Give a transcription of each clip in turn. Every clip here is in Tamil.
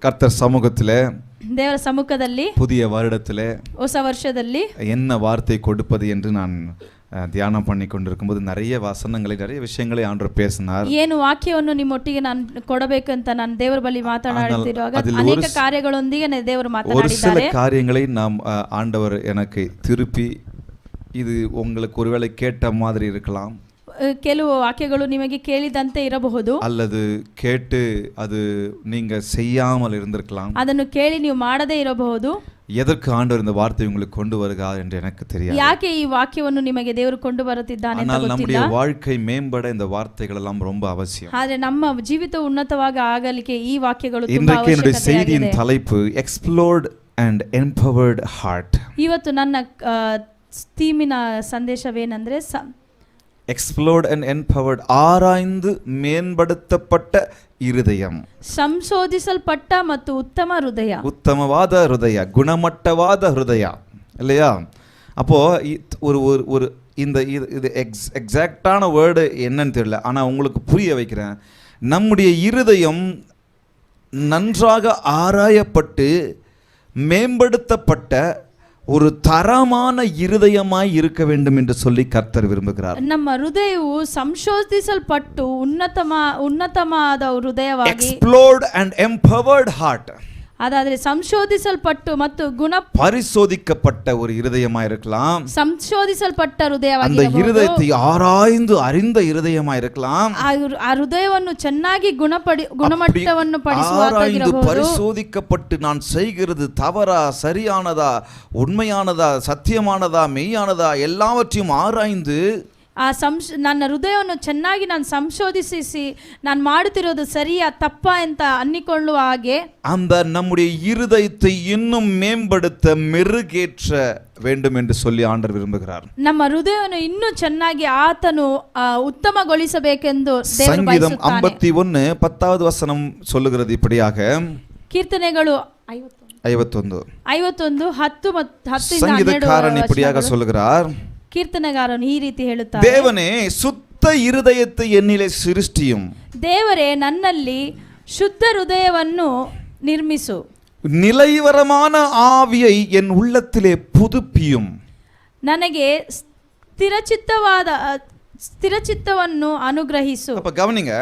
கர்த்தர் சமூகத்திலே ದೇವರ ಸಮ್ಮುಖದಲ್ಲಿ புதிய வருடத்திலே ಹೊಸ ವರ್ಷದಲ್ಲಿ என்ன வார்த்தை கொடுப்பது என்று நான் தியானம் பண்ணி கொண்டிருக்கும்போது நிறைய வசனங்களை நிறைய விஷயங்களை ஆண்டவர் பேசினார். ಏನು ವಾಕ್ಯವನ್ನು ನಿಮ್ಮೊಟ್ಟಿಗೆ ನಾನು ಕೊಡಬೇಕಂತ ನಾನು ದೇವರ ಬಳಿ ಮಾತನಾಡುತ್ತಿರುವಾಗ ಅನೇಕ ಕಾರ್ಯಗಳೊಂದಿಗೆ ದೇವರು ಮಾತನಾಡಿದ್ದಾರೆ. ஒரு சில காரியங்களை நாம் ஆண்டவர் எனக்கு திருப்பி இது உங்களுக்கு ஒருவேளை கேட்ட மாதிரி இருக்கலாம், ಕೆಲವು ವಾಕ್ಯಗಳು ನಿಮಗೆ ಕೇಳಿದಂತೆ ಇರಬಹುದು, அல்லது கேட்டு அது நீங்க செய்யாமல் இருந்திருக்கலாம், ಅದನ್ನು ಕೇಳಿ ನೀವು ಮಾಡದೇ ಇರಬಹುದು. எதற்கு ஆண்டவர் இந்த வார்த்தை உங்களுக்கு கொண்டு வருகிறார் என்று எனக்கு தெரியாது. ಯಾಕೆ ಈ ವಾಕ್ಯವನ್ನು ನಿಮಗೆ ದೇವರು ಕೊಂಡು ಬರುತ್ತಿದ್ದಾನೆ ಅಂತ ஆனால் ಗೊತ್ತಿಲ್ಲ. நம்முடைய வாழ்க்கை மேம்பட இந்த வார்த்தைகள் எல்லாம் ரொம்ப அவசியம். ಆದರೆ ನಮ್ಮ ಜೀವಿತ ಉನ್ನತವಾಗಿ ಆಗಲಿಕ್ಕೆ ಈ ವಾಕ್ಯಗಳು ತುಂಬಾ இன்றைக்கு என்னுடைய செய்தியின் ಅವಶ್ಯಕತೆಯಾಗಿದೆ. தலைப்பு எக்ஸ்ப்ளோர்ட் அண்ட் எம்பவர்ட் ஹார்ட். ಇವತ್ತು ನನ್ನ ಥೀಮಿನ ಸಂದೇಶವೇನೆಂದರೆ எக்ஸ்ப்ளோர்ட் அண்ட் எம்பவர்ட், ஆராய்ந்து மேம்படுத்தப்பட்ட இருதயம், ಸಂಶೋಧಿಸಲ್ಪಟ್ಟ ಮತ್ತು ಉತ್ತಮ ಹೃದಯ, உத்தமவாத ஹிருதய, குணமட்டவாத ஹிருதய இல்லையா? அப்போ ஒரு ஒரு இந்த இது எக்ஸாக்டான வேர்டு என்னன்னு தெரியல, ஆனால் உங்களுக்கு புரிய வைக்கிறேன். நம்முடைய இருதயம் நன்றாக ஆராயப்பட்டு மேம்படுத்தப்பட்ட ஒரு தரமான இருதயமாய் இருக்க வேண்டும் என்று சொல்லி கர்த்தர் விரும்புகிறார். ನಮ್ಮ ಹೃದಯವು ಸಂಶೋಧಿಸಲ್ಪಟ್ಟು ಉನ್ನತವಾದ ಹೃದಯವಾಗಿ, எக்ஸ்ப்ளோர்ட் அண்ட் எம்பவர்ட் ஹார்ட், ಅದಾದರೆ ಸಂಶೋಧಿಸಲ್ಪಟ್ಟು ಮತ್ತು பரிசோதிக்கப்பட்ட ஒரு இருதயமாய் இருக்கலாம், ಸಂಶೋಧಿಸಲ್ಪಟ್ಟ ಹೃದಯವಾಗಿ, அந்த இருதயத்தை ஆராய்ந்து அறிந்த இருதயமாய் இருக்கலாம், ಆ ಹೃದಯವನ್ನು ಚೆನ್ನಾಗಿ ಗುಣಮಟ್ಟವನ್ನು ஆராய்ந்து பரிசோதிக்கப்பட்டு நான் செய்கிறது தவறா சரியானதா உண்மையானதா சத்தியமானதா மெய்யானதா எல்லாவற்றையும் ஆராய்ந்து ನನ್ನ ಹೃದಯವನ್ನು ಚೆನ್ನಾಗಿ ನಾನು ಸಂಶೋಧಿಸಿ ನಾನು ಮಾಡುತ್ತಿರೋದು ಸರಿಯಾ ತಪ್ಪಾ ಅಂತ ಅನ್ನಿಕೊಳ್ಳುವ ಹಾಗೆ அந்த நம்முடைய இருதயத்தை இன்னும் மேம்படுத்த மெருகேற்ற வேண்டும் என்று சொல்லி ஆண்டவர் விரும்புகிறார். ನಮ್ಮ ಹೃದಯವನ್ನು ಇನ್ನೂ ಚೆನ್ನಾಗಿ ಆತನು ಉತ್ತಮಗೊಳಿಸಬೇಕೆಂದು ದೇವರು சங்கீதம் ಬಯಸುತ್ತಾನೆ. 51:10 வசனம் சொல்லுகிறது இப்படியாக, ಕೀರ್ತನೆಗಳು 51:10 சங்கீதக்காரன் இப்படியாக சொல்லுகிறார், ಕೀರ್ತನೆಗಾರನು ಈ ರೀತಿ ಹೇಳುತ್ತಾರೆ, தேவனே சுத்த இருதயத்தை என்னிலே சிருஷ்டியும், ದೇವರೇ ನನ್ನಲ್ಲಿ ಶುದ್ಧ ಹೃದಯವನ್ನು ನಿರ್ಮಿಸು, நிலைவரமான ஆவியை என் உள்ளத்திலே புதுப்பியும், ನನಗೆ ಸ್ಥಿರಚಿತ್ತವನ್ನು ಅನುಗ್ರಹಿಸು. அப்ப கவனிங்க,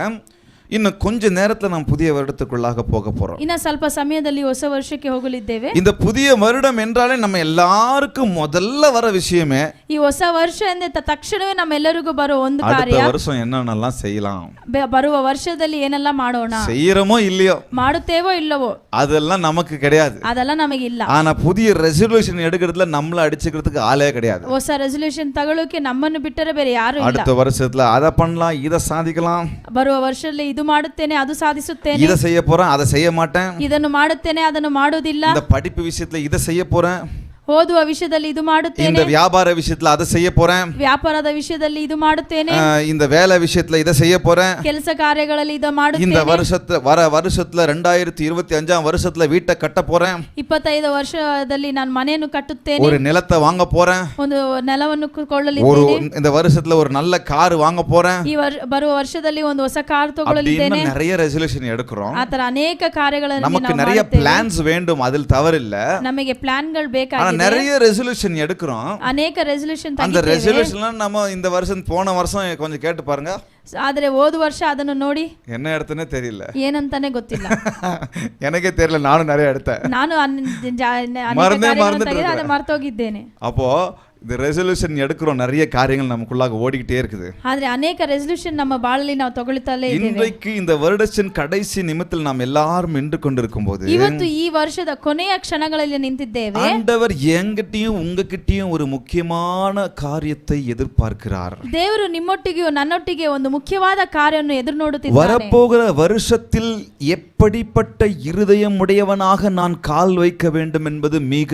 இன்னும் கொஞ்ச நேரத்துல நாம் புதிய வருடத்துக்குள்ளாக போக போறோம். ಇನ್ನ ಸ್ವಲ್ಪ ಸಮಯದಲ್ಲಿ ಹೊಸ ವರ್ಷಕ್ಕೆ ಹೋಗಲಿದ್ದೇವೆ. இந்த புதிய வருடம் என்றாலே நம்ம எல்லாருக்கும் முதல்ல வர விஷயமே, ಈ ಹೊಸ ವರ್ಷ ಎಂದ ತಕ್ಷಣವೇ ನಮ್ಮೆಲ್ಲರಿಗೂ ಬರುವ ಒಂದು ಕಾರ್ಯ, அடுத்த வருஷம் என்னென்னலாம் செய்யலாம், ಬರುವ ವರ್ಷದಲ್ಲಿ ಏನೆಲ್ಲ ಮಾಡೋಣ, செய்யறோமோ இல்லையோ, ಮಾಡುತ್ತೇವೋ ಇಲ್ಲವೋ அதெல்லாம் நமக்கு கிடையாது. ಅದೆಲ್ಲ ನಮಗೆ ಇಲ್ಲ. ஆனா புதிய ரெசல்யூஷன் எடுக்கிறதுல நம்மள அடிச்சுக்கிறதுக்கு ஆளே கிடையாது. ಹೊಸ ರೆಸಲ್ಯೂಷನ್ ತಗೊಳ್ಳೋಕೆ ನಮ್ಮನ್ನು ಬಿಟ್ಟರೆ ಬೇರೆ ಯಾರು ಇಲ್ಲ. அடுத்த வருஷத்துல அதை பண்ணலாம், இதை சாதிக்கலாம், ಬರುವ ವರ್ಷದಲ್ಲಿ ಇದು ಮಾಡುತ್ತೇನೆ ಅದು ಸಾಧಿಸುತ್ತೇನೆ, இதை செய்ய போறேன் அதை செய்ய மாட்டேன், ಇದನ್ನು ಮಾಡುತ್ತೇನೆ ಅದನ್ನು ಮಾಡುವುದಿಲ್ಲ, இந்த படிப்பு விஷயத்துல இதை செய்ய போறேன், ಓದುವ ವಿಷಯದಲ್ಲಿ ಇದು ಮಾಡುತ್ತೇನೆ, இந்த வியாபார விஷயத்துல அதை செய்ய போறேன், ವ್ಯಾಪಾರದ ವಿಷಯದಲ್ಲಿ ಇದು ಮಾಡುತ್ತೇನೆ, இந்த வேலை விஷயத்துல இதை செய்ய போறேன், ಕೆಲಸ ಕಾರ್ಯಗಳಲ್ಲಿ ಇದು ಮಾಡುತ್ತೇನೆ, இந்த வருஷத்துல வருஷத்துல 2025 வருஷத்துல வீட்டை கட்ட போறேன், 25 ವರ್ಷದಲ್ಲಿ ನಾನು ಮನೆಯನ್ನು ಕಟ್ಟುತ್ತೇನೆ, ஒரு நிலத்தை வாங்க போறேன், ಒಂದು ನೆಲವನ್ನು ಕೊಳ್ಳಲಿದ್ದೇನೆ, இந்த வருஷத்துல ஒரு நல்ல கார் வாங்க போறேன், ಈ ಬರುವ ವರ್ಷದಲ್ಲಿ ಒಂದು ಹೊಸ ಕಾರ್ ತಗೊಳ್ಳಲಿದ್ದೇನೆ. நிறைய ரெசல்யூஷன் எடுக்கிறோம். ಆತರ ಅನೇಕ ಕಾರ್ಯಗಳನ್ನು நமக்கு நிறைய பிளான்ஸ் வேண்டும், அதில் தவறில்ல. ನಮಗೆ ಪ್ಲಾನ್ಗಳು ಬೇಕಾಗಿದೆ, நிறைய ரெசல்யூஷன் எடுக்கிறோம். ಅನೇಕ ರೆಸಲ್ಯೂಷನ್ அந்த ரெசல்யூஷன்லாம் நம்ம இந்த வருஷம் போன வருஷம் கொஞ்சம் கேட்டு பாருங்க. ಆದರೆ ಹೋದ ವರ್ಷ ಅದನ್ನು ನೋಡಿ என்ன எடுத்தனே தெரியல, ಏನಂತಾನೆ ಗೊತ್ತಿಲ್ಲ. எனக்கே தெரியல, நானும் நிறைய எடுத்தேன், ನಾನು ಮರ್ತೋಗಿದ್ದೇನೆ. அப்போ இந்த ரெசல்யூஷன் எடுக்கிறோம், நிறைய காரியங்கள் நமக்குள்ளாக ஓடிக்கிட்டே இருக்குது. ಆದ್ರೆ ಅನೇಕ ರೆಸಲ್ಯೂಷನ್ ನಮ್ಮ ಬಾಳಲ್ಲಿ ನಾವು ತಗೊಳ್ಳುತ್ತಲೇ ಇದ್ದೇವೆ. இன்றைக்கு இந்த வருடத்தின் கடைசி நிமிடத்தில் நாம் எல்லாரும் நின்று கொண்டிருக்கும்போது, ಇವತ್ತು ಈ ವರ್ಷದ ಕೊನೆಯ ಕ್ಷಣಗಳಲ್ಲಿ ನಿಂತಿದ್ದೇವೆ. ஆண்டவர் என்கிட்டயும் உங்ககிட்டயும் ஒரு முக்கியமான காரியத்தை எதிர்பார்க்கிறார். ದೇವರು ನಿಮ್ಮೊಟ್ಟಿಗೆಯೂ ನನ್ನೊಟ್ಟಿಗೆ ಒಂದು ಮುಖ್ಯವಾದ ಕಾರ್ಯವನ್ನು ಎದುರು ನೋಡುತ್ತಿದ್ದಾನೆ. வரப்போகிற வருஷத்தில் எப்படிப்பட்ட இருதயம் உடையவனாக நான் கால் வைக்க வேண்டும் என்பது மிக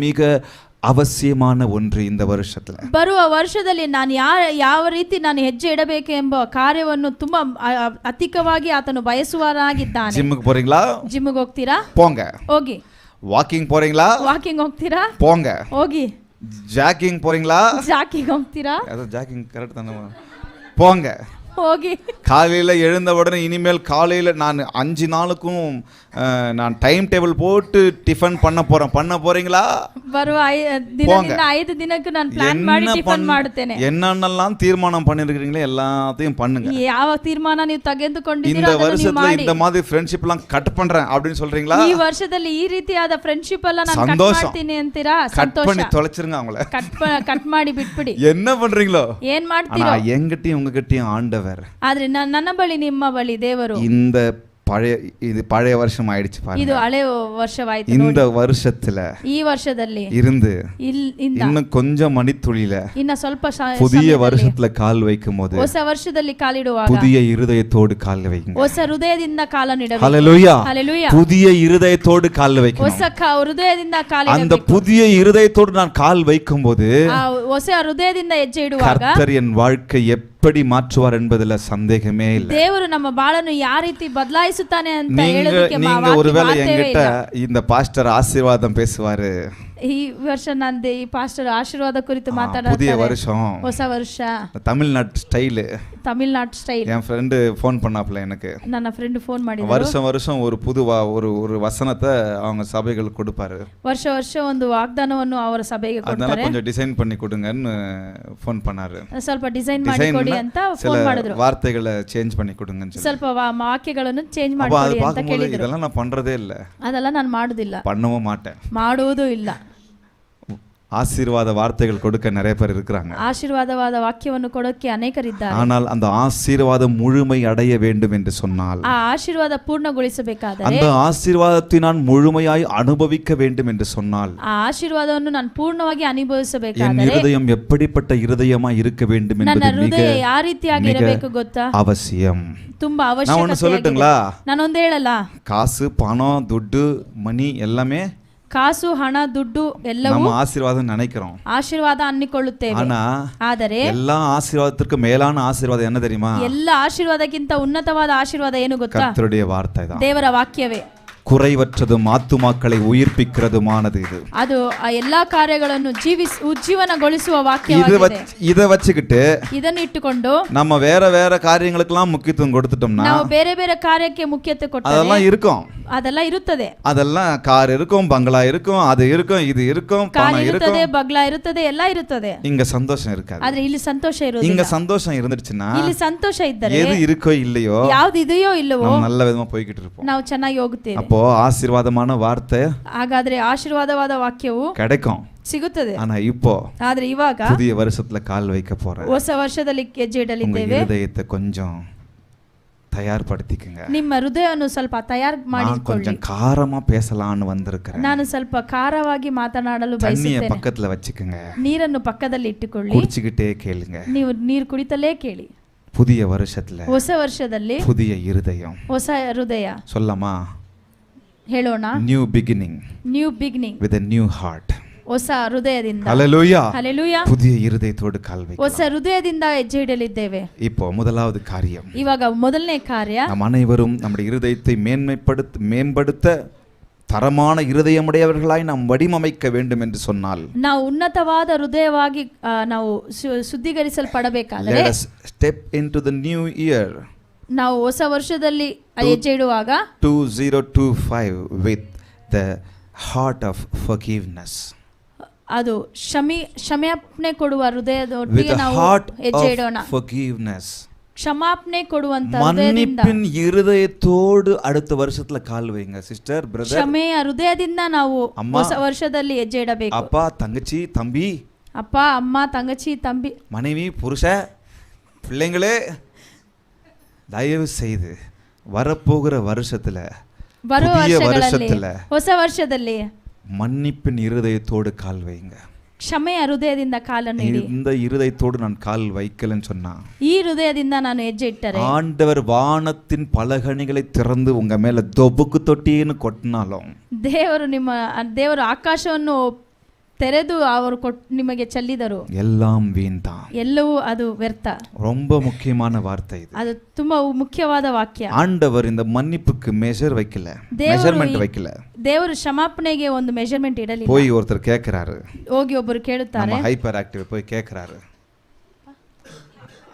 மிக ಅವಶ್ಯமான ஒன்று இந்த வருஷத்துல. ಬರುವ ವರ್ಷದಲ್ಲಿ ನಾನು ಯಾವ ರೀತಿ ನಾನು ಹೆಜ್ಜೆ ಇಡಬೇಕು ಎಂಬ ಕಾರ್ಯವನ್ನು ತುಂಬಾ ಅಧಿಕವಾಗಿ ಆತನು ಬಯಸುವರಾಗಿದ್ದಾನೆ. ಜಿಮ್ಗೆ போறீங்களா? ಜಿಮ್ಗೆ ಹೋಗ್ತೀರಾ? போங்க. ಹೋಗಿ. ವಾಕಿಂಗ್ போறீங்களா? ವಾಕಿಂಗ್ ಹೋಗ್ತೀರಾ? போங்க. ಹೋಗಿ. ಜಾಕಿಂಗ್ போறீங்களா? ಜಾಕಿಂಗ್ ಹೋಗ್ತೀರಾ? ಅದು ಜಾಕಿಂಗ್ ಕರೆಕ್ಟ್ ತಾನೆ? போங்க. ಹೋಗಿ. காலையில் எழுந்த உடனே இனிமேல் காலையில் நான் 5 நாளுக்கும் நான் டைம் டேபிள் போட்டு டிஃபன் பண்ண போறீங்களா? ಬರುವ ದಿನದಿಂದ 5 ದಿನಕ್ಕೂ ನಾನು ಪ್ಲಾನ್ ಮಾಡಿ ಟಿಫನ್ ಮಾಡುತ್ತೇನೆ. என்னென்னலாம் தீர்மானம் பண்ணிருக்கீங்களோ எல்லாத்தையும் பண்ணுங்க. ಯಾವ ತೀರ್ಮಾನ ನೀವು ತೆಗೆದುಕೊಂಡಿದ್ದೀರೋ இந்த ಅದನ್ನು ನೀವು வருஷத்துல ಮಾಡಿ. இந்த மாதிரி ஃப்ரெண்ட்ஷிப் எல்லாம் கட் பண்றேன் அப்படின்னு சொல்றீங்களா? ಈ ವರ್ಷದಲ್ಲಿ ಈ ರೀತಿಯಾದ ಫ್ರೆಂಡ್ಶಿಪ್ ಎಲ್ಲ ನಾನು ಕಟ್ ಮಾಡ್ತೀನಿ ಅಂತೀರಾ? கட் ಸಂತೋಷ. பண்ணி தொலைச்சிருங்க அவங்கள. ಕಟ್ ಮಾಡಿ ಬಿಟ್ಬಿಡಿ. என்ன பண்றீங்களோ ಏನ್ ಮಾಡ್ತೀರೋ? ஆனா எங்கிட்டயும் உங்ககிட்டயும் ஆண்டவர். ಆದ್ರೆ ನನ್ನ ಬಳಿ ನಿಮ್ಮ ಬಳಿ ದೇವರು. இந்த பழைய வருஷம் ஆயிடுச்சு பாருங்க. ಇದು ಹಳೆ ವರ್ಷವಾಯಿತು. இந்த வருஷத்துல ಈ ವರ್ಷದಲ್ಲಿ இருந்து இன்னும் கொஞ்சம் மணித்துளியில ಇನ್ನ ಸ್ವಲ್ಪ புதிய வருஷத்துல கால் வைக்கும் போது ಹೊಸ ವರ್ಷದಲ್ಲಿ ಕಾಲಿಡುವಾಗ புதிய இருதயத்தோடு கால் வைங்க. ಹೊಸ ಹೃದಯದಿಂದ ಕಾಲನ್ನು ಇಡಬೇಕು. ஹல்லேலூயா. ஹல்லேலூயா. புதிய இருதயத்தோடு கால் வைக்கணும். ಹೊಸ ಹೃದಯದಿಂದ ಕಾಲಿಡಬೇಕು. அந்த புதிய இருதயத்தோடு நான் கால் வைக்கும்போது ಹೊಸ ಹೃದಯದಿಂದ ಹೆಜ್ಜೆ ಇಡುವಾಗ கர்த்தர் என் வாழ்க்கை எப்படி மாற்றுவார் என்பதுல சந்தேகமே இல்லை. ದೇವರು ನಮ್ಮ ಬಾಳನ್ನು ಯಾವ ರೀತಿ ಬದಲಾಯಿಸುತ್ತಾನೆ ಅಂತ ಹೇಳೋದಕ್ಕೆ நீங்க ஒருவேளை என்கிட்ட இந்த பாஸ்டர் ஆசீர்வாதம் பேசுவாரு, ಈ ವರ್ಷ ನಂದೆ ಈ ಪಾಸ್ಟರ್ ಆಶೀರ್ವಾದ ಕುರಿತು புதிய ಮಾತಾಡ್ತಾರೆ. வருஷம் ಹೊಸ ವರ್ಷ தமிழ்நாட்டு ஸ்டைல். ತಮಿಳ್ನಾಡು ಸ್ಟೈಲ್. என் ஃப்ரெண்டு ஃபோன் பண்ணாப்ல எனக்கு. ನನ್ನ ಫ್ರೆಂಡ್ ಫೋನ್ ಮಾಡಿದ್ರು. வருஷம் ஒரு புது ஒரு வசனத்தை அவங்க சபைகள் கொடுப்பாரு. ವರ್ಷ ಒಂದು ವಾಗ್ದಾನವನ್ನು ಅವರ ಸಭೆಗೆ அதனால ಕೊಡ್ತಾರೆ. கொஞ்சம் டிசைன் பண்ணி கொடுங்கன்னு ஃபோன் பண்ணாரு. ಸ್ವಲ್ಪ ಡಿಸೈನ್ ಮಾಡಿ ಕೊಡಿ ಅಂತ சில ಫೋನ್ ಮಾಡಿದ್ರು. வார்த்தைகளை சேஞ்ச் பண்ணி கொடுங்கன்னு சொல்லி. ಸ್ವಲ್ಪ ವಾಕ್ಯಗಳನ್ನು ಚೇಂಜ್ அப்ப அது ಮಾಡಿ ಅಂತ பார்க்கும்போது ಕೇಳಿದ್ರು. இதெல்லாம் நான் பண்றதே இல்ல, ಅದೆಲ್ಲ ನಾನು ಮಾಡುದಿಲ್ಲ, பண்ணவும் மாட்டேன். ಮಾಡುವುದೂ ಇಲ್ಲ. ஆசீர்வாத வார்த்தைகள் கொடுக்க நிறைய பேர் இருக்கிறாங்க. ಆಶೀರ್ವಾದವಾದ ವಾಕ್ಯವನ್ನು ಕೊಡೋಕೆ ಅನೇಕರಿದ್ದಾರೆ. ஆனால் அந்த ஆசீர்வாதம் முழுமை அடைய வேண்டும் என்று சொன்னால், ಆ ಆಶೀರ್ವಾದ ಪೂರ್ಣಗೊಳಿಸಬೇಕಾದರೆ, அந்த ஆசீர்வாதத்தை நான் முழுமையாய் அனுபவிக்க வேண்டும் என்று சொன்னால், ಆ ಆಶೀರ್ವಾದವನ್ನು ನಾನು ಪೂರ್ಣವಾಗಿ என் ಅನುಭವಿಸಬೇಕಾದರೆ இருதயம் எப்படிப்பட்ட இருதயமாய் இருக்க வேண்டும் ನನ್ನ என்பது மிக ಹೃದಯ ಯಾವ ರೀತಿಯಾಗಿ ಇರಬೇಕು ಗೊತ್ತಾ? அவசியம். ತುಂಬಾ நான் ஒன்னு ಅವಶ್ಯಕತೆ. சொல்லட்டுங்களா? ನಾನೊಂದು ಹೇಳಲ್ಲ, காசு பணம் துட்டு மணி எல்லாமே ಕಾಸು ಹಣ ದುಡ್ಡು ಎಲ್ಲವೂ நம்ம ஆசீர்வாதம் நினைக்கிறோம். ಆಶೀರ್ವಾದ ಅನ್ನಿಕೊಳ್ಳುತ್ತೇವೆ. ஆனா ಆದರೆ எல்லா ஆசீர்வாதத்திற்கு மேலான ஆசீர்வாதம் என்ன தெரியுமா? ಎಲ್ಲ ಆಶೀರ್ವಾದಕ್ಕಿಂತ ಉನ್ನತವಾದ ಆಶೀರ್ವಾದ ಏನು ಗೊತ್ತಾ? கர்த்தருடைய வார்த்தை தான். ದೇವರ ವಾಕ್ಯವೇ. குறைவற்றதும் ஆத்துமாக்களை உயிர்ப்பிக்கிறதுமானது இது. ಅದು ಆ ಎಲ್ಲಾ ಕಾರ್ಯಗಳನ್ನು ಉಜ್ಜೀವನಗೊಳಿಸುವ ವಾಕ್ಯವಾಗಿದೆ. இத வச்சுக்கிட்டு ಇದನ್ನು ಇಟ್ಟುಕೊಂಡು நம்ம வேற காரியங்களுக்கெல்லாம் முக்கியத்துவம் கொடுத்துட்டோம்னா, ನಾವು ಬೇರೆ ಬೇರೆ ಕಾರ್ಯಕ್ಕೆ ಮುಖ್ಯತೆ ಕೊಟ್ಟರೆ அதெல்லாம் இருக்கும். ಅದೆಲ್ಲ ಇರುತ್ತದೆ. அதெல்லாம் கார் இருக்கும், பங்களா இருக்கும், அது இருக்கும், இது இருக்கும், ಕಾರ್ பணம் ಇರುತ್ತದೆ, இருக்கும். ಬಗ್ಲಾ ಇರುತ್ತದೆ, ಎಲ್ಲ ಇರುತ್ತದೆ. இங்க சந்தோஷம் இருக்காது. ಆದ್ರೆ ಇಲ್ಲಿ ಸಂತೋಷ இங்க ಇರುವುದಿಲ್ಲ. சந்தோஷம் இருந்துச்சுன்னா ಇಲ್ಲಿ ಸಂತೋಷ ಇದ್ದರೆ எது இருக்கோ இல்லையோ ಯಾವ್ದು ಇದೆಯೋ ಇಲ್ಲವೋ நம்ம நல்ல விதமா போய்கிட்டு இருப்போம். ನಾವು ಚೆನ್ನಾಗಿ ಹೋಗುತ್ತೇವೆ. அப்போ ஆசீர்வாதமான வார்த்தை ಹಾಗಾದ್ರೆ ಆಶೀರ್ವಾದವಾದ ವಾಕ್ಯವು கிடைக்கும். ಸಿಗುತ್ತದೆ. ஆனா இப்போ ಆದ್ರೆ ಇವಾಗ புதிய வருஷத்துல கால் வைக்க போறேன். ಹೊಸ ವರ್ಷದಲ್ಲಿ ಹೆಜ್ಜೆ உங்க ಇಡಲಿದ್ದೇವೆ. இருதயத்தை கொஞ்சம் தயார்படுத்திக்கங்க. ನಿಮ್ಮ ಹೃದಯವನ್ನು ಸ್ವಲ್ಪ ತಯಾರು நான் ಮಾಡಿಕೊಳ್ಳಿ. கொஞ்சம் காரமா பேசலாம்னு வந்திருக்கிறேன். ನಾನು ಸ್ವಲ್ಪ ಖಾರವಾಗಿ ಮಾತನಾಡಲು தண்ணிய ಬಯಸುತ್ತೇನೆ. பக்கத்துல வச்சுக்கங்க, ನೀರನ್ನು ಪಕ್ಕದಲ್ಲಿ ಇಟ್ಟುಕೊಳ್ಳಿ. குடிச்சுக்கிட்டே கேளுங்க. ನೀವು ನೀರು ಕುಡಿತಲೇ ಕೇಳಿ. புதிய வருஷத்துல ಹೊಸ ವರ್ಷದಲ್ಲಿ புதிய இருதயம் ಹೊಸ ಹೃದಯ சொல்லமா? ಹೇಳೋಣ. New beginning new beginning with a new heart. ಹೊಸ ಹೃದಯದಿಂದ. ஹல்லேலூயா. ಹಲ್ಲೆಲೂಯಾ. புதிய இருதயத்தோடு கால் வைக்கலாம். ಹೊಸ ಹೃದಯದಿಂದ ಹೆಜ್ಜೆ ಇಡಲಿದ್ದೇವೆ. இப்போ முதலாவது காரியம், ಇವಾಗ ಮೊದಲನೇ ಕಾರ್ಯ, நம் அனைவரும் நம்முடைய இருதயத்தை மேம்படுத்த தரமான இருதயமுடையவர்களாய் நாம் வடிவமைக்க வேண்டும் என்று சொன்னால், ನಾವು ಉನ್ನತವಾದ ಹೃದಯವಾಗಿ ನಾವು ಶುದ್ಧೀಕರಿಸಲ್ಪಡಬೇಕಾದರೆ, let us step into the new year ನಾವು ಹೊಸ ವರ್ಷದಲ್ಲಿ ಹೆಜ್ಜೆ ಇಡುವಾಗ 2025 with the heart of forgiveness, ಅದು ಕ್ಷಮಾಪಣೆ ಕೊಡುವ with ಹೃದಯದೊಟ್ಟಿಗೆ the ನಾವು heart ಹೆಜ್ಜೆ ಇಡೋಣ. of forgiveness, ಕ್ಷಮಾಪಣೆ ಕೊಡುವಂತ ಹೃದಯದಿಂದ, மன்னிப்பின் இருதயத்தோடு அடுத்த வருஷத்துல கால் வைங்க சிஸ்டர் பிரதர். ಕ್ಷಮೆಯ ಹೃದಯದಿಂದ ನಾವು ಅಮ್ಮ, ಹೊಸ ವರ್ಷದಲ್ಲಿ ಹೆಜ್ಜೆ ಇಡಬೇಕು. அப்பா தங்கச்சி தம்பி, ಅಪ್ಪ ಅಮ್ಮ ತಂಗಚಿ ತಂಬಿ, மனைவி புருஷ பிள்ளைங்களே, தயவு செய்து வரப்போகிற வருஷத்துல ಬರುವ புதிய ವರ್ಷಗಳಲ್ಲಿ வருஷத்துல ಹೊಸ ವರ್ಷದಲ್ಲಿ மன்னிப்பின் இருதயத்தோடு கால் வைங்க. ಕ್ಷಮೆಯ ಹೃದಯದಿಂದ ಕಾಲನ್ನು ಇಡಿ. இந்த இருதயத்தோடு நான் கால் வைக்கலன்னு சொன்னா, ಈ ಹೃದಯದಿಂದ ನಾನು ಹೆಜ್ಜೆ ಇಟ್ಟರೆ ஆண்டவர் வானத்தின் பலகணிகளை திறந்து உங்க மேல தொபுக்கு தொட்டின்னு கொட்டினாலும், ದೇವರು ಆಕಾಶವನ್ನು ತೆರೆದು ಅವರು ನಿಮಗೆ ಚೆಲ್ಲಿದರು, எல்லாம் வீண் தான். ಎಲ್ಲವೂ ಅದು ವ್ಯರ್ಥ. ரொம்ப முக்கியமான வார்த்தை இது. ಅದು ತುಂಬಾ ಮುಖ್ಯವಾದ ವಾಕ್ಯ. ஆண்டவர் இந்த மன்னிப்புக்கு மெஷர்மெண்ட் வைக்கல. ದೇವರು ಕ್ಷಮಾಪಣೆಗೆ ಒಂದು ಮೆಜರ್ಮೆಂಟ್ ಇಡಲಿಲ್ಲ. போய் ஒருத்தர் கேட்கிறாரு, ಹೋಗಿ ಒಬ್ಬರು ಕೇಳುತ್ತಾರೆ, ஹைப்பர் ஆக்டிவ் போய் கேட்கிறாரு,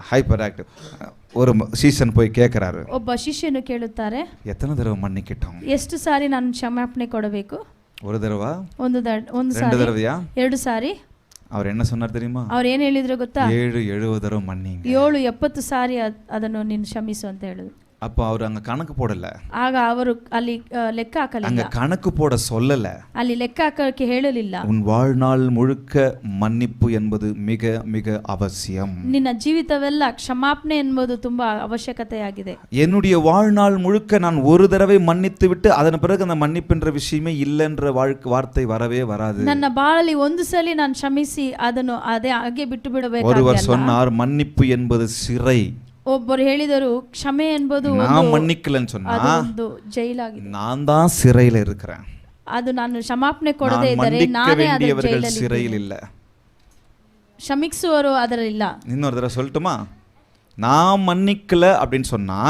ஹைப்பர் ஆக்டிவ். ஒரு சீசன் போய் கேட்குறாரு, ಒಬ್ಬ ಶಿಷ್ಯನು ಕೇಳುತ್ತಾರೆ, எத்தனை தடவை மன்னிக்கிட்டோம்? ಎಷ್ಟು ಸಾರಿ ನಾನು ಕ್ಷಮಾಪಣೆ ಕೊಡಬೇಕು? ஒரு தடவை, ಒಂದು ரெண்டு ಸಾರಿ, தடவையா? 2 ಸಾರಿ? அவர் என்ன சொன்னார் தெரியுமா? ಅವ್ರು ಏನು ಹೇಳಿದ್ರು ಗೊತ್ತಾ? 7-70 தடவை மன்னிங்க. 7-70 ಸಾರಿ ಅದನ್ನು ನೀನು ಕ್ಷಮಿಸು ಅಂತ ಹೇಳಿದ್ರು. அப்போ அவர் அங்க கணக்கு போடல, ಆಗ ಅವರು ಅಲ್ಲಿ ಲೆಕ್ಕ ಹಾಕಲಿಲ್ಲ, அங்க கணக்கு போட சொல்லல, ಅಲ್ಲಿ ಲೆಕ್ಕ ಹಾಕಕ್ಕೆ ಹೇಳಲಿಲ್ಲ. உன் வாழ்நாள் முழுக்க மன்னிப்பு என்பது மிக மிக அவசியம். ನಿನ್ನ ಜೀವಿತವೆಲ್ಲ ಕ್ಷಮಾಪಣೆ ಎಂಬುದು ತುಂಬಾ ಅವಶ್ಯಕತೆಯಾಗಿದೆ. என்னுடைய வாழ்நாள் முழுக்க நான் ஒரு தடவை மன்னித்து விட்டு அதன் பிறகு அந்த மன்னிப்புன்ற விஷயமே இல்லைன்ற வார்த்தை வரவே வராது. ನನ್ನ ಬಾಳಲ್ಲಿ ಒಂದು ಸಲ ನಾನು ಕ್ಷಮಿಸಿ ಅದನ್ನು ಅದೇ ಹಾಗೆ ಬಿಟ್ಟು ಬಿಡಬೇಕು. ஒருவர் சொன்னார், மன்னிப்பு என்பது சிறை. ಒಬ್ಬರು ಹೇಳಿದರು, ಕ್ಷಮೆ ಎಂಬುದು நான் மன்னிக்கலன்னு சொன்னா ಒಂದು ಜೈಲಾಗಿದೆ, நான் தான் சிறையில இருக்கிறேன். ಅದು ನಾನು ಕ್ಷಮಾಪಣೆ ಕೊಡದೇ ಇದ್ದರೆ மன்னிக்க ನಾನೇ ಅದರ வேண்டியவர்கள் ಜೈಲಲ್ಲಿ சிறையில் இல்ல. ಕ್ಷಮಿಸುವರು ಅದರಲ್ಲಿಲ್ಲ. இன்னொரு தடவை சொல்லட்டுமா? நான் மன்னிக்கல அப்படின்னு சொன்னா,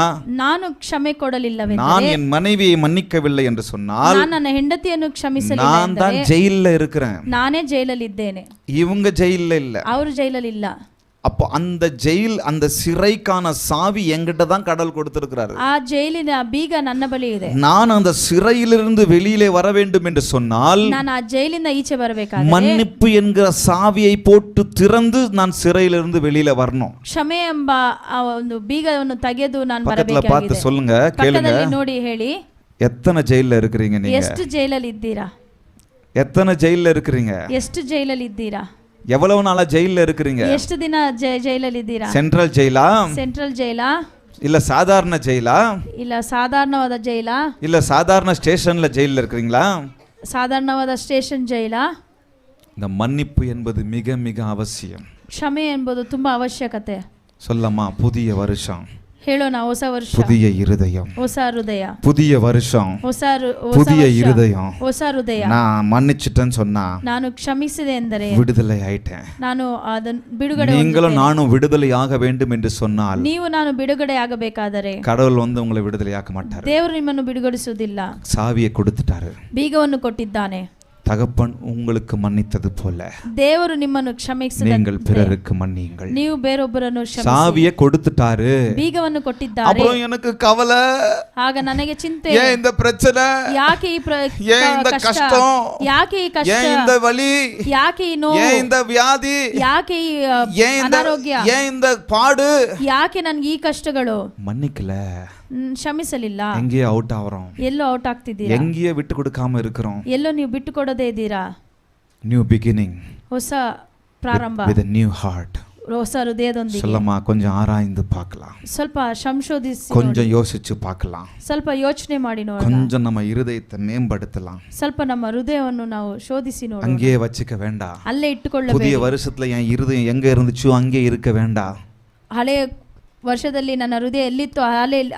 ನಾನು ಕ್ಷಮೆ ಕೊಡಲಿಲ್ಲವೆಂದರೆ, நான் என் மனைவியை மன்னிக்கவில்லை என்று சொன்னால், ನಾನು ನನ್ನ ಹೆಂಡತಿಯನ್ನು ಕ್ಷಮಿಸಲಿಲ್ಲ நான் தான் ಎಂದರೆ ஜெயில்ல இருக்கிறேன், ನಾನೇ ಜೈಲಲ್ಲಿದ್ದೇನೆ, இவங்க ஜெயில்ல இல்ல. ಅವರು ಜೈಲಲ್ಲಿಲ್ಲ. அப்போ அந்த ஜெயில், அந்த சிறைக்கான சாவி என்கிட்ட தான் கடவுள் கொடுத்திருக்கிறாரு. ಆ ಜೈಲಿನ ಬೀಗ ನನ್ನ ಬಳಿ ಇದೆ. நான் அந்த சிறையிலிருந்து வெளியிலே வர வேண்டும் என்று சொன்னால், ನಾನು ಆ ಜೈಲಿಂದ ಈಚೆ ಬರಬೇಕಾದರೆ மன்னிப்பு என்கிற சாவியை போட்டு திறந்து நான் சிறையிலிருந்து வெளியில வரணும். ಕ್ಷಮೆ ಎಂಬ ಆ ಒಂದು ಬೀಗವನ್ನು ತೆಗೆದು ನಾನು பக்கத்துல பார்த்து ಬರಬೇಕಾಗಿದೆ. சொல்லுங்க, கேளுங்க, ಪಕ್ಕದಲ್ಲಿ ನೋಡಿ ಹೇಳಿ, எத்தனை ஜெயில்ல இருக்கிறீங்க நீங்க? ಎಷ್ಟು ಜೈಲಲ್ಲಿ ಇದ್ದೀರಾ? எத்தனை ஜெயில்ல இருக்கிறீங்க? ಎಷ್ಟು ಜೈಲಲ್ಲಿ ಇದ್ದೀರಾ? எவ்வளவு நாளா ஜெயில்ல இருக்கிறீங்க? ಎಷ್ಟು ದಿನ ಜೈಲಲ್ಲಿ ಇದ್ದೀರಾ? சென்ட்ரல் ஜெயிலா, ಸೆಂಟ್ರಲ್ ಜೈಲಾ, இல்ல சாதாரண ஜெயிலா, ಇಲ್ಲ ಸಾಧಾರಣವಾದ ಜೈಲಾ, இல்ல சாதாரண ஸ்டேஷன்ல ஜெயில்ல இருக்கிறீங்களா? ಸಾಧಾರಣವಾದ ಸ್ಟೇಷನ್ ಜೈಲಾ? இந்த மன்னிப்பு என்பது மிக மிக அவசியம். ಕ್ಷಮೆ ಎಂಬುದು ತುಂಬಾ ಅವಶ್ಯಕತೆ. சொல்லமா, புதிய வருஷம், ಹೇಳೋಣ, ಹೊಸ ವರ್ಷ, புதிய இருதயம், ಹೊಸ ಹೃದಯ, புதிய வருஷம், ಹೊಸ புதிய ವರ್ಷ, இருதயம். ಹೊಸ ಹೃದಯ. நான் மன்னிச்சிட்டேன்னு சொன்னா ನಾನು ಕ್ಷಮಿಸಿದೆ ಎಂದರೆ விடுதலை ஆயிட்டேன். ನಾನು ಅದನ್ನು ಬಿಡುಗಡೆ நீங்களும் ಹೊಂದುತ್ತೇನೆ. நானும் விடுதலை ஆக வேண்டும் என்று சொன்னால், ನೀವು ನಾನು ಬಿಡುಗಡೆ ಆಗಬೇಕಾದರೆ கடவுள் உங்களை விடுதலையாக்க மாட்டார். ದೇವರು ನಿಮ್ಮನ್ನು ಬಿಡುಗಡಿಸುವುದಿಲ್ಲ. சாவியை கொடுத்துட்டாரு. ಬೀಗವನ್ನು ಕೊಟ್ಟಿದ್ದಾನೆ. தகப்பன் உங்களுக்கு மன்னித்தது போல ದೇವರು ನಿಮ್ಮನ್ನು ಕ್ಷಮಿಸಿದಂತೆ நீங்கள் பிறருக்கு மன்னியுங்கள். ನೀವು ಬೇರೊಬ್ಬರನ್ನು ಕ್ಷಮಿಸಿ. சாவியை கொடுத்துட்டாரு, ಬೀಗವನ್ನು ಕೊಟ್ಟಿದ್ದಾರೆ. அப்புறம் எனக்கு கவலை, ಆಗ ನನಗೆ ಚಿಂತೆ, ஏன் இந்த பிரச்சனை, ಯಾಕೆ ಈ ஏன் இந்த ಕಷ್ಟ, கஷ்டம், ಯಾಕೆ ಈ ಕಷ್ಟ, ஏன் இந்த வலி, ಯಾಕೆ ಈ ನೋವು, ஏன் இந்த வியாதி, ಯಾಕೆ ಈ ஏன் இந்த ಅನಾರೋಗ್ಯ, ஏன் இந்த பாடு, ಯಾಕೆ ನನಗೆ ಈ ಕಷ್ಟಗಳು? மன்னிக்கல, ಕ್ಷಮಿಸಲಿಲ್ಲ. எங்கேயோ அவுட் ஆகிறோம், ಎಲ್ಲೋ ಔಟ್ ಆಗ್ತಿದ್ದೀರಾ, எங்கேயோ விட்டு கொடுக்காம இருக்கிறோம். ಎಲ್ಲೋ ನೀವು ಬಿಟ್ಟು ಕೊಡದೇ ಇದ್ದೀರಾ. நியூ பிகினிங் ಹೊಸ ಪ್ರಾರಂಭ, with a new heart. ಹೊಸ ಹೃದಯದೊಂದಿಗೆ சொல்லமா, கொஞ்சம் ஆராய்ந்து பார்க்கலாம், ಸ್ವಲ್ಪ ಸಂಶೋಧಿಸಿ, கொஞ்சம் யோசிச்சு பார்க்கலாம், ಸ್ವಲ್ಪ ಯೋಚನೆ ಮಾಡಿ ನೋಡೋಣ, கொஞ்சம் நம்ம இருதயத்தை மேம்படுத்தலாம். ಸ್ವಲ್ಪ ನಮ್ಮ ಹೃದಯವನ್ನು ನಾವು ಶೋಧಿಸಿ ನೋಡೋಣ. அங்கேயே வச்சுக்க வேண்டாம். ಅಲ್ಲೇ ಇಟ್ಟುಕೊಳ್ಳಬೇಡಿ. புதிய வருஷத்துல என் இருதயம் எங்க இருந்துச்சோ அங்கே இருக்க வேண்டாம். ಹಳೆ ವರ್ಷದಲ್ಲಿ ನನ್ನ ಹೃದಯ ಎಲ್ಲಿತ್ತು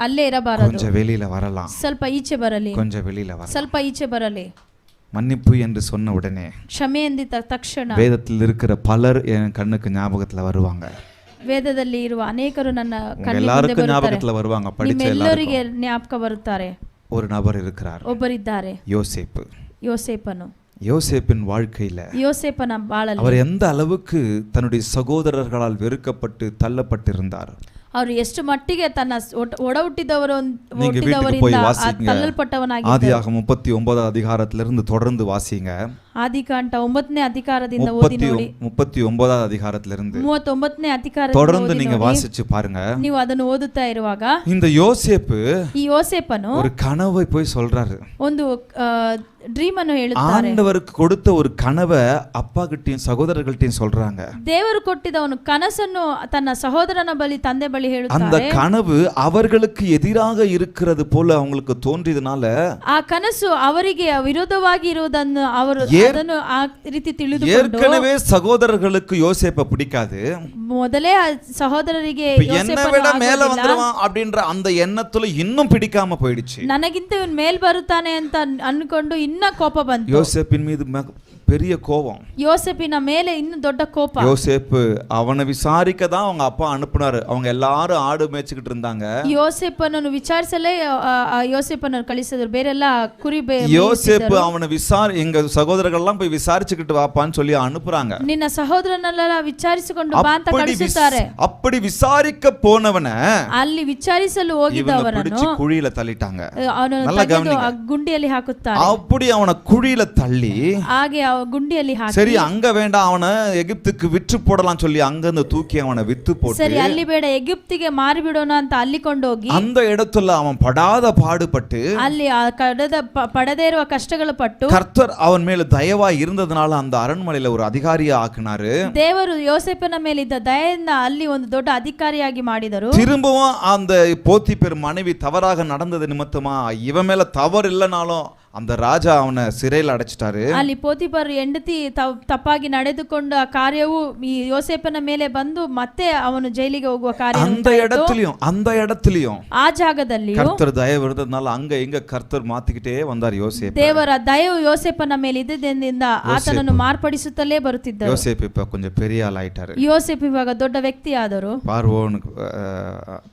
ಅಲ್ಲೇ ಇರಬಾರದು. கொஞ்சம் வெளியில வரலாம், ಸ್ವಲ್ಪ ಈಚೆ ಬರಲಿ, கொஞ்சம் வெளியில வரலாம். ಸ್ವಲ್ಪ ಈಚೆ ಬರಲಿ. மன்னிப்பு என்று சொன்ன உடனே ಕ್ಷಮೆ ಎಂದಿದ್ದ ತಕ್ಷಣ வேதத்தில் இருக்கிற பலர் என் கண்ணுக்கு ஞாபகத்துல வருவாங்க. ವೇದದಲ್ಲಿ ಇರುವ ಅನೇಕರು ನನ್ನ ಕಣ್ಣಿಗೆ எல்லாருக்கும் ஞாபகத்துல வருவாங்க. படிச்ச ಎಲ್ಲರಿಗೆ ಜ್ಞಾಪಕ ಬರುತ್ತಾರೆ. ஒரு நபர் இருக்கிறார், ಒಬ್ಬರಿದ್ದಾರೆ, யோசேப்பு. ಯೋಸೇಪನು. யோசேப்பின் வாழ்க்கையில ಯೋಸೇಪನ ಬಾಳಲ್ಲಿ அவர் எந்த அளவுக்கு தன்னுடைய சகோதரர்களால் வெறுக்கப்பட்டு தள்ளப்பட்டிருந்தார். ಅವರು ಎಷ್ಟು ಮಟ್ಟಿಗೆ ತನ್ನ ಒಡ நீங்க வீட்டுக்கு போய் வாசிங்க. ತಳ್ಳಲ್ಪಟ್ಟವನಾಗಿ. ஆதியாகமம் 39 அதிகாரத்திலிருந்து தொடர்ந்து வாசிங்க. ಆದಿಕಾಂಡ 9ನೇ ಅಧಿಕಾರದಿಂದ ಓದಿ ನೋಡಿ. 39 அதிகாரத்திலிருந்து 39ನೇ ಅಧಿಕಾರದಿಂದ தொடர்ந்து நீங்க வாசிச்சு பாருங்க. ನೀವು ಅದನ್ನು ಓದುತ್ತಾ ಇರುವಾಗ இந்த யோசேப்பு ಈ ಯೋಸೇಪನು ஒரு கனவை போய் சொல்றாரு. ಒಂದು ಡ್ರೀಮ್ ಅನ್ನು ಹೇಳುತ್ತಾರೆ. ஆண்டவருக்கு கொடுத்த ஒரு கனவை அப்பா கிட்டயும் சகோதரர்கள்ட்டயும் சொல்றாங்க. ದೇವರು ಕೊಟ್ಟಿದ್ದ ಒಂದು ಕನಸನ್ನು ತನ್ನ ಸಹೋದರನ ಬಳಿ, ತಂದೆ ಬಳಿ ಹೇಳುತ್ತಾರೆ. அந்த கனவு அவர்களுக்கு எதிராக இருக்கிறது போல அவங்களுக்கு தோன்றியதனால ಆ ಕನಸು ಅವರಿಗೆ ವಿರೋಧವಾಗಿ ಇರುವುದನ್ನು ಅವರು ಅದನ್ನು ಆ ರೀತಿ ತಿಳಿದುಕೊಂಡು, ஏற்கனவே சகோதரர்களுக்கு யோசேப்பை பிடிக்காது, ಮೊದಲೇ ಆ ಸಹೋದರರಿಗೆ என்னை விட மேல வந்துருவான் அப்படின்ற அந்த எண்ணத்துல இன்னும் பிடிக்காம போயிடுச்சு. ನನಗಿಂತ ಇವನ್ ಮೇಲ್ ಬರುತ್ತಾನೆ ಅಂತ ಅನ್ಕೊಂಡು ಇನ್ನ ಕೋಪ ಬಂತು. யோசேப்பின் மீது பெரிய கோபம். ಯೋಸೇಪಿನ ಮೇಲೆ ಇನ್ನು ದೊಡ್ಡ ಕೋಪ. யோசேப்பு அவனை விசாரிக்க தான் அவங்க அப்பா அனுப்புனாரு. அவங்க எல்லாரும் ஆடு மேய்ச்சிக்கிட்டு இருந்தாங்க. ಯೋಸೇಪನನ್ನು ವಿಚಾರಿಸಲೇ ಯೋಸೇಪನನ್ನು ಕಳಿಸಿದ್ರು. ಬೇರೆಲ್ಲ ಕುರಿ யோசேப்பு அவனை எங்க சகோதரர்கள் எல்லாம் போய் விசாரிச்சுக்கிட்டு வாப்பான்னு சொல்லி அனுப்புறாங்க. ನಿನ್ನ ಸಹೋದರನೆಲ್ಲ ವಿಚಾರಿಸಿಕೊಂಡು ಬಾ ಅಂತ ಕಳಿಸುತ್ತಾರೆ. அப்படி விசாரிக்க போனவன ಅಲ್ಲಿ ವಿಚಾರಿಸಲು ಹೋಗಿದ್ದವರನ್ನು குழியில தள்ளிட்டாங்க. ಅವನನ್ನು ತೆಗೆದು ಗುಂಡಿಯಲ್ಲಿ ಹಾಕುತ್ತಾರೆ. அப்படி அவனை குழியில தள்ளி ಹಾಗೆ ಗುಂಡಿಯಲ್ಲಿ ಹಾಕಿ, சரி அங்க வேண்டாம் அவனை எகிப்துக்கு விற்று போடலாம் சொல்லி அங்கிருந்து தூக்கி அவனை வித்து போட்டு, ಸರಿ ಅಲ್ಲಿ ಬೇಡ ಎಗಿಪ್ತಿಗೆ ಮಾರಿ ಬಿಡೋಣ ಅಂತ ಅಲ್ಲಿ ಕೊಂಡೋಗಿ அந்த இடத்துல அவன் படாத பாடுபட்டு ಅಲ್ಲಿ ಪಡದೇ ಇರುವ ಕಷ್ಟಗಳು ಪಟ್ಟು கர்த்தர் அவன் மேல தயவா இருந்ததுனால அந்த அரண்மனையில ஒரு அதிகாரியா ஆக்குனாரு. ದೇವರು ಯೋಸೇಫನ ಮೇಲಿದ್ದ ದಯೆಯಿಂದ ಅಲ್ಲಿ ಒಂದು ದೊಡ್ಡ ಅಧಿಕಾರಿಯಾಗಿ ಮಾಡಿದರು. திரும்பவும் அந்த போத்திபேர் மனைவி தவறாக நடந்தது நிமித்தமா இவன் மேல தவறு இல்லைனாலும் அந்த ராஜா அவனை சிறையில் அடைச்சிட்டாரு. ಅಲ್ಲಿ ಪೋತಿಫರ್ ಹೆಂಡತಿ ತಪ್ಪಾಗಿ ನಡೆದುಕೊಂಡ ಕಾರ್ಯವು ಈ ಯೋಸೇಫನ ಮೇಲೆ ಬಂದು ಮತ್ತೆ ಅವನು ಜೈಲಿಗೆ ಹೋಗುವ ಕಾರ್ಯ. அந்த இடத்துலயும் ಆ ಜಾಗದಲ್ಲಿಯೂ கர்த்தர் தயவு இருந்ததுனால அங்க இங்க கர்த்தர் மாத்திக்கிட்டே வந்தார் யோசேப்பு. ದೇವರ ದಯವು ಯೋಸೇಫನ ಮೇಲೆ ಇದ್ದಿದ್ದರಿಂದ ಆತನನ್ನು ಮಾರ್ಪಡಿಸುತ್ತಲೇ ಬರುತ್ತಿದ್ದರು. யோசேப்பு இப்ப கொஞ்சம் பெரிய ஆள் ஆயிட்டாரு. ಯೋಸೇಫ್ ಇವಾಗ ದೊಡ್ಡ ವ್ಯಕ್ತಿ ಆದರು. பார்வோனுக்கு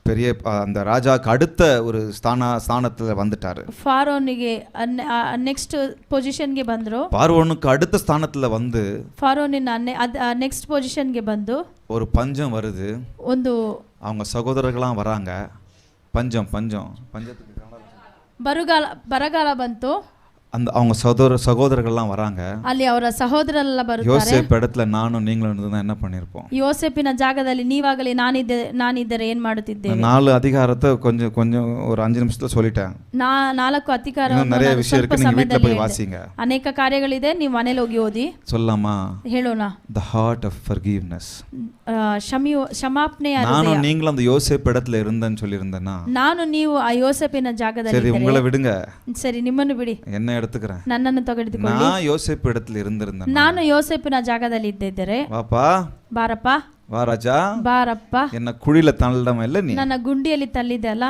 பெரிய அந்த ராஜாக்கு அடுத்த ஒரு ஸ்தானத்துல வந்துட்டாரு. ಫಾರೋನಿಗೆ ನೆಕ್ಸ್ಟ್ ಪೊಸಿಷನ್ಗೆ ಬಂದ್ರು. பார்வோனுக்கு அடுத்த ஸ்தானத்துல வந்து ಫಾರೋನಿನ ನೆಕ್ಸ್ಟ್ ಪೊಸಿಷನ್ಗೆ ಬಂದು ஒரு பஞ்சம் வருது. ಒಂದು அவங்க சகோதரர்களாம் வராங்க. பஞ்சத்துக்கு ಬರಗಾಲ ಬಂತು. அந்த அவங்க சகோதரர்கள்லாம் வராங்க. ಅಲ್ಲಿ ಅವರ ಸಹೋದರರೆಲ್ಲ ಬರುತ್ತಾರೆ. யோசேப்பு இடத்துல நானும் நீங்களும் இருந்தா என்ன பண்ணிருப்போம்? ಯೋಸೇಪಿನ ಜಾಗದಲ್ಲಿ ನೀವಾಗಲಿ ನಾನಿದ್ದರೆ ಏನ್ ಮಾಡುತ್ತಿದ್ದೇವೆ? 4 அதிகாரத்தை கொஞ்சம் ஒரு 5 நிமிஷத்துல சொல்லிட்டேன். 4 ಅಧಿಕಾರವನ್ನು நிறைய விஷயம் இருக்கு, நீங்க வீட்ல போய் வாசிங்க. ಅನೇಕ ಕಾರ್ಯಗಳಿದೆ, ನೀವು ಮನೆಯಲ್ಲಿ ಹೋಗಿ ಓದಿ. சொல்லலாமா? ಹೇಳೋಣ. The heart of forgiveness. ಕ್ಷಮಾಪಣೆಯ ಹೃದಯ. நானும் நீங்களும் அந்த யோசேப்பு இடத்துல இருந்தேன்னு சொல்லியிருந்தேனா? ನಾನು ನೀವು ಆ ಯೋಸೇಪಿನ ಜಾಗದಲ್ಲಿ சரி உங்களை விடுங்க. ಸರಿ ನಿಮ್ಮನ್ನು ಬಿಡಿ. என்ன எடுத்துக்கிறேன்? ನನ್ನನ್ನು ತೆಗೆದುಕೊಳ್ಳಿ. நான் யோசேப்பு இடத்துல இருந்திருந்தேன். ನಾನು ಯೋಸೇಪಿನ ಜಾಗದಲ್ಲಿ ಇದ್ದಿದ್ದರೆ, வாப்பா ಬಾರಪ್ಪ, வா ராஜா, ಬಾರಪ್ಪ, என்ன குழியில தள்ளடாம இல்ல நீ? ನನ್ನ ಗುಂಡಿಯಲ್ಲಿ ತಳ್ಳಿದೆ ಅಲ್ಲ,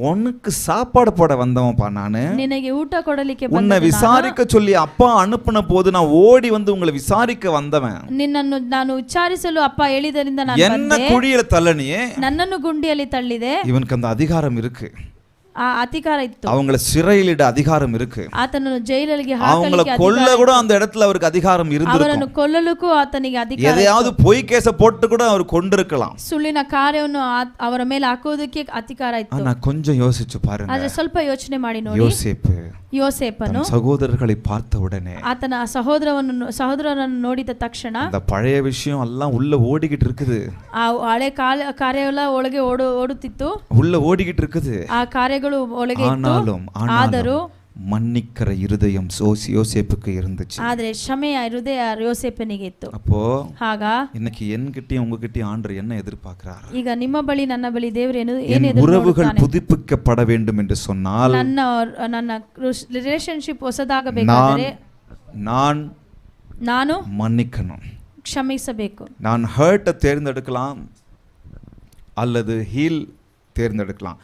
உனக்கு சாப்பாடு போட வந்தவன்ப்பா நானு. ನಿನಗೆ ಊಟ ಕೊಡಲಿಕ್ಕೆ உன்னை விசாரிக்க சொல்லி அப்பா அனுப்புன போது நான் ஓடி வந்து உங்களை விசாரிக்க வந்தவன். ನಿನ್ನನ್ನು ನಾನು ವಿಚಾರಿಸಲು ಅಪ್ಪ ಹೇಳಿದರಿಂದ ನಾನು என்ன குழியில தள்ளனியே? ನನ್ನನ್ನು ಗುಂಡಿಯಲ್ಲಿ ತಳ್ಳಿದೆ. இவனுக்கு அந்த அதிகாரம் இருக்கு. ಆ ಅಧಿಕಾರ ಇತ್ತು. அவங்கள சிறையிலிட அதிகாரம் இருக்கு. ಆತನನ್ನು ಜೈಲಿಗೆ அவங்கள கொல்ல கூட அந்த இடத்துல அவருக்கு அதிகாரம் இருந்திருக்கும். ಅವರನ್ನು ಕೊಲ್ಲಲುಕು ಆತನಿಗೆ ಅಧಿಕಾರ. எதையாவது பொய் கேஸ போட்டு கூட அவர் கொண்டிருக்கலாம். ಸುಳ್ಳಿನ ಕಾರ್ಯವನ್ನು ಅವರ ಮೇಲೆ ಹಾಕೋದಕ್ಕೆ ಅಧಿಕಾರ ಇತ್ತು. ஆனா கொஞ்சம் யோசிச்சு பாருங்க. ಆದರೆ ಸ್ವಲ್ಪ ಯೋಚನೆ ಮಾಡಿ ನೋಡಿ. ಯೋಸೇಫನು சகோதரர்களை பார்த்த உடனே, ಆತನ ಸಹೋದರರನ್ನು ನೋಡಿದ ತಕ್ಷಣ அந்த பழைய விஷயம் எல்லாம் உள்ள ஓடிக்கிட்டு இருக்குது. ಆ ಹಳೆ ಕಾರ್ಯವೆಲ್ಲ ಒಳಗೆ ಓಡುತ್ತಿತ್ತು, உள்ள ஓடிக்கிட்டு இருக்குது. ಆ ಕಾರ್ಯಗಳು ಒಳಗೆ ಇತ್ತು. ಆದರೂ மன்னிக்கிற இருதயம் யோசேப்புக்கு இருந்துச்சு. ಆದ್ರೆ ಕ್ಷಮೆಯ ಹೃದಯ ಯೋಸೇಫನಿಗೆ ಇತ್ತು. அப்போ ಆಗ இன்னைக்கு என்கிட்டயும் உங்ககிட்டயும் ஆண்டவர் என்ன எதிர்பார்க்கிறார்? ಈಗ ನಿಮ್ಮ ಬಳಿ ನನ್ನ ಬಳಿ ದೇವರು ಏನು உறவுகள் புதுப்பிக்கப்பட வேண்டும் என்று சொன்னால், ನನ್ನ ರಿಲೇಶನ್ಶಿಪ್ ಹೊಸದಾಗಬೇಕಾದರೆ ನಾನು மன்னிக்கணும், ಕ್ಷಮಿಸಬೇಕು. நான் ஹர்ட்டை தேர்ந்தெடுக்கலாம் அல்லது ஹீல் தேர்ந்தெடுக்கலாம்.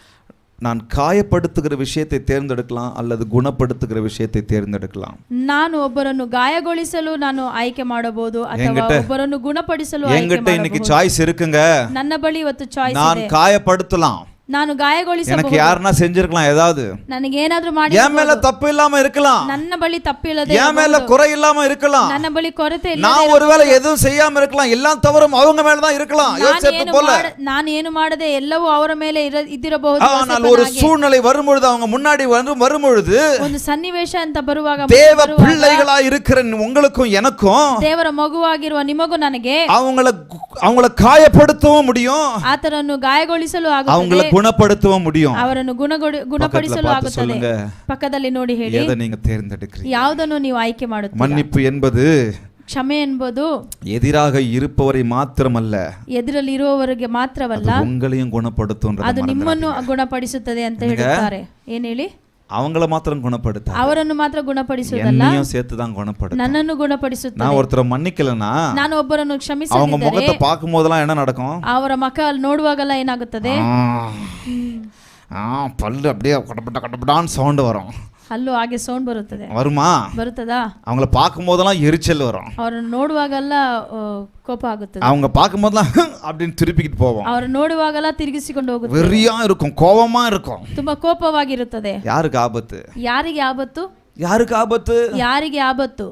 நான் காயப்படுத்துகிற விஷயத்தை தேர்ந்தெடுக்கலாம் அல்லது குணப்படுத்துகிற விஷயத்தை தேர்ந்தெடுக்கலாம். ನಾನು ಒಬ್ಬರನ್ನು ಗಾಯಗೊಳಿಸಲು ನಾನು ಆಯ್ಕೆ ಮಾಡಬಹುದು ಅಥವಾ ಒಬ್ಬರನ್ನು ಗುಣಪಡಿಸಲು ಆಯ್ಕೆ ಮಾಡಬಹುದು. என்கிட்ட இன்னைக்கு சாய்ஸ் இருக்குங்க. ನನ್ನ ಬಳಿ ಇವತ್ತು ಚಾಯ್ಸ್ ಇದೆ. நான் காயப்படுத்தலாம், ನಾನು ಗಾಯಗೊಳಿಸಬಹುದು. எனக்கு யாரனா செஞ்சிருக்கலாம், ஏதாவது ನನಗೆ ಏನಾದರೂ ಮಾಡಿ, என் மேல தப்பு இல்லாம இருக்கலாம், ನನ್ನ ಬಳಿ ತಪ್ಪಿಲ್ಲದೆ, என் மேல குறை இல்லாம இருக்கலாம், ನನ್ನ ಬಳಿ ಕೊರತೆ ಇಲ್ಲ, நான் ஒருவேளை எதுவும் செய்யாம இருக்கலாம், எல்லாம் தவறும் அவங்க மேல தான் இருக்கலாம். யோசேப்பு போல ನಾನು ಏನು ಮಾಡದೆ ಎಲ್ಲವೂ ಅವರ ಮೇಲೆ ಇದ್ದಿರಬಹುದು. ஆனால் ஒரு சூழ்நிலை வரும்பொழுது, அவங்க முன்னாடி வரும்பொழுது, ಒಂದು ಸನ್ನಿವೇಶ ಅಂತ ಬರುವಾಗ, தேவ பிள்ளைகளா இருக்கிற உங்களுக்கும் எனக்கும், ದೇವರ ಮಗುವಾಗಿರುವ ನಿಮಗೂ ನನಗೆ அவங்கள காயப்படுத்தவும் முடியும், ಆತನನ್ನು ಗಾಯಗೊಳಿಸಲು ಆಗುತ್ತದೆ, குணப்படுத்தவும் முடியும், ಅವರನ್ನು ಗುಣಪಡಿಸಲು ಆಗುತ್ತದೆ. ಪಕ್ಕದಲ್ಲಿ ನೋಡಿ ಹೇಳಿ, எதை நீங்க தேர்ந்தெடுக்கிறீங்க? ಯಾವುದನ್ನು ನೀವು ಆಯ್ಕೆ ಮಾಡುತ್ತೀರಾ? மன்னிப்பு என்பது, ಕ್ಷಮೆ ಎಂಬುದು எதிராக இருப்பவரை மாத்திரமல்ல, ಎದುರಲ್ಲಿ ಇರುವವರಿಗೆ ಮಾತ್ರವಲ್ಲ, உங்களையும் குணப்படுத்தும். ಅದು ನಿಮ್ಮನ್ನು ಗುಣಪಡಿಸುತ್ತದೆ ಅಂತ ಹೇಳುತ್ತಾರೆ. ಏನ್ ಹೇಳಿ? அவங்கள மாத்திரம் குணப்படுத்த, ಅವರನ್ನು ಮಾತ್ರ ಗುಣಪಡಿಸುವುದಲ್ಲ, என்னையும் சேர்த்து தான் குணப்படுத்தும். ನನ್ನನ್ನು ಗುಣಪಡಿಸುತ್ತದೆ. நான் ஒருத்தரை மன்னிக்கலனா, ನಾನು ಒಬ್ಬರನ್ನು ಕ್ಷಮಿಸದಿದ್ದರೆ, அவங்க முகத்தை பார்க்கும்போதெல்லாம் என்ன நடக்கும்? ಅವರ ಮುಖ ನೋಡುವಾಗಲ್ಲ ಏನಾಗುತ್ತದೆ? பல்லு அப்படியே கடப்படான்னு சவுண்ட் வரும். ಅಲ್ಲೂ ಹಾಗೆ ಸೌಂಡ್ ಬರುತ್ತದೆ. வருமா? ಬರುತ್ತದಾ? அவங்கள பார்க்கும் போதெல்லாம் எரிச்சல் வரும். ಅವರನ್ನು ನೋಡುವಾಗೆಲ್ಲ ಕೋಪ ಆಗುತ್ತದೆ. அவங்க பார்க்கும் போதெல்லாம் அப்படின்னு திருப்பிக்கிட்டு போவோம். ಅವರು ನೋಡುವಾಗೆಲ್ಲ ತಿರುಗಿಸಿಕೊಂಡು ಹೋಗುತ್ತದೆ. வெறியா இருக்கும், கோவமா இருக்கும். ತುಂಬಾ ಕೋಪವಾಗಿರುತ್ತದೆ. யாருக்கு ஆபத்து? ಯಾರಿಗೆ ಆಪತ್ತು? யாருக்கு ஆபத்து? ಯಾರಿಗೆ ಆಪತ್ತು?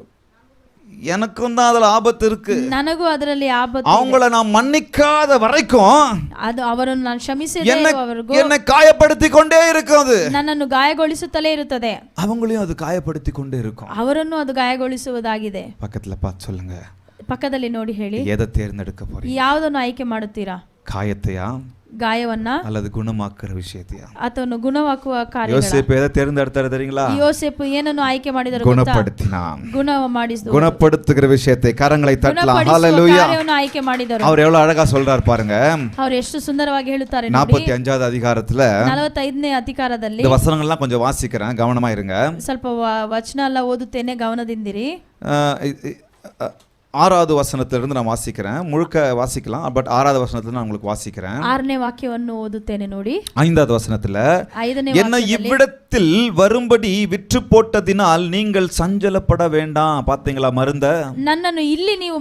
எனக்கும் தான் அதுல ஆபத்து இருக்கு. ನನಗೂ ಅದರಲ್ಲಿ ಆಪತ್ತು. அவங்கள நான் மன்னிக்காத வரைக்கும் ಅದು ಅವರನ್ನು ನಾನು ಕ್ಷಮಿಸದೇ ಇರುವವರೆಗೂ என்னை காயப்படுத்தி கொண்டே இருக்கும். அது ನನ್ನನ್ನು ಗಾಯಗೊಳಿಸುತ್ತಲೇ ಇರುತ್ತದೆ. அவங்களையும் அது காயப்படுத்தி கொண்டே இருக்கும். ಅವರನ್ನು ಅದು ಗಾಯಗೊಳಿಸುವುದಾಗಿದೆ. பக்கத்துல பார்த்து சொல்லுங்க, ಪಕ್ಕದಲ್ಲಿ ನೋಡಿ ಹೇಳಿ, எதை தேர்ந்தெடுக்க போறீங்க? ಯಾವುದನ್ನು ಆಯ್ಕೆ ಮಾಡುತ್ತೀರಾ? காயத்தையா ಗಾಯವನ್ನ அல்லது குணமாக்குற விஷயத்தையா? ಅಥವಾ ಗುಣವಾಗುವ ಕಾರ್ಯ? யோசேப்பு எதை தேர்ந்தெடுத்தாரு தெரியுங்களா? ಯೋಸೇಫು ಏನನ್ನು ಆಯ್ಕೆ ಮಾಡಿದರು? குணப்படுத்தினான். ಗುಣ ಮಾಡಿಸಿದರು. குணப்படுத்துகிற விஷயத்தை கரங்களை தட்டலாம். ஹalleluya. ಕಾರ್ಯವನ್ನು ಆಯ್ಕೆ ಮಾಡಿದರು. அவர் எவ்வளவு அழகா சொல்றார் பாருங்க. ಅವರು ಎಷ್ಟು ಸುಂದರವಾಗಿ ಹೇಳುತ್ತಾರೆ. 45வது அதிகாரத்துல 45ನೇ ಅಧಿಕಾರದಲ್ಲಿ இந்த வசனங்கள்லாம் கொஞ்சம் வாசிக்கிறேன், கவனமா இருங்க. ಸ್ವಲ್ಪ ವಚನ ಎಲ್ಲ ಓದುತ್ತೇನೆ, ಗಮನದಿಂದಿರಿ. 6வது வசனத்திலிருந்து நான் வாசிக்கிறேன், முழுக்க வாசிக்கலாம், பட் 6வது வசனத்துல நான் உங்களுக்கு வாசிக்கிறேன். 6ನೇ ವಾಕ್ಯವನ್ನು ಓದುತ್ತೇನೆ ನೋಡಿ. 5வது வசனத்துல, 5ನೇ என்ன இவ்விடத்தில் வரும்படி விற்று போட்டதினால் நீங்கள் சஞ்சலப்பட வேண்டாம். பாத்தீங்களா மருந்த? ನನ್ನನ್ನು ಇಲ್ಲಿ ನೀವು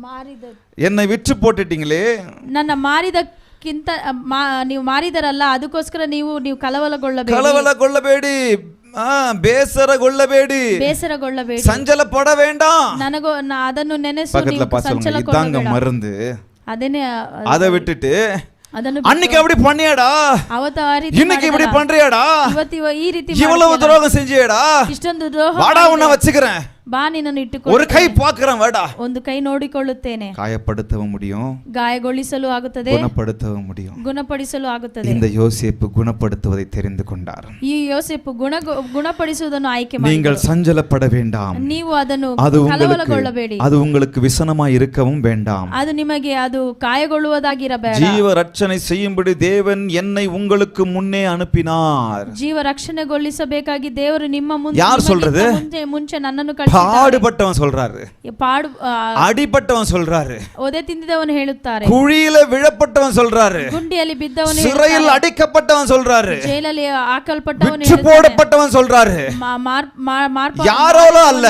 ಮಾರಿದ, என்னை விற்று போட்டுட்டீங்களே, ನನ್ನ ಮಾರಿದಕ್ಕಿಂತ ನೀವು ಮಾರಿದರಲ್ಲ, ಅದಕ್ಕೋಸ್ಕರ ನೀವು ಕಳವಳಗೊಳ್ಳಬೇಡಿ. கலவலகொள்ளಬೇಡಿ, ಬೇಸರಗೊಳ್ಳಬೇಡಿ, ಬೇಸರಗೊಳ್ಳಬೇಡಿ, சஞ்சலப்பட வேண்டாம். ನನಗೂ ಅದನ್ನು ನೆನೆಸು, பக்கத்துல பாத்துங்க, இதாங்க மருந்து. ಅದನ್ನೇ அதை விட்டுட்டு ಅದನ್ನು அன்னைக்கு அப்படி பண்ணியாடா, ಅವತ್ತು ಆ ರೀತಿ இன்னைக்கு இப்படி பண்றியாடா, ಇವತ್ತು ಈ ರೀತಿ இவ்வளவு துரோகம் செஞ்சியடா, ಇಷ್ಟೊಂದು ದ್ರೋಹ, வாடா உன்னை வச்சுக்கிறேன், ಬಾ ನಿನ್ನನ್ನು ಇಟ್ಟುಕೊ, ஒரு கை பார்க்கிறேன், வாடா. ಒಂದು ಕೈ ನೋಡಿಕೊಳ್ಳುತ್ತೇನೆ. காயப்படுத்தவும் முடியும், ಗಾಯಗೊಳಿಸಲು ಆಗುತ್ತದೆ, குணப்படுத்தவும் முடியும். ಗುಣಪಡಿಸಲು ಆಗುತ್ತದೆ. இந்த யோசேப்பு குணப்படுத்துவதை தெரிந்து கொண்டார். ಈ ಯೋಸೇಫು ಗುಣಪಡಿಸುವುದನ್ನು ಆಯ್ಕೆ நீங்கள் ಮಾಡಿದರು. சஞ்சலப்பட வேண்டாம், ನೀವು ಅದನ್ನು அது ಕಳವಳಗೊಳ್ಳಬೇಡಿ, அது உங்களுக்கு விசனமாய் இருக்கவும் வேண்டாம். ಅದು ನಿಮಗೆ ಅದು ಗಾಯಗೊಳ್ಳುವುದಾಗಿರಬೇಡ. ஜீவ ரட்சனை செய்யும்படி தேவன் என்னை உங்களுக்கு முன்னே அனுப்பினார். ಜೀವ ರಕ್ಷಣೆಗೊಳಿಸಬೇಕಾಗಿ ದೇವರು ನಿಮ್ಮ ಮುಂದೆ, ಯಾರು சொல்றது? ಮುಂಚೆ ನನ್ನನ್ನು பாடுபட்டவன் சொல்றாரு, அடிபட்டவன் சொல்றாரு, ಒದೆ ತಿಂದಿದವನು ಹೇಳುತ್ತಾರೆ, குழியில விழப்பட்டவன் சொல்றாரு, ಗುಂಡಿಯಲ್ಲಿ ಬಿದ್ದವನು, சிறையில் அடைக்கப்பட்டவன் சொல்றாரு, ಜೈಲಲ್ಲಿ ಹಾಕಲ್ಪಟ್ಟವನು, விற்று போடப்பட்டவன் சொல்றாரு. யாரோல அல்ல,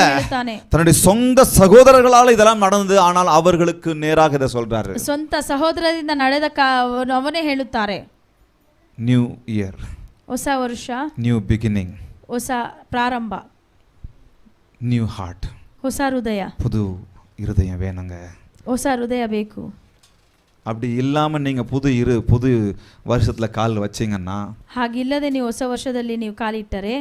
தன்னுடைய சொந்த சகோதரர்களால இதெல்லாம் நடந்தது, ஆனால் அவர்களுக்கு நேராக இதை சொல்றாரு. ಸ್ವಂತ ಸಹೋದರರಿಂದ ನಡೆದ ಅವನೇ ಹೇಳುತ್ತಾರೆ. நியூ இயர், ಹೊಸ ವರ್ಷ, நியூ பிகினிங், ಹೊಸ ಪ್ರಾರಂಭ, நியூ ஹார்ட், ಹೊಸ ಹೃದಯ, புது இருதயம் வேணுங்க. ಹೊಸ ಹೃದಯ ಬೇಕು. அப்படி இல்லாம நீங்க புது வருஷத்துல கால் வச்சீங்கன்னா, ಹಾಗಿಲ್ಲದೆ ನೀವು ಹೊಸ ವರ್ಷದಲ್ಲಿ ನೀವು ಕಾಲಿಟ್ಟರೆ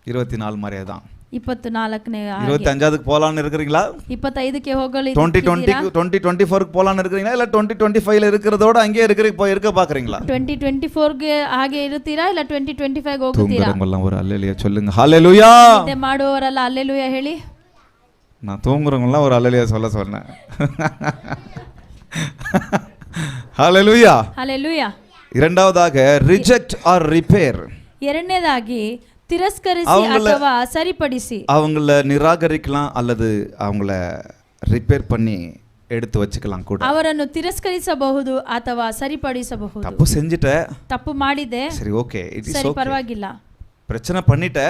24 மாதிரியே தான். 24ನೇ 25க்கு போலான்னு இருக்கிறீங்களா? 25ಕ್ಕೆ ಹೋಗಲಿ. 2024க்கு போலான்னு இருக்கிறீங்களா, இல்ல 2025ல இருக்கிறதோட அங்கேயே இருக்க பாக்குறீங்களா? 2024ಗೆ ಹಾಗೆ ಇರುತ್ತೀರಾ, ಇಲ್ಲ 2025ಗೆ ಹೋಗುತ್ತೀರಾ? தூங்குறவங்க ஒரு அல்லேலூயா சொல்லுங்க. ஹalleluya. ನಿದ್ದೆ ಮಾಡುವವರೆಲ್ಲ அல்லேலூயா ಹೇಳಿ. நான் தூங்குறவங்க ஒரு அல்லேலூயா சொல்ல சொன்னேன். ஹalleluya. ஹalleluya. இரண்டாவதாக ரிஜெக்ட் ஆர் ரிப்பேர். ಎರಡನೇದಾಗಿ ತಿರಸ್ಕರಿಸಿ ಅಥವಾ ಸರಿಪಡಿಸಿ. அவங்கள நிராகரிக்கலாம் அல்லது அவங்கள ரிப்பேர் பண்ணி எடுத்து வச்சுக்கலாம் கூட. ಅವರನ್ನು ತಿರಸ್ಕರಿಸಬಹುದು ಅಥವಾ ಸರಿಪಡಿಸಬಹುದು. தப்பு செஞ்சிட்ட, ತಪ್ಪು ಮಾಡಿದೆ, சரி ஓகே, இட் இஸ் ಸರಿ ஓகே, ಪರವಾಗಿಲ್ಲ. பிரச்சனை பண்ணிட்ட,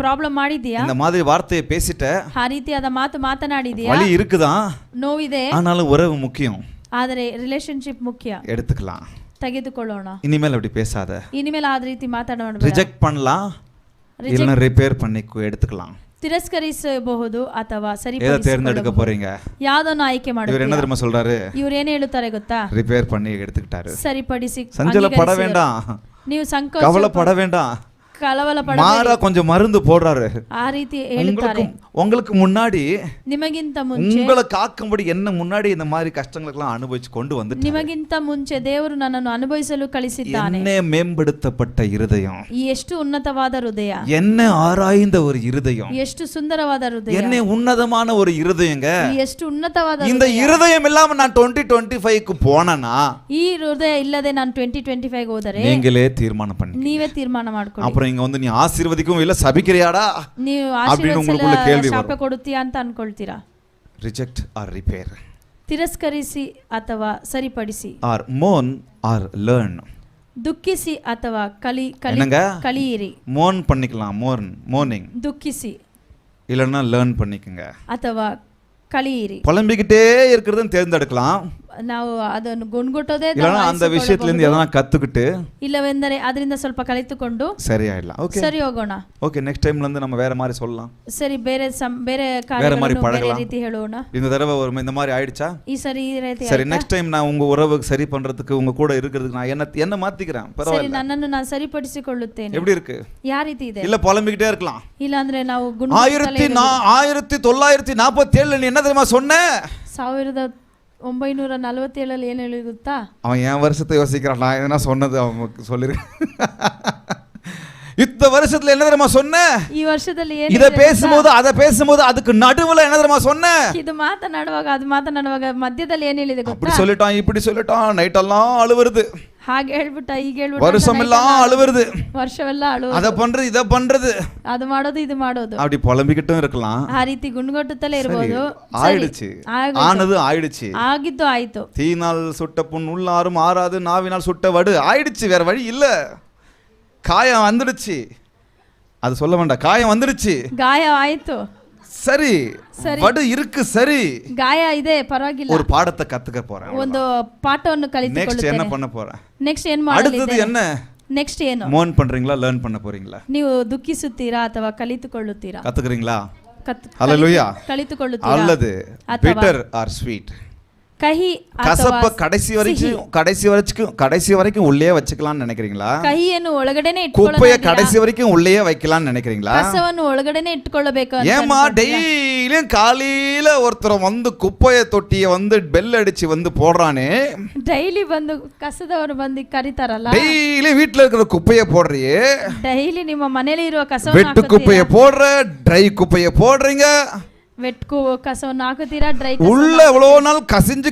ಪ್ರಾಬ್ಲಮ್ ಮಾಡಿದ್ಯಾ, இந்த மாதிரி வார்த்தையை பேசிட்ட, ಆ ರೀತಿಯಾದ ಮಾತು ಮಾತನಾಡಿದ್ಯಾ, வலி இருக்குதான், ನೋವಿದೆ, ஆனாலும் உறவு முக்கியம், ಆದರೆ ರಿಲೇಶನ್ಶಿಪ್ ಮುಖ್ಯ, எடுத்துக்கலாம், ತೆಗೆದುಕೊಳ್ಳೋಣ. இனிமேல் அப்படி பேசாத, ಇನಿಮೇಲೆ ಆ ರೀತಿ ಮಾತನಾಡಬೇಡ. ரிஜெக்ட் பண்ணலாம், இல்ல ரிப்பேர் பண்ணி எடுத்துக்கலாம். ತಿರಸ್ಕರಿಸಬಹುದು ಅಥವಾ எதை ಸರಿಪಡಿಸಬಹುದು. தேர்ந்தெடுக்க போறீங்க? ಯಾವ್ದನ್ನು ಆಯ್ಕೆ இவர் ಮಾಡುತ್ತೀರಾ? என்ன தெரியுமா சொல்றாரு? ಇವರು ಏನು ಹೇಳುತ್ತಾರೆ ಗೊತ್ತಾ? ரிப்பேர் பண்ணி எடுத்துக்கிட்டாரு. ಸರಿಪಡಿಸಿ, சஞ்சலப்பட வேண்டாம், ನೀವು ಸಂಕೋಚ கவலைப்பட வேண்டாம், ಕಳವಳಪಡ, மாறா கொஞ்சம் மருந்து போடுறாரு. ಆ ರೀತಿ ಹೇಳುತ್ತಾರೆ. உங்களுக்கு முன்னாடி, ನಿಮಗಿಂತ ಮುಂಚೆ, உங்களை காக்கும்படி என்ன முன்னாடி இந்த மாதிரி கஷ்டங்களுக்கெல்லாம் அனுபவிச்சு கொண்டு வந்துட்டாரு. ನಿಮಗಿಂತ ಮುಂಚೆ ದೇವರು ನನ್ನನ್ನು ಅನುಭವಿಸಲು ಕಳಿಸಿದ್ದಾನೆ. என்ன மேம்படுத்தப்பட்ட இருதயம், ಎಷ್ಟು ಉನ್ನತವಾದ ಹೃದಯ, என்ன ஆராய்ந்த ஒரு இருதயம், ಎಷ್ಟು ಸುಂದರವಾದ ಹೃದಯ, என்ன உன்னதமான ஒரு இருதயங்க. ಎಷ್ಟು ಉನ್ನತವಾದ இந்த இருதயம் இல்லாம நான் 2025க்கு போனேனா, ಈ ಹೃದಯ ಇಲ್ಲದೆ ನಾನು 2025 ಹೋದರೆ நீங்களே தீர்மானம் பண்ணி, ನೀವೇ ತೀರ್ಮಾನ ಮಾಡ್ಕೊಳ್ಳಿ. அப்புறம் இங்க வந்து நீ ஆசீர்வதிக்கவும் இல்ல சபிக்கிறியாடா ನೀವು அப்படின்னு உங்களுக்குள்ள கேள்வி ಶಾಪ வரும். ಕೊಡುತ್ತೀಯಾ ಅಂತ ಅನ್ಕೊಳ್ತೀರಾ. ரிஜெக்ட் ஆர் ரிப்பேர், ತಿರಸ್ಕರಿಸಿ ಅಥವಾ ಸರಿಪಡಿಸಿ, ஆர் மோன் ஆர் லேர்ன். ದುಃಖಿಸಿ ಅಥವಾ என்னங்க? ಕಲಿಯಿರಿ. மோன் பண்ணிக்கலாம், மோர்னிங். ದುಃಖಿಸಿ இல்லைன்னா லேர்ன் பண்ணிக்கங்க. ಅಥವಾ ಕಲಿಯಿರಿ. புலம்பிக்கிட்டே இருக்கிறதுன்னு தேர்ந்தெடுக்கலாம். ನಾವು ಅದನ್ನು ಗುಣಗುಟ್ಟೋದೇ இல்லைன்னா அந்த விஷயத்துலேருந்து எதனா கற்றுக்கிட்டு ಇಲ್ಲವೆಂದರೆ ಅದರಿಂದ ಸ್ವಲ್ಪ ಕಲಿತುಕೊಂಡು சரியாயிடலாம். ஓகே, ಸರಿ ಹೋಗೋಣ. ஓகே, நெக்ஸ்ட் டைம்லேருந்து நம்ம வேற மாதிரி சொல்லலாம். ಸರಿ, ಬೇರೆ வேற ಕಾರ್ಯಗಳನ್ನು மாதிரி ಬೇರೆ பழகலாம். ರೀತಿ ಹೇಳೋಣ. இந்த தடவை இந்த மாதிரி ஆயிடுச்சா? ಈ ಸರಿ ಈ ರೀತಿ சரி, நெக்ஸ்ட் டைம் நான் உங்க உறவுக்கு சரி பண்றதுக்கு உங்க கூட இருக்கிறதுக்கு நான் என்ன மாத்திக்கிறேன். ಸರಿ, பரவாயில்ல. ನನ್ನನ್ನು ನಾನು ಸರಿಪಡಿಸಿಕೊಳ್ಳುತ್ತೇನೆ. எப்படி இருக்கு? ಯಾವ ರೀತಿ ಇದೆ? இல்ல புலம்பிக்கிட்டே இருக்கலாம். ಇಲ್ಲ ಅಂದ್ರೆ ನಾವು 1947 நீ என்ன தெரியுமா சொன்ன? 1947 ಏನು ಹೇಳಿ ಗೊತ್ತಾ? அவன் என் வருஷத்தை யோசிக்கிறான். நான் எதனா சொன்னது அவனுக்கு சொல்லிருக்கேன். இந்த வருஷத்துல என்ன தெரியுமா சொன்ன? ಈ ವರ್ಷದಲ್ಲಿ ಏನು இத பேசும்போது அத பேசும்போது அதுக்கு நடுவுல என்ன தெரியுமா சொன்ன? ಇದು ಮಾತನಾಡುವಾಗ ಮಧ್ಯದಲ್ಲಿ ಏನು ಹೇಳಿದೆ ಗೊತ್ತಾ? அப்படி சொல்லிட்டான், இப்படி சொல்லிட்டான், நைட் எல்லாம் அழுவுறது, ಹಾಗೆ ಹೇಳ್ಬಿಟ್ಟ, ಹೀಗೆ ಹೇಳ್ಬಿಟ್ಟ, வருஷம் எல்லாம் அழுவுறது, ವರ್ಷವೆಲ್ಲ ಅಳುವುದು, அத பண்றது இத பண்றது, ಅದು ಮಾಡೋದು ಇದು ಮಾಡೋದು, அப்படி புலம்பிக்கிட்டும் இருக்கலாம். ಆ ರೀತಿ ಗುಣಗುಟ್ಟುತ್ತಲೇ ಇರಬಹುದು. ஆயிடுச்சு, ஆனது ஆயிடுச்சு, ಆಗಿದ್ದು ಆಯ್ತು. தீயினால் சுட்ட புண் உள்ளாரும் ஆறாது, நாவினால் சுட்ட வடு ஆயிடுச்சு, வேற வழி இல்ல. காயம் வந்துடுச்சு, அது சொல்ல வேண்டாம், காயம் வந்துடுச்சு, ಗಾಯ ಆಯ್ತು, சரி, வடு இருக்கு, சரி, ಗಾಯ ಇದೆ, ಪರವಾಗಿಲ್ಲ. ஒரு பாடத்தை கத்துக்க போறேன், ಒಂದು ಪಾಠವನ್ನು நெக்ஸ்ட் ಕಲಿತುಕೊಳ್ಳುತ್ತೇನೆ. என்ன பண்ண போறேன்? ನೆಕ್ಸ್ಟ್ ಏನು அடுத்தது ಮಾಡಲಿದ್ದೇನೆ? என்ன? ನೆಕ್ಸ್ಟ್ ಏನು? மோன் பண்றீங்களா, லேர்ன் பண்ண போறீங்களா? ನೀವು ದುಃಖಿಸುತ್ತೀರಾ ಅಥವಾ ಕಲಿತುಕೊಳ್ಳುತ್ತೀರಾ? கத்துக்கிறீங்களா? ஹalleluya. ಕಲಿತುಕೊಳ್ಳುತ್ತೀರಾ அல்லது பிட்டர் ஆர் ஸ்வீட், ಕಹಿ கசப்ப கடைசி வரைக்கும் உள்ளே வச்சுக்கலாம்னு நினைக்கிறீங்களா? ಕಹಿಯನ್ನು ಒಳಗಡೆನೆ குப்பைய கடைசி வரைக்கும் உள்ளே வைக்கலாம்னு நினைக்கிறீங்களா? ಕಸವನ್ನು ಒಳಗಡೆನೆ ಇಟ್ಟುಕೊಳ್ಳಬೇಕು ಅಂತ ஏமா டெய்லியும் காலையில ஒருத்தர் வந்து குப்பைய தொட்டிய வந்து பெல் அடிச்சு வந்து போடுறானே, ಡೈಲಿ ಬಂದು ಕಸದವರು ಬಂದು ಕರೀತಾರಲ್ಲ, டெய்லி வீட்ல இருக்கிற குப்பைய போடுறியே, ಡೈಲಿ ನಿಮ್ಮ ಮನೆಯಲ್ಲಿ ಇರುವ ಕಸವನ್ನು வெட்டு குப்பைய போடுற, ட்ரை குப்பைய போடுறீங்க, வெட்கு கசವನ್ನು ಹಾಕುತ್ತೀರಾ, ಡ್ರೈ உள்ள எவ்வளவு நாள் கசிஞ்சு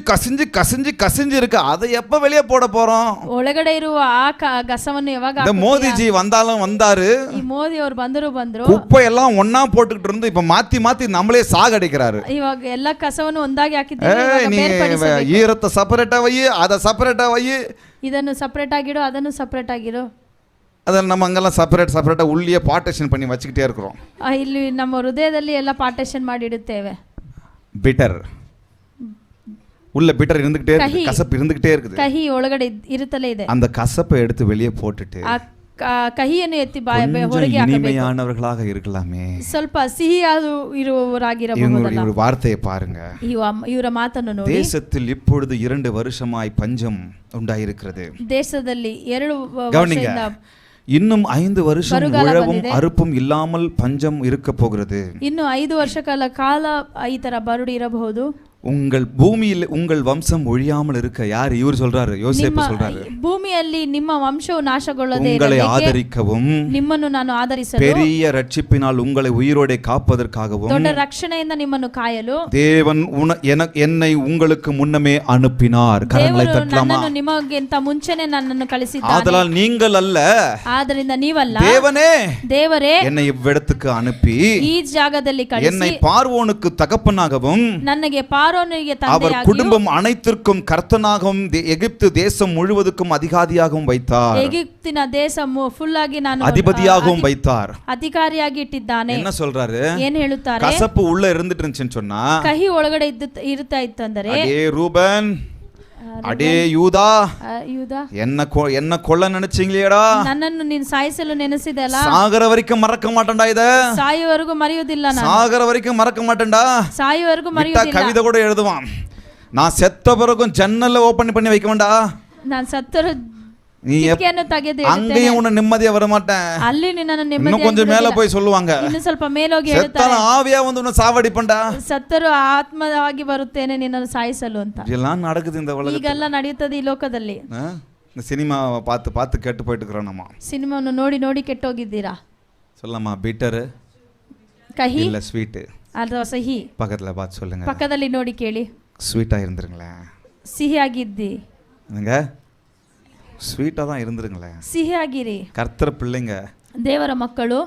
இருக்கு, அதை எப்ப வெளியே போட போறோம்? ಒಳಗಡೆ ಇರುವ ಆ ಕಸವನ್ನು ಯಾವಾಗ இந்த மோதிஜி வந்தாரு, ಈ ಮೋದಿ ಅವರು ಬಂದ್ರು, குப்பை எல்லாம் ஒண்ணா போட்டுக்கிட்டு இருந்து இப்ப மாத்தி நம்மளே சாகடிக்கிறாரு. ಇವಾಗ ಎಲ್ಲ ಕಸವನ್ನು ಒಂದಾಗಿ ಹಾಕಿದ್ದೀವಿ, நீ ஈரத்தை செப்பரேட்டா வை, அதை செப்பரேட்டா வை, ಇದನ್ನು ಸಪರೇಟ್ ಆಗಿಡು, ಅದನ್ನು ಸಪರೇಟ್ ಆಗಿಡು, அதில் நம்ம அங்கெல்லாம் செப்பரேட்டாக உள்ளே பார்ட்டிஷன் பண்ணி வச்சுக்கிட்டே இருக்கிறோம். ಇಲ್ಲಿ ನಮ್ಮ ಹೃದಯದಲ್ಲಿ ಎಲ್ಲ ಪಾರ್ಟಿಷನ್ ಮಾಡಿ ಇಡುತ್ತೇವೆ. பிட்டர் உள்ள பிட்டர் இருந்துகிட்டே இருக்கு, கசப்பு இருந்துகிட்டே இருக்குது, ಕಹಿ ಒಳಗಡೆ ಇರುತ್ತಲೇ ಇದೆ. அந்த கசப்பை எடுத்து வெளியே போட்டுட்டு ಕಹಿಯನ್ನು ಎತ್ತಿ ಹೊರಗೆ ಹಾಕಬೇಕು. இனிமையானவர்களாக இருக்கலாமே, ಸ್ವಲ್ಪ ಸಿಹಿಯಾದ ಇರುವವರಾಗಿರಬಹುದಲ್ಲ. ஒரு வார்த்தையை பாருங்க, ಇವರ ಮಾತನ್ನು ನೋಡಿ. தேசத்தில் இப்பொழுது 2 வருஷமாய் பஞ்சம் உண்டாயிருக்கிறது. ದೇಶದಲ್ಲಿ 2 கவனிங்க, ವರ್ಷದಿಂದ இன்னும் 5 வருஷம் உழவும் அறுப்பும் இல்லாமல் பஞ்சம் இருக்க போகிறது. ಇನ್ನು 5 ವರ್ಷಗಳ ಕಾಲ ಈ ತರ ಬರಡು ಇರಬಹುದು. உங்கள் பூமியில் உங்கள் வம்சம் ஒழியாமல் இருக்க, யார் இவர் சொல்றாரு? யோசேப்பு சொல்றாரு, ಭೂಮಿಯಲ್ಲಿ ನಿಮ್ಮ ವಂಶವು ನಾಶಗೊಳ್ಳದೆ உங்களை ஆதரிக்கவும் ನಿಮ್ಮನ್ನು ನಾನು ಆದರಿಸಲು, பெரிய ரட்சிப்பினால் உங்களை உயிரோടെ காப்பதற்காகவும் ದೊಡ್ಡ ರಕ್ಷಣೆಯಿಂದ ನಿಮ್ಮನ್ನು ಕಾಯಲು தேவன் என்னை உங்களுக்கு முன்னமே அனுப்பினார். கரங்களை தட்டலாமா? ನನ್ನನ್ನು ನಿಮಗಿಂತ ಮುಂಚೆನೆ ನನ್ನನ್ನು ಕಳಿಸಿದ್ದಾನೆ. ஆதலால் நீங்கள் அல்ல, ಆದ್ದರಿಂದ ನೀವಲ್ಲ, ದೇವರೇ என்னை இவ்விடத்துக்கு அனுப்பி ಈ ಜಾಗದಲ್ಲಿ என்னை ಕಳಿಸಿ பார்வோனுக்கு தகப்பனாகவும் ನನಗೆ ಪಾರೋನಿಗೆ அவர் குடும்பம் அனைத்திற்கும் கர்த்தனாகவும் எகிப்து தேசம் முழுவதுக்கும் அதிகாரியாகவும் வைத்தார். எகிப்திನ ದೇಶ ಫುಲ್ ಆಗಿ ನಾನು அதிபதியாகவும் வைத்தார். ಅಧಿಕಾರಿಯಾಗಿ ಇಟ್ಟಿದ್ದಾನೆ. என்ன சொல்றாரு? ಏನು ಹೇಳುತ್ತಾರೆ? கசப்பு உள்ள இருந்துட்டு இருந்துச்சுன்னு சொன்னா, ಕಹಿ ಒಳಗಡೆ ಇರುತ್ತಾ ಇತ್ತಂದರೆ, அடே ரூபன், அடே யூதா, என்ன கொல்ல நினைச்சீங்களேடா, ನನ್ನನ್ನು ನೀನು ಸಾಯಿಸಲು ನೆನೆಸಿದಲ್ಲ, சாகர வரைக்கும் மறக்க மாட்டேன்டா, இத ಸಾಯುವವರೆಗೂ ಮರೆಯುವುದಿಲ್ಲ, ನಾನು சாகர வரைக்கும் மறக்க மாட்டேன்டா, ಸಾಯುವವರೆಗೂ ಮರೆಯುವುದಿಲ್ಲ. கவிதை கூட எழுதுவான், நான் செத்த பிறகும் ஜன்னல்ல ஓபன் பண்ணி வைக்க வேண்டாம், ನಾನು ಸತ್ತರು நீ அங்கேயும் உன்னை நிம்மதியா வர மாட்டேன், ಅಲ್ಲಿ ನಿನ್ನನ್ನು இன்னும் ನೆಮ್ಮದಿಯಾಗಿ கொஞ்சம் மேல போய் சொல்லுவாங்க, ಇನ್ನು ಸ್ವಲ್ಪ ಮೇಲೋಗಿ செத்தால ಹೇಳ್ತಾರೆ, ஆவியா வந்து உன்னை சாவடிப்பண்டா, ಸತ್ತರು ಆತ್ಮವಾಗಿ ಬರುತ್ತೇನೆ ನಿನ್ನನ್ನು ಸಾಯಿಸಲು ಅಂತ. இதெல்லாம் நடக்குது இந்த உலகத்துல. ಈಗೆಲ್ಲ ನಡೆಯುತ್ತದೆ ಈ ಲೋಕದಲ್ಲಿ. இந்த சினிமா பார்த்து கேட்டு போயிட்டு இருக்கிறோம் நம்ம. ಸಿನಿಮಾವನ್ನು ನೋಡಿ ಕೆಟ್ಟೋಗಿದ್ದೀರಾ? சொல்லலாமா? பிட்டர் ಕಹಿ இல்ல ஸ்வீட்? ಅಥವಾ ಸಿಹಿ? பக்கத்துல பார்த்து சொல்லுங்க. ಪಕ್ಕದಲ್ಲಿ ನೋಡಿ ಕೇಳಿ. ஸ்வீட்டா இருந்துருங்களேன். ಸಿಹಿಯಾಗಿದ್ದಿ. என்னங்க? ஸ்வீட்டா தான் இருந்துருங்களேன். ಸಿಹಿಯಾಗಿರಿ. கர்த்தர் பிள்ளைங்க, ದೇವರ ಮಕ್ಕಳು,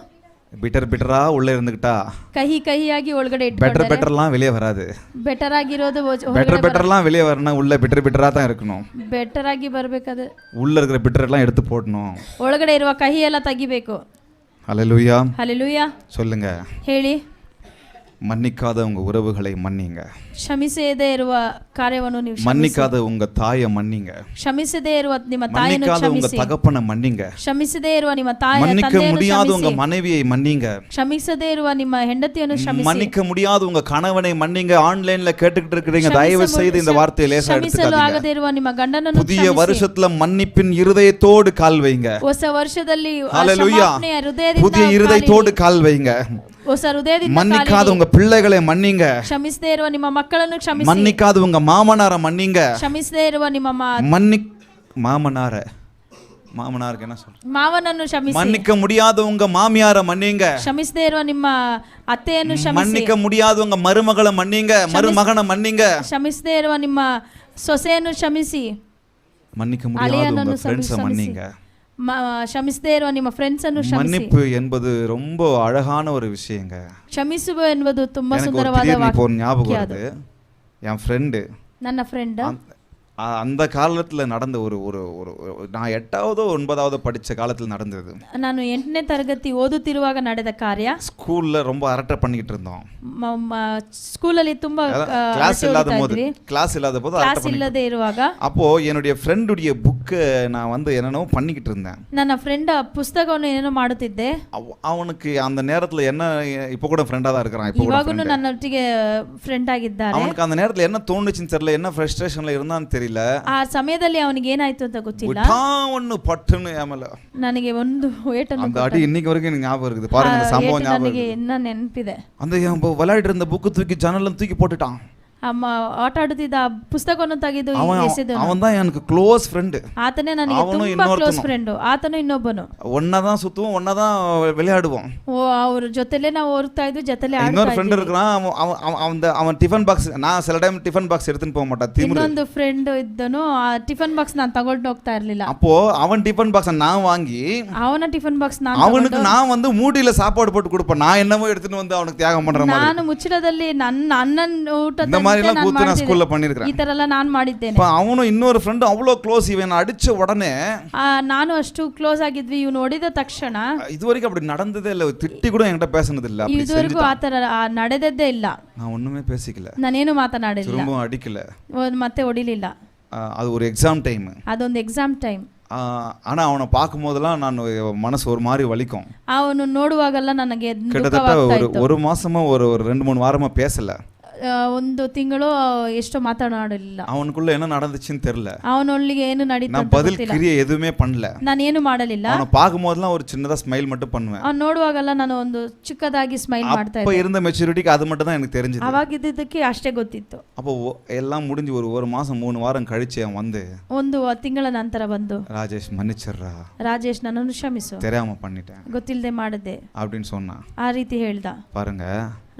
ಬಿಟರಾ ಉள்ள இருந்துக்கிட்டா ಕಹಿ ಕಹಿಯಾಗಿ ಒಳಗಡೆ பெட்டர் ಇಟ್ಕೊಂಡ್ರೆ பெட்டர்லாம் வெளியே வராது. ಬೆಟರ್ ಆಗಿರೋದು பெட்டர்லாம் வெளியே வரணும், உள்ள பெட்டரா தான் இருக்கணும். ಬೆಟರ್ ಆಗಿ ಬರ್ಬೇಕಾದ್ರೆ உள்ள இருக்கிற பெட்டர் எல்லாம் எடுத்து போடணும். ಒಳಗಡೆ ಇರುವ ಕಹಿ ಎಲ್ಲ ತೆಗಿಬೇಕು. ஹல்லேலூயா. ಹಲ್ಲೆಲೂಯಾ. சொல்லுங்க. ಹೇಳಿ. மன்னிக்காத உங்க உறவுகளை மன்னிங்க. ಕ್ಷಮಿಸದೇ ಇರುವ ಕಾರ್ಯವನ್ನು ನೀವು மன்னிக்காத உங்க தாயை மன்னிங்க. ಕ್ಷಮಿಸದೇ ಇರುವ ನಿಮ್ಮ ತಾಯಿಯನ್ನು மன்னிக்காத உங்க ಕ್ಷಮಿಸಿ. தகப்பனை மன்னிங்க. ಕ್ಷಮಿಸದೇ ಇರುವ ನಿಮ್ಮ ತಾಯಿಯ மன்னிக்க ತಂದೆಯನ್ನು முடியாத உங்க ಕ್ಷಮಿಸಿ. மனைவியை மன்னிங்க. ಕ್ಷಮಿಸದೇ ಇರುವ ನಿಮ್ಮ ಹೆಂಡತಿಯನ್ನು ಕ್ಷಮಿಸಿ. மன்னிக்க முடியாத உங்க கணவனை மன்னிங்க. ஆன்லைன்ல கேட்டுக்கிட்டு இருக்கிறீங்க, தயவு செய்து இந்த வார்த்தையை லேசா ಕ್ಷಮಿಸಲು எடுத்துக்காதீங்க. ಆಗದೇ ಇರುವ ನಿಮ್ಮ ಗಂಡನನ್ನು புதிய ಕ್ಷಮಿಸಿ. வருஷத்துல மன்னிப்பின் இருதயத்தோடு கால் வைங்க. ಹೊಸ ವರ್ಷದಲ್ಲಿ ஹல்லேலூயா. ಕ್ಷಮಾಪಣೆಯ ಹೃದಯದಿಂದ புதிய இருதயத்தோடு கால் வைங்க. ಹೊಸ ಹೃದಯದಿಂದ மன்னிக்காத உங்க பிள்ளைகளை மன்னிங்க. ಕ್ಷಮಿಸದೇ ಇರುವ ನಿಮ್ಮ ಮಕ್ಕಳನ್ನು ಕ್ಷಮಿಸಿ. மன்னிக்காத உங்க மாமனாரை மன்னிங்க. ಕ್ಷಮಿಸದೇ ಇರುವ ನಿಮ್ಮ மாமனாருக்கு என்ன சொல்ற, ಮಾವನನ್ನು ಕ್ಷಮಿಸಿ. மன்னிக்க முடியாத உங்க மாமியாரை மன்னிங்க. ಕ್ಷಮಿಸದೇ ಇರುವ ನಿಮ್ಮ ಅತ್ತೆಯನ್ನು ಕ್ಷಮಿಸಿ. மன்னிக்க முடியாத உங்க மருமகளை மன்னிங்க, மருமகனை மன்னிங்க. ಕ್ಷಮಿಸದೇ ಇರುವ ನಿಮ್ಮ ಸೊಸೆಯನ್ನು ಕ್ಷಮಿಸಿ. மன்னிக்க முடியாத உங்க ஃப்ரெண்ட்ஸை மன்னிங்க. ಕ್ಷಮಿಸದೇ ಇರುವ ನಿಮ್ಮ ಫ್ರೆಂಡ್ಸ್ ಅನ್ನು ಕ್ಷಮಿಸಿ. மன்னிப்பு என்பது ரொம்ப அழகான ஒரு விஷயங்க. ಕ್ಷಮಿಸುವ ಎನ್ನುವುದು ತುಂಬಾ எனக்கு ஒரு ಸುಂದರವಾದ திடீர்னு இப்போ ஒரு ವಾಕ್ಯ ஞாபகம் ಅದು. வருது. என் ஃப்ரெண்டு ನನ್ನ ಫ್ರೆಂಡ್ அந்த காலத்துல நடந்த ஒரு ஒரு ஒரு நான் 8வது 9வது படிச்ச காலத்துல நடந்தது. ನಾನು 8ನೇ ತರಗತಿ ಓದುತ್ತಿರುವಾಗ ನಡೆದ ಕಾರ್ಯ. ஸ்கூல்ல ரொம்ப அரட்டை பண்ணிக்கிட்டு இருந்தோம். ಸ್ಕೂಲಲ್ಲಿ ತುಂಬಾ கிளாஸ் இல்லாத போது ಕ್ಲಾಸ್ ಇಲ್ಲದೆ ಇರುವಾಗ அப்போ என்னுடைய ஃப்ரெண்டுடைய புக்கை நான் வந்து என்னென்னோ பண்ணிக்கிட்டு இருந்தேன். ನನ್ನ ಫ್ರೆಂಡ್ ಪುಸ್ತಕವನ್ನು ಏನೇನೋ ಮಾಡುತ್ತಿದ್ದೆ. அவனுக்கு அந்த நேரத்துல என்ன, இப்போ கூட ஃப்ரெண்டா தான் இருக்கிறான். இப்போ ಇವಾಗೂ ನನ್ನೊಟ್ಟಿಗೆ ಫ್ರೆಂಡ್ ಆಗಿದ್ದಾರೆ. அவனுக்கு அந்த நேரத்துல என்ன தோணுச்சுன்னு தெரியல, என்ன ஃப்ரஸ்ட்ரேஷன்ல இருந்தான்னு தெரியல. ಆ ಸಮಯದಲ್ಲಿ ಅವನಿಗೆ ಏನಾಯ್ತು ಅಂತ ಗೊತ್ತಿಲ್ಲ. ஒன்னு பட்டுன்னு ஏமல ನನಗೆ ಒಂದು ಏಟನ್ನು அந்த அடி இன்னைக்கு வரைக்கும் எனக்கு ஞாபகம் இருக்குது. பாருங்க அந்த சம்பவம் ஞாபகம் ನನಗೆ ಇನ್ನ ನೆನಪಿದೆ. அந்த விளையாடிட்டு இருந்த புக்கு தூக்கி ஜன்னல்ல தூக்கி போட்டுட்டான். ಅಮ್ಮ ಆಟ ಆಡುತ್ತಿದ್ದ ಪುಸ್ತಕವನ್ನು ತೆಗೆದು ಎಸೆದನು. அவன் தான் எனக்கு க்ளோஸ் ஃப்ரெண்ட். ಆತನೇ ನನಗೆ ತುಂಬಾ ಕ್ಲೋಸ್ ಫ್ರೆಂಡ್. ಆತನು ಇನ್ನೊಬ್ಬನು. ஒண்ணாதான் சுத்துவோம், ஒண்ணாதான் விளையாடுவோம். ಓ ಅವ್ರ ಜೊತೆಲೇ ನಾವು ಓಡ್ತಾ ಇದ್ವಿ, ಜೊತೆಲೇ ಆಡ್ತಾ ಇದ್ವಿ. இன்னொரு ஃப்ரெண்ட் இருக்கான். அவன் டிஃபன் பாக்ஸ், நான் சில டைம் டிஃபன் பாக்ஸ் எடுத்துட்டு போக மாட்டேன். ಇನ್ನೊಂದು ಫ್ರೆಂಡ್ ಇದ್ದನು. ಆ ಟಿಫನ್ ಬಾಕ್ಸ್ ನಾನು ತಗೊಂಡು ಹೋಗ್ತಾ ಇರಲಿಲ್ಲ. அப்போ அவன் டிஃபன் பாக்ஸ் நான் வாங்கி ಅವನ ಟಿಫನ್ ಬಾಕ್ಸ್ ನಾನು அவனுக்கு நான் வந்து மூடியில சாப்பாடு போட்டு கொடுப்பேன். நான் என்னமோ எடுத்துட்டு வந்து அவனுக்கு தியாகம் பண்ற மாதிரி. ನಾನು ಮುಚ್ಚಳದಲ್ಲಿ ನನ್ನ ಅಣ್ಣನ ಊಟದ இந்த மாதிரி எல்லாம் கூத்து நான் ஸ்கூல்ல பண்ணிருக்கேன். ಈ ತರ ಎಲ್ಲ ನಾನು ಮಾಡಿದ್ದೇನೆ. அப்ப அவனும் இன்னொரு ஃப்ரெண்ட் அவ்வளோ க்ளோஸ். இவன் அடிச்ச உடனே ನಾನು ಅಷ್ಟು ಕ್ಲೋಸ್ ಆಗಿದ್ವಿ. ಇವ್ನು ನೋಡಿದ ತಕ್ಷಣ இதுவரைக்கும் அப்படி நடந்ததே இல்லை. திட்டி கூட என்கிட்ட பேசினது இல்லை. ಇದುವರೆಗೂ ಆ ತರ ನಡೆದದ್ದೇ ಇಲ್ಲ. நான் ஒண்ணுமே பேசிக்கல, ನಾನೇನು ಮಾತನಾಡಿಲ್ಲ, திரும்ப ಅಡಿக்கல, ಮತ್ತೆ ಹೊಡಿಲಿಲ್ಲ. அது ஒரு எக்ஸாம் டைம். ಅದೊಂದು ಎಕ್ಸಾಮ್ ಟೈಮ್. ஆனா அவனை பார்க்கும் போதெல்லாம் நான் மனசு ஒரு மாதிரி வலிக்கும். ಅವನು ನೋಡುವಾಗೆಲ್ಲ ನನಗೆ கிட்டத்தட்ட ஒரு மாசமா ஒரு 2-3 வாரமா பேசல. ಒಂದು ತಿಂಗಳು ಎಷ್ಟೋ ಮಾತನಾಡಲಿಲ್ಲ. அவனுக்குள்ள என்ன நடந்துச்சுன்னு தெரியல. ಅವನೊಳ್ಳಿಗೆ ಏನು ನಡೀತು நான் பதில் கிரியை எதுவுமே பண்ணல. ನಾನು ಏನು ಮಾಡಲಿಲ್ಲ. அவனை பார்க்கும்போதெல்லாம் ஒரு சின்னதா ஸ்மைல் மட்டும் பண்ணுவேன். ಅವನು ನೋಡುವಾಗೆಲ್ಲ ನಾನು ಒಂದು ಚಿಕ್ಕದಾಗಿ ಸ್ಮೈಲ್ ಮಾಡ್ತಾ ಇದ್ದೆ. அப்ப இருந்த மெச்சூரிட்டிக்கு அது மட்டும் தான் எனக்கு தெரிஞ்சது. ಅವಾಗಿದ್ದಕ್ಕೆ ಅಷ್ಟೇ ಗೊತ್ತಿತ್ತು. அப்போ எல்லாம் முடிஞ்சு ஒரு மாசம் 3 வாரம் கழிச்சு அவன் வந்து ಒಂದು ತಿಂಗಳ ನಂತರ ಬಂದು, ராஜேஷ் மன்னிச்சிடுறா, ರಾಜೇಶ್ ನನ್ನನ್ನು ಕ್ಷಮಿಸು, தெரியாம பண்ணிட்டேன், ಗೊತ್ತಿಲ್ಲದೆ ಮಾಡಿದೆ அப்படின்னு சொன்னான். ಆ ರೀತಿ ಹೇಳ್ದ. பாருங்க,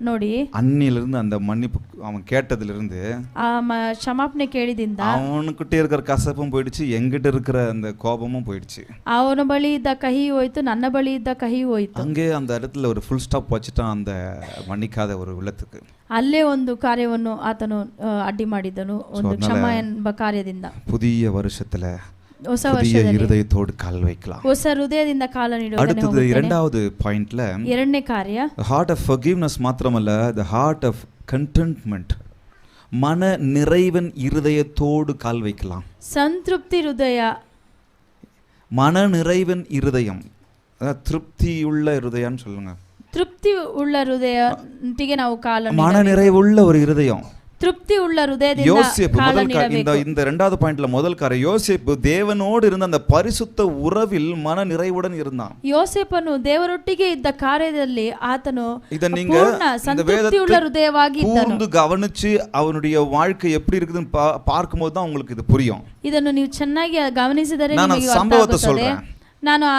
ನೋಡಿ, அன்னிலிருந்து அந்த மன்னிப்பு அவன் கேட்டதிலிருந்து ಆ ಕ್ಷಮಾಪಣೆ ಕೇಳಿದಿಂದ அவனுக்கிட்ட இருக்கிற கசப்பும் போயிடுச்சு, எங்கிட்ட இருக்கிற அந்த கோபமும் போயிடுச்சு. ಅವನ ಬಳಿ ಇದ್ದ ಕಹಿ ಹೋಯ್ತು, ನನ್ನ ಬಳಿ ಇದ್ದ ಕಹಿ ಹೋಯ್ತು. அங்கே அந்த இடத்துல ஒரு ஃபுல் ஸ்டாப் வச்சுட்டான் அந்த மன்னிக்காத ஒரு உள்ளத்துக்கு. ಅಲ್ಲೇ ಒಂದು ಕಾರ್ಯವನ್ನು ಆತನು ಅಡ್ಡಿ ಮಾಡಿದನು, ಒಂದು ಕ್ಷಮ ಎಂಬ ಕಾರ್ಯದಿಂದ. புதிய வருஷத்துல ಹೊಸ புதிய இருதயத்தோடு கால் வைக்கலாம். ಹೊಸ ಹೃದಯದಿಂದ ಕಾಲ ನೀಡುವ. அடுத்தது இரண்டாவது பாயிண்ட்ல ಎರಡನೇ ಕಾರ್ಯ, ஹார்ட் ஆஃப் ஃபர்கிவ்னஸ் மாத்திரமல்ல, தி ஹார்ட் ஆஃப் கண்டென்ட்மெண்ட். மன நிறைவன் இருதயத்தோடு கால் வைக்கலாம். ಸಂತೃಪ್ತಿ ಹೃದಯ. மன நிறைவன் இருதயம், திருப்தியுள்ள இருதயம்னு சொல்லுங்க. ತೃಪ್ತಿ ಉಳ್ಳ ಹೃದಯಕ್ಕೆ ನಾವು ಕಾಲ, மன நிறைவுள்ள ஒரு இருதயம். ತೃಪ್ತಿ ಉಳ್ಳ ಹೃದಯದಿಂದ யோசேப்பு ಕಾಲ முதல் ನೀಡಬೇಕು. இந்த இரண்டாவது பாயிண்ட்ல முதல் காரியம், யோசேப்பு தேவனோடு இருந்த அந்த பரிசுத்த உறவில் மன நிறைவுடன் இருந்தான். ಯೋಸೇಪನು ದೇವರೊಟ್ಟಿಗೆ ಇದ್ದ ಕಾರ್ಯದಲ್ಲಿ ಆತನು இத நீங்க ಪೂರ್ಣ ಸಂತೃಪ್ತಿಯುಳ್ಳ ಹೃದಯವಾಗಿ ಇದ್ದನು. கூர்ந்து கவனிச்சு அவனுடைய வாழ்க்கை எப்படி இருக்குதுன்னு பார்க்கும்போது தான் உங்களுக்கு இது புரியும். ಇದನ್ನು ನೀವು ಚೆನ್ನಾಗಿ ಗಮನಿಸಿದರೆ நான் ನಿಮಗೆ சம்பவத்தை ಅರ್ಥ ಆಗುತ್ತದೆ. சொல்றேன். ನಾನು ಆ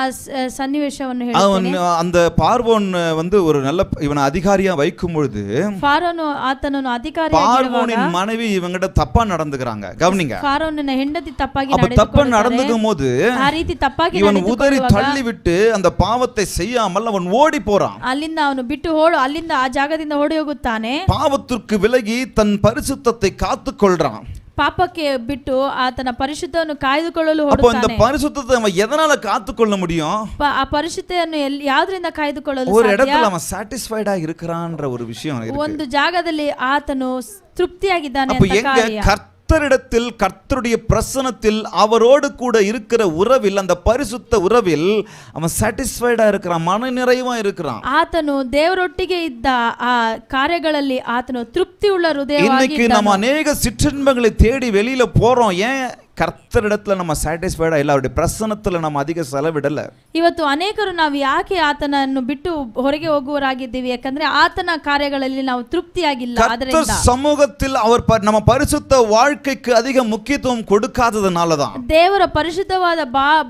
ಸನ್ನಿವೇಶವನ್ನು அவன் ಹೇಳ್ತೇನೆ. அந்த பார்வோன் வந்து ஒரு நல்ல இவனை அதிகாரியா வைக்கும் பொழுது ಫಾರೋನು ಆತನನ್ನು ಅಧಿಕಾರಿಯಾಗಿರುವಾಗ பார்வோனின் மனைவி இவங்கிட்ட தப்பா நடந்துக்கிறாங்க. கவனிங்க, ಫಾರೋನನ ಹೆಂಡತಿ ತಪ್ಪಾಗಿ அப்ப தப்பா நடந்துக்கும் போது ಆ ರೀತಿ ತಪ್ಪಾಗಿ இவன் உதறி ನಡೆದುಕೊಳ್ಳುವಾಗ தள்ளி விட்டு அந்த பாவத்தை செய்யாமல் அவன் ஓடி போறான். ಅಲ್ಲಿಂದ ಅವನು ಬಿಟ್ಟು ಅಲ್ಲಿಂದ ಆ ಜಾಗದಿಂದ ಓಡಿ ಹೋಗುತ್ತಾನೆ. பாவத்திற்கு விலகி தன் பரிசுத்தத்தை காத்துக்கொள்றான். ಪಾಪಕ್ಕೆ ಬಿಟ್ಟು ಆತನ ಪರಿಶುದ್ಧವನ್ನು ಕಾಯ್ದುಕೊಳ್ಳಲು அப்போ இந்த ಹೊರಡ್ತಾನೆ. பரிசுத்தத்தை அவன் எதனால காத்துக்கொள்ள முடியும்? ಆ ಪರಿಶುದ್ಧತೆಯನ್ನು ಯಾವ್ದ್ರಿಂದ ಕಾಯ್ದುಕೊಳ್ಳಲು ஒரு ಸಾಧ್ಯ? இடத்துல அவன் சாட்டிஸ்ஃபைடா இருக்கிறான்ற ஒரு விஷயம் இருக்கு. ಒಂದು ಜಾಗದಲ್ಲಿ ಆತನು ತೃಪ್ತಿಯಾಗಿದ್ದಾನೆ அப்ப ಅಂತ எங்க ಕಾರ್ಯ. கர்த்தரிடத்தில் கர்த்தருடைய பிரசன்னத்தில் அவரோடு கூட இருக்கிற உறவில், அந்த பரிசுத்த உறவில் அவன் சாட்டிஸ்ஃபைடா இருக்கிறான், மன நிறைவா இருக்கிறான். ಆತನು ದೇವರೊಟ್ಟಿಗೆ ಇದ್ದ ಆ ಕಾರ್ಯಗಳಲ್ಲಿ ಆತನು ತೃಪ್ತಿ ಉಳ್ಳ ಹೃದಯವಾಗಿ இன்னைக்கு ಇದ್ದನು. நம்ம அநேக சிற்றின்பங்களை தேடி வெளியில போறோம். ஏன்? கர்த்தரிடத்துல நம்ம சாட்டிஸ்ஃபைடா இல்ல, அவருடைய பிரசன்னத்துல நம்ம அதிக செலவிடல. ಇವತ್ತು ಅನೇಕರು ನಾವು ಯಾಕೆ ಆತನನ್ನು ಬಿಟ್ಟು ಹೊರಗೆ ಹೋಗುವರಾಗಿದ್ದೀವಿ? ಯಾಕಂದ್ರೆ ಆತನ ಕಾರ್ಯಗಳಲ್ಲಿ ನಾವು ತೃಪ್ತಿಯಾಗಿಲ್ಲ. கர்த்தர் ಅದರಿಂದ சமூகத்தில் அவர் நம்ம பரிசுத்த வாழ்க்கைக்கு அதிக முக்கியத்துவம் கொடுக்காததுனால தான். ದೇವರ ಪರಿಶುದ್ಧವಾದ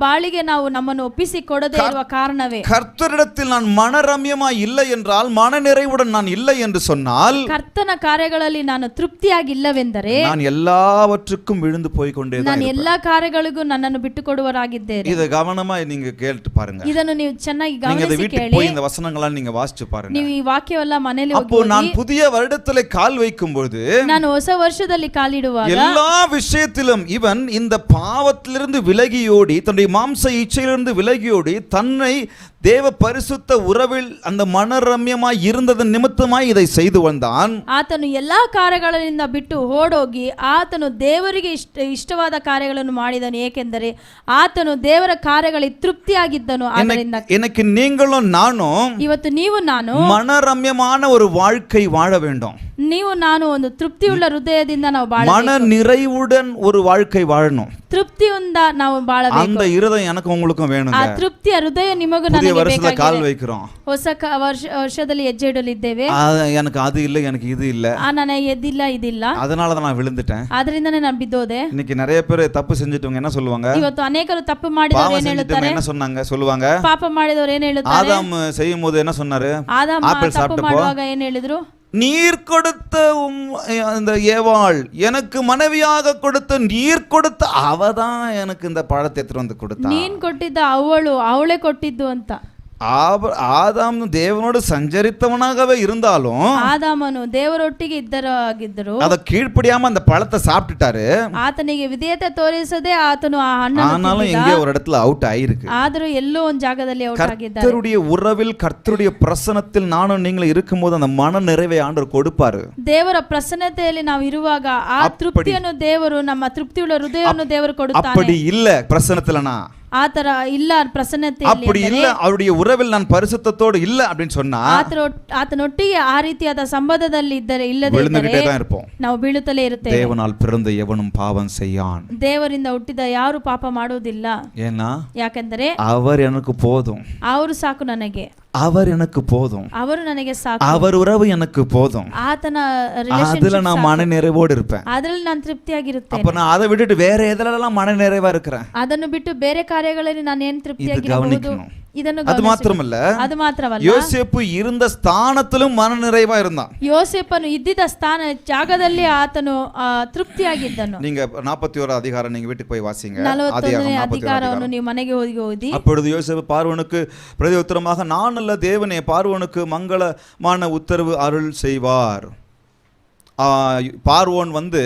ಬಾಳಿಗೆ ನಾವು ನಮ್ಮನ್ನು ಒಪ್ಪಿಸಿ ಕೊಡದೇ ಇರುವ ಕಾರಣವೇ. கர்த்தரிடத்தில் நான் மனரம்யமா இல்லை என்றால், மன நிறைவுடன் நான் இல்லை என்று சொன்னால், ಕರ್ತನ ಕಾರ್ಯಗಳಲ್ಲಿ ನಾನು ತೃಪ್ತಿಯಾಗಿಲ್ಲವೆಂದರೆ நான் எல்லாவற்றுக்கும் விழுந்து போய் கொண்டே தான் ನಾನು இருப்பேன். ಎಲ್ಲಾ ಕಾರ್ಯಗಳಿಗೂ ನನ್ನನ್ನು ಬಿಟ್ಟು ಕೊಡುವರಾಗಿದ್ದೇನೆ. இத கவனமா நீங்க கேட்டு பாருங்க. ಇದನ್ನು ನೀವು ಚೆನ್ನಾಗಿ நீங்க இந்த ಗಮನಿಸಿ வீட்டுக்கு ಕೇಳಿ. போய் இந்த வசனங்களெல்லாம் நீங்க வாசிச்சு பாருங்க. ನೀವು ಈ ವಾಕ್ಯವೆಲ್ಲ ಮನೆಯಲ್ಲಿ அப்போ நான் புதிய வருடத்திலே கால் வைக்கும் பொழுது ನಾನು ಹೊಸ ವರ್ಷದಲ್ಲಿ ಕಾಲಿಡುವಾಗ எல்லா விஷயத்திலும் இவன் இந்த பாவத்திலிருந்து விலகியோடி, தன்னுடைய மாம்ச இச்சையிலிருந்து விலகியோடி, தன்னை தேவ பரிசுத்த உறவில் அந்த மனரம்யமாய் இருந்தது நிமித்தமாய் இதை செய்து வந்தான். ಆತನು ಎಲ್ಲಾ ಕಾರ್ಯಗಳಿಂದ ಬಿಟ್ಟು ಓಡೋಗಿ ಆತನು ದೇವರಿಗೆ ಇಷ್ಟವಾದ ಕಾರ್ಯಗಳನ್ನು ಮಾಡಿದನು. ಏಕೆಂದರೆ ಆತನು ದೇವರ ಕಾರ್ಯಗಳಿಗೆ ತೃಪ್ತಿಯಾಗಿದ್ದನು. ಆದ್ದರಿಂದ எனக்கு நீங்களும் நானும் ಇವತ್ತು ನೀವು ನಾನು மனரம்யமான ஒரு வாழ்க்கை வாழ வேண்டும். ನೀವು ನಾನು ಒಂದು ತೃಪ್ತಿಯುಳ್ಳ ಹೃದಯದಿಂದ ನಾವು மன ಬಾಳಬೇಕು. நிறைவுடன் ஒரு வாழ்க்கை வாழணும். ತೃಪ್ತಿಯಿಂದ ನಾವು ಬಾಳಬೇಕು. அந்த இருதயம் எனக்கு உங்களுக்கும் ಆ வேணுங்க. ತೃಪ್ತಿಯ ಹೃದಯ ನಿಮಗೂ புதிய ನನಗೆ வருஷத்துல கால் ಬೇಕಾಗಿದೆ. வைக்கிறோம். ಹೊಸ ವರ್ಷದಲ್ಲಿ ಹೆಜ್ಜೆ ಇಡಲಿದ್ದೇವೆ. எனக்கு அது இல்ல, எனக்கு இது இல்ல, ನನಗೆ ಎದ್ದಿಲ್ಲ ಇದಿಲ್ಲ, அதனால தான் நான் விழுந்துட்டேன். ಅದರಿಂದನೇ ನಾನು ಬಿದ್ದೋದೆ. இன்னைக்கு நிறைய பேர் தப்பு செஞ்சுட்டவங்க என்ன சொல்லுவாங்க? ಇವತ್ತು ಅನೇಕರು ತಪ್ಪು ಮಾಡಿದವರು பாவம் ಏನ್ செஞ்சுட்டவங்க ಹೇಳುತ್ತಾರೆ? என்ன சொன்னாங்க? சொல்லுவாங்க, ಪಾಪ ಮಾಡಿದವರು ಏನ್ ಹೇಳುತ್ತಾರೆ? ஆதாம் செய்யும் போது என்ன சொன்னாரு? ಆದಾಮ ஆப்பிள் ತಪ್ಪು சாப்பிட்டப்போ, ಮಾಡುವಾಗ ಏನ್ ಹೇಳಿದ್ರು? நீர் கொடுத்த அந்த ஏவாள், எனக்கு மனைவியாக கொடுத்த நீர் கொடுத்த அவதான் எனக்கு இந்த பழத்தை எடுத்துட்டு வந்து கொடுத்தா. ನೀನ್ ಕೊಟ್ಟಿದ್ದ ಅವಳೇ ಕೊಟ್ಟಿದ್ದು ಅಂತ. ஆதாம் தேவனோடு சஞ்சரித்தவனாகவே இருந்தாலும் ಆದಾಮನು ದೇವರೊಟ್ಟಿಗೆ ಇದ್ದರಾಗಿದ್ದರು. அத கீழ்ப்படியாம அந்த பழத்தை சாப்பிட்டுட்டாரு. ಆತನಿಗೆ ವಿಧೇಯತೆ ತೋರಿಸದೆ ಆತನು ಆ ಹಣ್ಣನ್ನು ஆனாலும் ತಿಂದಿದ್ದ. எங்கே ஒரு இடத்துல அவுட் ஆயிருக்கு. ಆದರೂ ಎಲ್ಲೋ ಒಂದು ಜಾಗದಲ್ಲಿ ಔಟ್ ಆಗಿದ್ದಾರೆ. கர்த்தருடைய உறவில், கர்த்தருடைய பிரசன்னத்தில் நானும் நீங்களும் இருக்கும்போது அந்த மன நிறைவை ஆண்டவர் கொடுப்பாரு. ದೇವರ ಪ್ರಸನ್ನತೆಯಲ್ಲಿ ನಾವು ಇರುವಾಗ ಆ ತೃಪ್ತಿಯನ್ನು ದೇವರು, ನಮ್ಮ ತೃಪ್ತಿಯುಳ್ಳ ಹೃದಯವನ್ನು ದೇವರು ಕೊಡುತ್ತಾನೆ. அப்படி இல்ல பிரசன்னத்துலனா, ಆತರ ಇಲ್ಲ ಪ್ರಸನ್ನತೆಯಲ್ಲಿ, அப்படி இல்ல அவருடைய உறவில் நான் பரிசுத்தத்தோடு இல்ல அப்படின்னு சொன்னா ಆತನೊಟ್ಟಿಗೆ ಆ ರೀತಿಯಾದ ಸಂಬಂಧದಲ್ಲಿ ಇಲ್ಲದೆ விழுந்துகிட்டே தான் இருப்போம். ನಾವು ಬೀಳುತ್ತಲೇ ಇರುತ್ತೇವೆ. தேவனால் பிறந்த எவனும் பாவம் செய்யான். ದೇವರಿಂದ ಹುಟ್ಟಿದ ಯಾರು ಪಾಪ ಮಾಡುವುದಿಲ್ಲ. ஏன்னா ಯಾಕಂದರೆ அவர் எனக்கு போதும், ಅವರು ಸಾಕು ನನಗೆ, அவர் எனக்கு போதும், ಅವರು ನನಗೆ ಸಾಕು, அவர் உறவு எனக்கு போதும். ಆತನ அதுல ರಿಲೇಶನ್ಶಿಪ್ நான் மன நிறைவோடு இருப்பேன். ಅದರಲ್ಲಿ ನಾನು ತೃಪ್ತಿಯಾಗಿರುತ್ತೇನೆ. அப்ப நான் அதை விட்டுட்டு வேற எதுலலாம் மன நிறைவா இருக்கிறேன்? ಅದನ್ನು ಬಿಟ್ಟು ಬೇರೆ ಕಾರ್ಯಗಳಲ್ಲಿ ನಾನು ಏನು ತೃಪ್ತಿಯಾಗಿರಬಹುದು? கவனிக்கணும். ಇದನ್ನು அது மாத்திரமல்ல, ಅದು ಮಾತ್ರವಲ್ಲ, யோசேப்பு இருந்த ஸ்தானத்திலும் மன நிறைவா இருந்தான். ಯೋಸೇಫನು ಇದ್ದಿದ್ದ ಜಾಗದಲ್ಲಿ ಆತನು ತೃಪ್ತಿಯಾಗಿದ್ದನು. நீங்க 41 அதிகாரம் நீங்க வீட்டுக்கு போய் வாசிங்க. 41ನೇ ಅಧಿಕಾರವನ್ನು ನೀವು ಮನೆಗೆ ಓದಿ. அப்பொழுது யோசேப்பு பார்வோனுக்கு பிரதியுத்தரமாக, நான் அல்ல தேவனே, பார்வோனுக்கு மங்களமான உத்தரவு அருள் செய்வார். பார்வோன் வந்து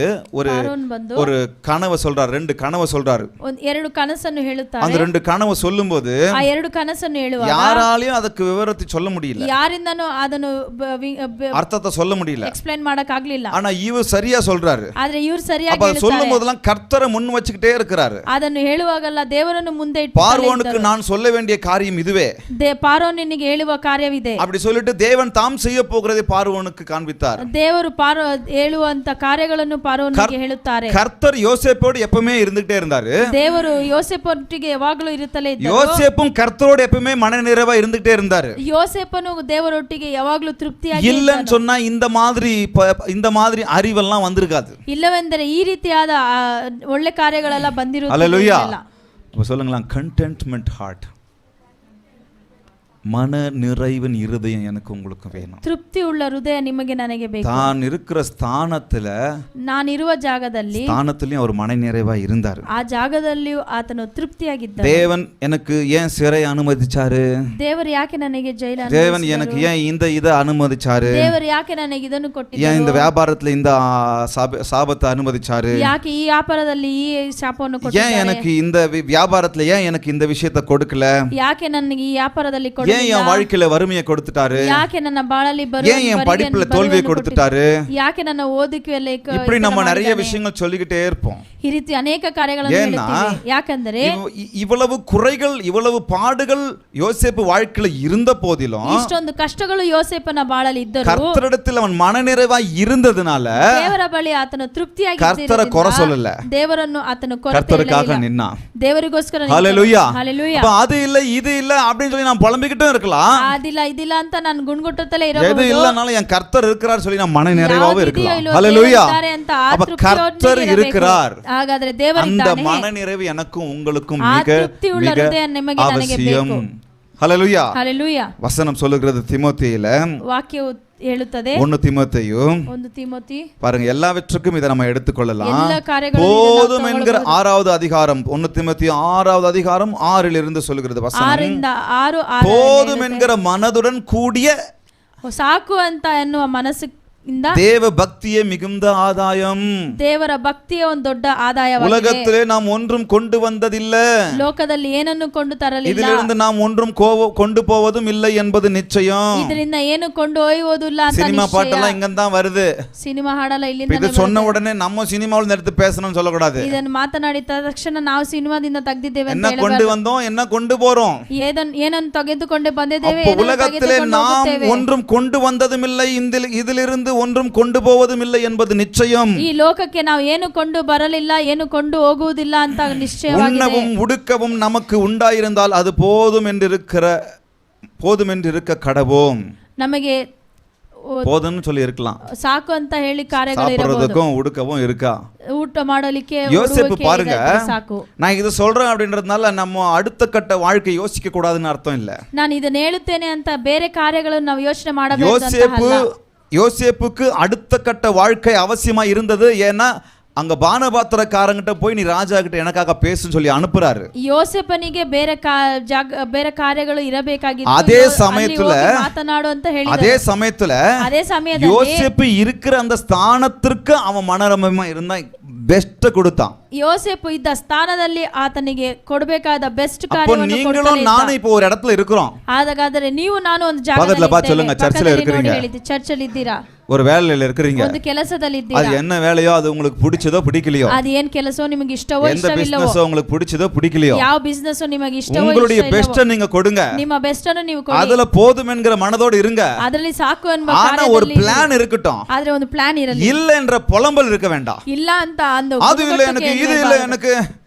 ஒரு கனவை சொல்றாரு, 2 கனவை சொல்றாரு. ಎರಡು ಕನಸನ್ನು ಹೇಳುತ್ತಾರೆ. அந்த 2 கனவை சொல்லும்போது ಆ ಎರಡು ಕನಸನ್ನು ಹೇಳುವಾಗ யாராலையும் ಅದಕ್ಕೆ ವಿವರத்தை சொல்ல முடியல, ಯಾರಿಂದನೂ ಅದನ್ನು அர்த்தத்தை சொல்ல முடியல, ಎಕ್ಸ್ಪ್ಲೈನ್ ಮಾಡಕ್ ಆಗ್ಲಿಲ್ಲ. ஆனா இவர் சரியா சொல்றாரு. ಆದ್ರೆ ಇವರು ಸರಿಯಾಗಿ அப்ப சொல்லும் போதெல்லாம் கர்த்தரை முன் வச்சுக்கிட்டே இருக்கிறாரு. ಅದನ್ನು ಹೇಳುವಾಗಲ್ಲ ದೇವರನ್ನು ಮುಂದೆ ಇಟ್ಟು, பார்வோனுக்கு நான் சொல்ல வேண்டிய காரியம் இதுவே, ಪಾರೋನಿಗೆ ಹೇಳುವ ಕಾರ್ಯವಿದೆ அப்படி சொல்லிட்டு தேவன் தாம் செய்ய போகிறதை பார்வோனுக்கு காண்பித்தார். ದೇವರು ಹೇಳುವಂತ ಕಾರ್ಯಗಳನ್ನು ಪಾರೋನಿಗೆ ಹೇಳುತ್ತಾರೆ. கர்த்தர் யோசேப்போடு எப்பவுமே இருந்துட்டே இருந்தாரு. ದೇವರು ಯೋಸೇಫೊಟ್ಟಿಗೆ ಯಾವಾಗಲೂ ಇರುತ್ತಲೇ ಇದ್ದರು. யோசேப்பும் கர்த்தரோடு எப்பவுமே மன நிறைவா இருந்துட்டே இருந்தாரு. ಯೋಸೇಫನು ದೇವರೊಟ್ಟಿಗೆ ಯಾವಾಗಲೂ ತೃಪ್ತಿಯಾಗಿ இல்லன்னு சொன்னா இந்த மாதிரி அறிவெல்லாம் வந்திருக்காது. ಇಲ್ಲವೆಂದರೆ ಈ ರೀತಿಯಾದ ಒಳ್ಳೆ ಕಾರ್ಯಗಳೆಲ್ಲ ಬಂದಿರುವುದಿಲ್ಲ. அல்லேலூயா. சொல்லுங்களா, contentment heart. மன நிறைவின் இருதயம் எனக்கு உங்களுக்கு வேணும். ತೃಪ್ತಿ ಉಳ್ಳ ಹೃದಯ ನಿಮಗೆ ನನಗೆ ಬೇಕು. தான் இருக்கிற ஸ்தானத்துல ನಾನಿರುವ ಜಾಗದಲ್ಲಿ ஸ்தானத்திலயும் அவர் மன நிறைவா இருந்தார். ಆ ಜಾಗದಲ್ಲಿಯೂ ಆತನು ತೃಪ್ತಿಯಾಗಿದ್ದ. தேவன் எனக்கு ஏன் சிறை அனுமதிச்சாரு? ದೇವರು ಯಾಕೆ ನನಗೆ ಜೈಲು தேவன் எனக்கு ஏன் இந்த இதை அனுமதிச்சாரு? ದೇವರು ಯಾಕೆ ನನಗೆ ಇದನ್ನು ಕೊಟ್ಟಿದ್ದರು? ஏன் இந்த வியாபாரத்துல இந்த சாபத்தை அனுமதிச்சாரு? ಯಾಕೆ ಈ ವ್ಯಾಪಾರದಲ್ಲಿ ಈ ಶಾಪವನ್ನು ಕೊಟ್ಟಿದ್ದಾರೆ? ஏன் எனக்கு இந்த வியாபாரத்துல ஏன் எனக்கு இந்த விஷயத்தை கொடுக்கல? ಯಾಕೆ ನನಗೆ ಈ ವ್ಯಾಪಾರದಲ್ಲಿ ஏன் என் வாழ்க்கையில வறுமையை கொடுத்துட்டாரு? ಯಾಕೆ ನನ್ನ ಬಾಳಲ್ಲಿ ஏன் என் படிப்புல தோல்வியை கொடுத்துட்டாரு? ಯಾಕೆ ನನ್ನ ಓದುವಿಕೆಯಲ್ಲಿ இப்படி நம்ம நிறைய விஷயங்கள் சொல்லிக்கிட்டே இருப்போம். ಈ ರೀತಿ ಅನೇಕ ಕಾರ್ಯಗಳನ್ನು ಹೇಳ್ತೀವಿ. ಯಾಕಂದ್ರೆ இவ்வளவு குறைகள் இவ்வளவு பாடுகள் யோசேப்பு வாழ்க்கையில இருந்த போதிலும் ಇಷ್ಟೊಂದು ಕಷ್ಟಗಳು ಯೋಸೇಫನ ಬಾಳಲ್ಲಿ ಇದ್ದರು கர்த்தரிடத்தில் அவன் மனநிறைவாய் இருந்ததனால ದೇವರ ಬಳಿ ಆತನು ತೃಪ್ತಿಯಾಗಿ கர்த்தரை குறை சொல்லல. ದೇವರನ್ನು ಆತನು ಕೊರತೆ கர்த்தருக்காக நின்னா. ದೇವರಿಗೋಸ್ಕರ ஹalleluya. ஹalleluya. அப்ப அது இல்ல இது இல்ல அப்படினு சொல்லி நான் புலம்பிக்கிட்டே இருக்கலாம். ಅದಿಲ್ಲ ಇದಿಲ್ಲ ಅಂತ ನಾನು ಗುಣಗುಟ್ಟುತ್ತಲೇ ಇರಬಹುದು. எது இல்லனாலும் என் கர்த்தர் இருக்கிறார் சொல்லி நான் மன நிறைவாவே இருக்கலாம். ஹalleluya. அப்ப கர்த்தர் இருக்கிறார். ಹಾಗಾದ್ರೆ ದೇವರಿದ್ದಾನೆ. அந்த மன நிறைவு எனக்கும் உங்களுக்கும் மிக அவசியம். ஹalleluya. ஹalleluya. வசனம் சொல்லுகிறது தீமோத்தேயுல ವಾಕ್ಯವು ಹೇಳುತ್ತದೆ 1 தீமோத்தி பாருங்க எல்லாவற்றுக்கும் இதை நம்ம எடுத்துக்கொள்ளலாம். எல்லா காரியங்களும் போதும் என்கிற 6வது அதிகாரம் 1 தீமோத்தி 6வது அதிகாரம் 6 இலிருந்து சொல்லுகிறது வசனம். 6 போதும் என்கிற மனதுடன் கூடிய ಸಾಕು ಅಂತ ಎನ್ನುವ ಮನಸ್ಸಿಂದ தேவ பக்தியே மிகுந்த ஆதாயம். ದೇವರ ಭಕ್ತಿಯ ಒಂದು ದೊಡ್ಡ ಆದಾಯವಾಗಿದೆ. உலகத்திலே நாம் ஒன்றும் கொண்டு வந்ததில்லை. ಲೋಕದಲ್ಲಿ ಏನನ್ನು ಕೊಂಡು ತರಲಿಲ್ಲ. இதிலிருந்து நாம் ஒன்றும் கொண்டு போவதும் இல்லை என்பது நிச்சயம். ಇದರಿಂದ ಏನು ಕೊಂಡು ಒಯ್ಯುವುದಿಲ್ಲ ಅಂತ ನಿಶ್ಚಯ. சினிமா பாட்டெல்லாம் இங்க தான் வருது. ಸಿನಿಮಾ ಹಾಡಲ್ಲ ಇಲ್ಲಿಂದ. இது சொன்ன உடனே நம்ம சினிமாவுல எடுத்து பேசணும்னு சொல்ல கூடாது. ಇದನ್ನು ಮಾತನಾಡಿದ ತಕ್ಷಣ ನಾವು ಸಿನಿಮಾದಿಂದ ತೆಗೆದಿದ್ದೇವೆ ಅಂತ என்ன கொண்டு வந்தோம் என்ன கொண்டு போறோம்? ಏನನ್ನು ತೆಗೆದುಕೊಂಡು ಬಂದಿದ್ದೇವೆ. உலகத்திலே நாம் ஒன்றும் கொண்டு வந்ததும் இல்லை இதிலிருந்து ஒன்றும் கொண்டு போவதும் இல்லை என்பது நிச்சயம். ಈ ಲೋಕಕ್ಕೆ ನಾವು ಏನು ಕೊಂಡು ಬರಲಿಲ್ಲ ಏನು ಕೊಂಡು ಹೋಗುವುದಿಲ್ಲ ಅಂತ ನಿಶ್ಚಯವಾಗಿದೆ. உண்ணவும் உடுக்கவும் நமக்கு உண்டாயிருந்தால் அது போதும் என்று இருக்க கடவோம். ನಮಗೆ போதும்னு சொல்லி இருக்கலாம். ಸಾಕು ಅಂತ ಹೇಳಿ ಕಾರ್ಯಗಳು ಇರಬಹುದು. சாப்பிடுறதுக்கும் உடுக்கவும் இருக்கா. ಊಟ ಮಾಡಲಿಕ್ಕೆ யோசேப்பு பாருங்க. ಸಾಕು. நான் இது சொல்றேன் அப்படின்றதுனால நம்ம அடுத்த கட்ட வாழ்க்கை யோசிக்க கூடாதுன்னு அர்த்தம் இல்ல. ನಾನು ಇದನ್ನ ಹೇಳುತ್ತೇನೆ ಅಂತ ಬೇರೆ ಕಾರ್ಯಗಳನ್ನು ನಾವು ಯೋಚನೆ ಮಾಡಬೇಕು ಅಂತ ಅಲ್ಲ. யோசேப்புக்கு அடுத்த கட்ட வாழ்க்கை அவசியமா இருந்தது. ஏன்னா அங்க பானபாத்திரக்காரங்கிட்ட போய் நீ ராஜா கிட்ட எனக்காக பேசுன்னு சொல்லி அனுப்புறாரு. ಯೋಸೇಫನಿಗೆ ಬೇರೆ ಕಾರ್ಯಗಳು ಇರಬೇಕಾಗಿತ್ತು. அதே சமயத்துல ಮಾತನಾಡು ಅಂತ ಹೇಳಿದ್ರು. அதே சமயத்துல யோசேப்பு இருக்கிற அந்த ஸ்தானத்திற்கு அவன் மனரம்யமா இருந்தா பெஸ்ட் கொடுத்தான். யோசேப்பு ಇದ್ದ ಸ್ಥಾನದಲ್ಲಿ ಆತನಿಗೆ ಕೊಡಬೇಕಾದ ಬೆಸ್ಟ್ ಕಾರ್ಯವನ್ನು ಕೊಡ್ತಾನೆ. நீங்களும் நானும் இப்போ ஒரு இடத்துல இருக்கிறோம். ಹಾಗಾದರೆ ನೀವು ನಾನು ಒಂದು ಜಾಗದಲ್ಲಿ பக்கத்துல சொல்லுங்க சர்ச்சில் இருக்கீங்க. ಚರ್ಚಲ್ಲಿ ಇದ್ದೀರಾ? ஒரு வேலையில இருக்கீங்க. ಒಂದು ಕೆಲಸದಲ್ಲಿ ಇದ್ದೀರಾ? அது என்ன வேலையோ அது உங்களுக்கு பிடிச்சதோ பிடிக்கலையோ. அது ಏನ್ ಕೆಲಸವೋ ನಿಮಗೆ ಇಷ್ಟವೋ ಇಷ್ಟವಿಲ್ಲವೋ. ಎந்த ಬಿಸಿನೆಸ್ உங்களுக்கு பிடிச்சதோ பிடிக்கலையோ. ಯಾವ ಬಿಸಿನೆಸ್ ನಿಮಗೆ ಇಷ್ಟವೋ உங்களுடைய பெஸ்ட் நீங்க கொடுங்க. ನಿಮ್ಮ ಬೆಸ್ಟ್ ಅನ್ನು ನೀವು ಕೊಡಿ. ಅದல போதும் என்கிற மனதோடு இருங்க. ಅದರಲ್ಲಿ ಸಾಕು ಎನ್ನುವ ஆனா ஒரு பிளான் இருக்கட்டும். ಆದ್ರೆ ಒಂದು ಪ್ಲಾನ್ ಇರಲಿ. இல்ல என்ற புலம்பல் இருக்க வேண்டாம். ಇಲ್ಲ ಅಂತ ಅಂದು அது இல்ல எனக்கு இது இல்ல எனக்கு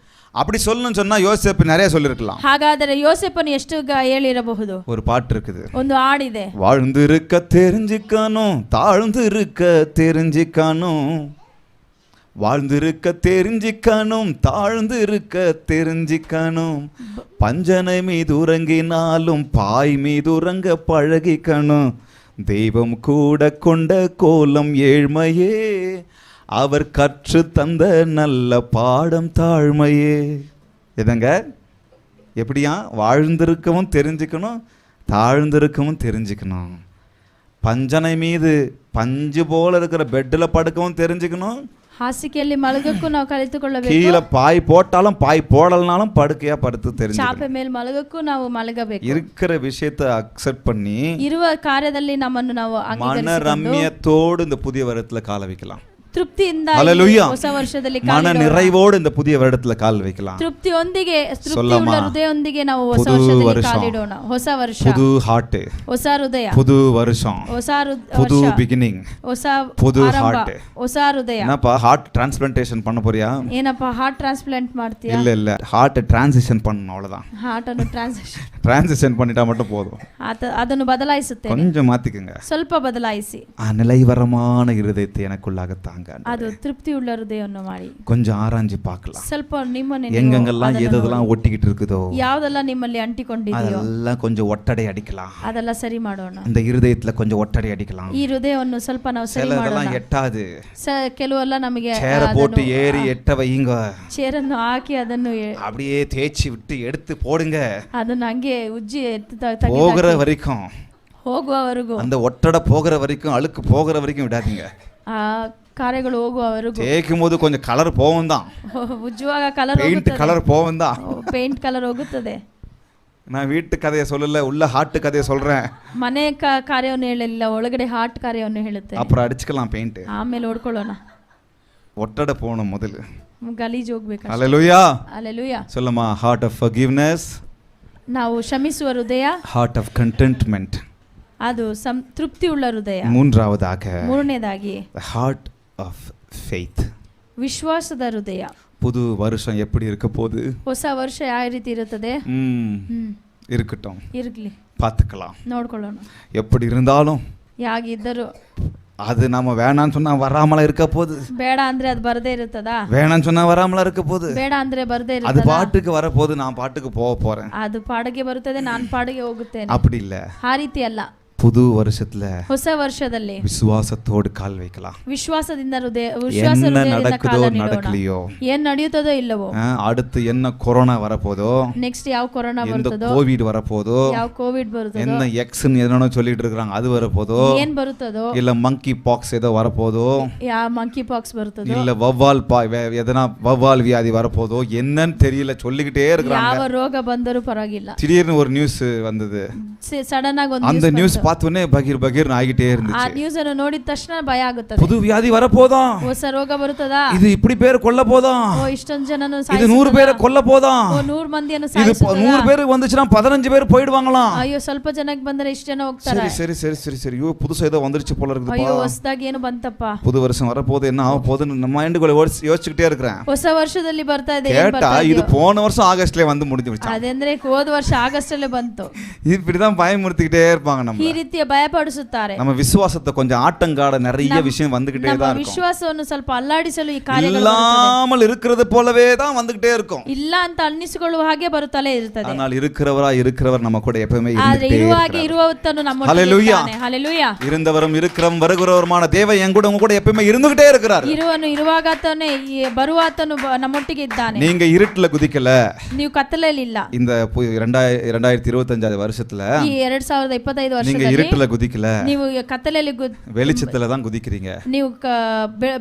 அப்படி சொல்லணும்னு சொன்னா யோசேப்பு நிறைய சொல்லிருக்கலாம். ಹಾಗಾದರೆ ಯೋಸೇಫನು ಎಷ್ಟು ಹೇಳಿರಬಹುದು? ஒரு பாட்டு இருக்குது. ಒಂದು ಹಾಡಿದೆ. வாழ்ந்து இருக்க தெரிஞ்சிக்கணும் தாழ்ந்து இருக்க தெரிஞ்சிக்கணும். வாழ்ந்து இருக்க தெரிஞ்சிக்கணும் தாழ்ந்து இருக்க தெரிஞ்சிக்கணும். பஞ்சனை மீது உறங்கினாலும் பாய் மீது உறங்க பழகிக்கணும். தெய்வம் கூட கொண்ட கோலம் ஏழ்மையே அவர் கற்று தந்த நல்ல பாடம் தாழ்மையே. எதங்க எப்படியா வாழ்ந்திருக்கவும் தெரிஞ்சுக்கணும் தாழ்ந்திருக்கவும் தெரிஞ்சுக்கணும். பஞ்சனை மீது பஞ்சு போல இருக்கிற பெட்டில் படுக்கவும் தெரிஞ்சுக்கணும். ಹಾಸಿಗೆಯಲ್ಲಿ ಮಲಗಕ್ಕೂ ನಾವು ಕಲಿತುಕೊಳ್ಳಬೇಕು. கீழே பாய் போட்டாலும் பாய் போடலனாலும் படுக்கையா படுத்து தெரிஞ்சு ಚಾಪೆ ಮೇಲೆ ಮಲಗಕ್ಕೂ ನಾವು ಮಲಗಬೇಕು. இருக்கிற விஷயத்தை அக்செப்ட் பண்ணி ಇರುವ ಕಾರ್ಯದಲ್ಲಿ ನಮ್ಮನ್ನು ನಾವು மன ரம்யத்தோடு இந்த புதிய வருடத்துல கால வைக்கலாம். ತೃಪ್ತಿಯಿಂದ ಹೊಸ ವರ್ಷದಲ್ಲಿ மன நிறைவோடு இந்த புதிய வருடத்துல கால் வைக்கலாம். ತೃಪ್ತಿಯೊಂದಿಗೆ ತೃಪ್ತಿಯುಳ್ಳ ಹೃದಯದೊಂದಿಗೆ ನಾವು ಹೊಸ ವರ್ಷದಲ್ಲಿ ಕಾಲಿಡೋಣ. ಹೊಸ ವರ್ಷ, புது ஹார்ட், ಹೊಸ ಹೃದಯ, புது வருஷம், புது பிகினிங், ಹೊಸ புது ஹார்ட். ಹೊಸ ಹೃದಯ. என்னப்பா ஹார்ட் டிரான்ஸ்பிளான்டேஷன் பண்ண போறியா? ಏನಪ್ಪ ಹಾರ್ಟ್ ಟ್ರಾನ್ಸ್ಪ್ಲಾಂಟ್ ಮಾಡ್ತೀಯಾ? இல்ல ஹார்ட் டிரான்சிஷன் பண்ணணும் அவ்வளவுதான். ಹಾರ್ಟ್ ಅನ್ನು டிரான்சிஷன் பண்ணிட்டா மட்டும் போதும். ಅದನ್ನು ಬದಲಾಯಿಸುತ್ತೇನೆ. கொஞ்சம் மாத்திக்கங்க. ಸ್ವಲ್ಪ ಬದಲಾಯಿಸಿ. நிலைவரமான இருதயத்தை எனக்குள்ளாக தாங்க. தாங்க. ಅದು ತೃಪ್ತಿ ಉಳ್ಳ ಹೃದಯವನ್ನು ಮಾಡಿ கொஞ்சம் ஆராய்ஞ்சு பார்க்கலாம். ಸ್ವಲ್ಪ ನಿಮ್ಮನ್ನೇ ನೀವು எங்கெங்கெல்லாம் ಅದನ್ನ எதெல்லாம் ஒட்டிக்கிட்டு இருக்குதோ ಯಾವ್ದೆಲ್ಲ ನಿಮ್ಮಲ್ಲಿ ಅಂಟಿಕೊಂಡಿದೆಯೋ அதெல்லாம் கொஞ்சம் ஒட்டடை அடிக்கலாம். ಅದೆಲ್ಲ ಸರಿ ಮಾಡೋಣ. இந்த இருதயத்துல கொஞ்சம் ஒட்டடை அடிக்கலாம். ಈ ಹೃದಯವನ್ನು ಸ್ವಲ್ಪ ನಾವು ಸರಿ ಮಾಡೋಣ. சிலதெல்லாம் எட்டாது. ಕೆಲವೆಲ್ಲ ನಮಗೆ சேர போட்டு ஏறி எட்ட வைங்க. ಚೇರನ್ನು ಹಾಕಿ ಅದನ್ನು அப்படியே தேய்ச்சி விட்டு எடுத்து போடுங்க. ಅದನ್ನ ಹಂಗೆ ಉಜ್ಜಿ போகிற வரைக்கும், ಹೋಗುವವರೆಗೂ, அந்த ஒட்டடை போகிற வரைக்கும், அழுக்கு போகிற வரைக்கும் விடாதீங்க. ಆ ಕಾರ್ಯಗಳು ಹೋಗುವವರೆಗೂ. தேய்க்கும் போது கொஞ்சம் கலர் போகும் தான், ಉಜ್ಜುವಾಗ ಕಲರ್ பெயிண்ட் கலர் போகும் தான். ಪೇಂಟ್ ಕಲರ್ ಹೋಗುತ್ತದೆ. நான் வீட்டு கதையை சொல்லல, உள்ள ஹார்ட் கதையை சொல்றேன். ಮನೆ ಕಾರ್ಯವನ್ನು ಹೇಳಿಲ್ಲ, ಒಳಗಡೆ ಹಾರ್ಟ್ ಕಾರ್ಯವನ್ನು ಹೇಳುತ್ತೆ. அப்புறம் அடிச்சுக்கலாம் பெயிண்ட். ಆಮೇಲೆ ಹೊಡ್ಕೊಳ್ಳೋಣ. ஒட்டடை போகணும் முதல்ல. ಗಲೀಜು ಹೋಗ್ಬೇಕು. ஹalleluya. ಹalleluya. சொல்லுமா, heart of forgiveness, ನಾವು ಕ್ಷಮಿಸುವ ಹೃದಯ, heart of contentment. ಅದು ತೃಪ್ತಿ ಉಳ್ಳ ಹೃದಯ. மூன்றாவதாக ಮೂರನೇದಾಗಿ the heart of faith. ವಿಶ್ವಾಸದ ಹೃದಯ. புது வருஷம் எப்படி இருக்க போகுது? ಹೊಸ ವರ್ಷ ಯಾವ ರೀತಿ ಇರುತ್ತದೆ? இருக்கட்டும், ಇರ್ಲಿ, பார்த்துக்கலாம். ನೋಡ್ಕೊಳ್ಳೋಣ. எப்படி இருந்தாலும் ಯಾಗಿದ್ದರೂ அது நம்ம வேணான்னு சொன்னா வராமல இருக்க போகுது. ಬೇಡ ಅಂದ್ರೆ ಅದು ಬರದೇ ಇರುತ್ತದಾ? வேணான்னு சொன்னா வராமல இருக்க போகுது. ಬೇಡ ಅಂದ್ರೆ ಬರದೇ அது ಇರುತ್ತದಾ? பாட்டுக்கு வர போகுது, நான் பாட்டுக்கு போக போறேன். ಅದು ಪಾಡಿಗೆ ಬರುತ್ತದೆ, ನಾನು ಪಾಡಿಗೆ ಹೋಗುತ್ತೇನೆ. அப்படி இல்ல. ಆ ರೀತಿ ಅಲ್ಲ. புது வருஷத்துல ಹೊಸ ವರ್ಷದಲ್ಲಿ விசுவாசத்தோடு கால் வைக்கலாம். ವಿಶ್ವಾಸದಿಂದ என்ன நடக்குதோ நடக்கலையோ, ಏನ್ ನಡೆಯುತ್ತದೋ ಇಲ್ಲವೋ, அடுத்து என்ன கொரோனா வரப்போதோ, ನೆಕ್ಸ್ಟ್ ಯಾವ ಕೊರೋನಾ எந்த ಬರುತ್ತದೋ, கோவிட் வரப்போதோ, ಯಾವ ಕೋವಿಡ್ ಬರುತ್ತದೋ, என்ன எக்ஸ்ன்னு என்னன்னு சொல்லிட்டு இருக்காங்க அது வரப்போதோ, ಏನ್ ಬರುತ್ತದೋ, இல்ல ಮಂಕி பாக்ஸ் ஏதோ வரப்போதோ, ಯಾವ ಮಂಕಿ ಪಾಕ್ಸ್ ಬರುತ್ತದೋ, இல்ல வவ்வால் எதனா வவ்வால் வியாதி வரப்போதோ, என்னன்னு தெரியல, சொல்லிக்கிட்டே இருக்காங்க. ಯಾವ ರೋಗ ಬಂದರೂ ಪರವಾಗಿಲ್ಲ. திடீர்னு ஒரு நியூஸ் வந்தது. ಸಡನ್ ಆಗಿ ಒಂದು அந்த நியூஸ் பார்த்தோன்னே பகீர் பகீர் ஆகிட்டே ಆ இருந்துச்சு. ನ್ಯೂಸ್ ಅನ್ನು ನೋಡಿದ ತಕ್ಷಣ ಭಯ ಆಗುತ್ತದೆ. புது வியாதி வரப்போதா, ಹೊಸ ರೋಗ ಬರುತ್ತದಾ, இது இப்படி பேர் கொல்ல போதா, ಓ ಇಷ್ಟೊಂದು ಜನನು இது 100 பேரை கொல்ல போதா, ಓ 100 ಮಂದಿಯನ್ನು இது ಸಾಯಿಸುತ್ತದಾ, 100 பேர் வந்துச்சுன்னா 15 பேர் போயிடுவாங்களாம். ಅಯ್ಯೋ ಸ್ವಲ್ಪ ಜನಕ್ಕೆ ಬಂದರೆ ಇಷ್ಟು ಜನ ಹೋಗ್ತಾರೆ. சரி சரி சரி சரி சரி, ஐயோ புதுசா ஏதோ வந்துருச்சு போல ಅಯ್ಯೋ இருக்குதுப்பா. ಹೊಸದಾಗಿ ಏನು ಬಂತಪ್ಪ, புது வருஷம் வரப்போகுது, என்ன ஆக போகுதுன்னு நம்ம மைண்டுக்குள்ள யோசிச்சுக்கிட்டே இருக்கிறேன். ಹೊಸ ವರ್ಷದಲ್ಲಿ ಬರ್ತಾ ಇದೆ, ಏನ್ கேட்டா ಬರ್ತಾ இது ಇದೆಯೋ? போன வருஷம் ஆகஸ்ட்லயே வந்து முடிஞ்சு விடுச்சு. ಅದಂದ್ರೆ ಹೋದ ವರ್ಷ ಆಗಸ್ಟ್ ಅಲ್ಲೇ ಬಂತು. இப்படிதான் பயமுறுத்திக்கிட்டே இருப்பாங்க நம்ம. ಈ ರೀತಿಯ ಭಯಪಡಿಸುತ್ತಾರೆ. நம்ம விசுவாசத்தை கொஞ்சம் ஆட்டங்காட நிறைய விஷயம் வந்துகிட்டே ನಮ್ಮ தான் இருக்கும். ವಿಶ್ವಾಸವನ್ನು ಸ್ವಲ್ಪ ಅಲ್ಲಾಡಿಸಲು ಈ ಕಾರ್ಯಗಳು இல்லாமல் இருக்கிறது போலவே தான் வந்துகிட்டே இருக்கும். ಇಲ್ಲ ಅಂತ ಅನ್ನಿಸಿಕೊಳ್ಳುವ ಹಾಗೆ ಬರುತ್ತಲೇ ಇರುತ್ತದೆ. ஆனால் இருக்கிறவர் நம்ம கூட எப்பவுமே ಆದ್ರೆ இருந்துட்டே ಇರುವಾಗೆ இருக்கிறார். ಇರುವವನು ನಮ್ಮೊಟ್ಟಿಗೆ ஹalleluya. ಇದ್ದಾನೆ. ಹalleluya. இருந்தவரும் இருக்கிறவரும் வருகிறவருமான தேவன் என் கூட உங்க கூட எப்பவுமே இருந்துகிட்டே இருக்கிறார். ಇರುವನು ಇರುವಾಗತಾನೆ ಬರುವಾತನು ನಮ್ಮೊಟ್ಟಿಗೆ ಇದ್ದಾನೆ. நீங்க இருட்டுல குதிக்கல, ನೀವು ಕತ್ತಲೆಯಲ್ಲಿ ಇಲ್ಲ. இந்த 2025 வருஷத்துல ಈ 2025 நீங்க ವರ್ಷದಲ್ಲಿ இருட்டுல குதிக்கல, ನೀವು ಕತ್ತಲೆಯಲ್ಲಿ வெளிச்சத்துல தான் குதிக்கிறீங்க. ನೀವು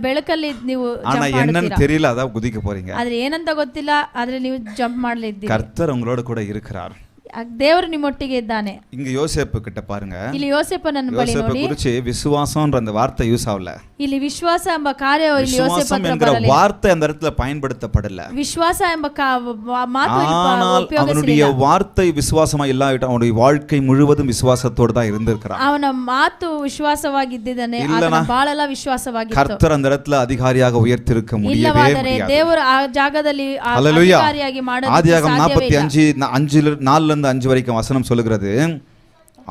ಬೆಳಕಲ್ಲಿ ನೀವು ஆனா jump என்னன்னு ಮಾಡ್ತೀರಾ. தெரியல, அதான் குதிக்க போறீங்க. ಆದ್ರೆ ಏನಂತ ಗೊತ್ತಿಲ್ಲ, ಆದ್ರೆ ನೀವು ಜಂಪ್ ಮಾಡ್ಲಿದ್ದೀರಿ. கர்த்தர் உங்களோட கூட இருக்கிறார். ದೇವರು ನಿಮ್ಮೊಟ್ಟಿಗೆ ಇದ್ದಾನೆ. இங்க யோசேப்பு கிட்ட பாருங்க, ಇಲ್ಲಿ ಯೋಸೇಫನ ಬಳಿ யோசேப்பை ನೋಡಿ, குறிச்சு விசுவாசம்ன்ற அந்த வார்த்தை யூஸ் ஆகல. ಇಲ್ಲಿ ವಿಶ್ವಾಸ ಎಂಬ ಕಾರ್ಯ ಇಲ್ಲಿ ಯೋಸೇಫ விசுவாசம் ಹತ್ರ என்கிற ಬರಲಿಲ್ಲ. வார்த்தை அந்த இடத்துல பயன்படுத்தப்படல. ವಿಶ್ವಾಸ ಎಂಬ ಮಾತು ಇಲ್ಲಿ ஆனால் அவனுடைய ಉಪಯೋಗಿಸಲಿಲ್ಲ. வார்த்தை விசுவாசமா இல்லாவிட்டால் அவனுடைய வாழ்க்கை முழுவதும் விசுவாசத்தோடு தான் இருந்திருக்கிறான். ಅವನ ಮಾತು ವಿಶ್ವಾಸವಾಗಿದ್ದಾನೆ, இல்லனா ಅವನ ಬಾಳೆಲ್ಲ ವಿಶ್ವಾಸವಾಗಿತ್ತು. கர்த்தர் அந்த இடத்துல அதிகாரியாக உயர்த்திருக்க முடியவே ಇಲ್ಲವಾದರೆ முடியாது. ದೇವರು ಆ ಜಾಗದಲ್ಲಿ ஹல்லேலூயா. ಅಧಿಕಾರಿಯಾಗಿ ಮಾಡೋದಕ್ಕೆ ஆதியாகமம் ಸಾಧ್ಯವೇ ಇಲ್ಲ. 4 5 வரைக்கும் வசனம் சொல்லுகிறது.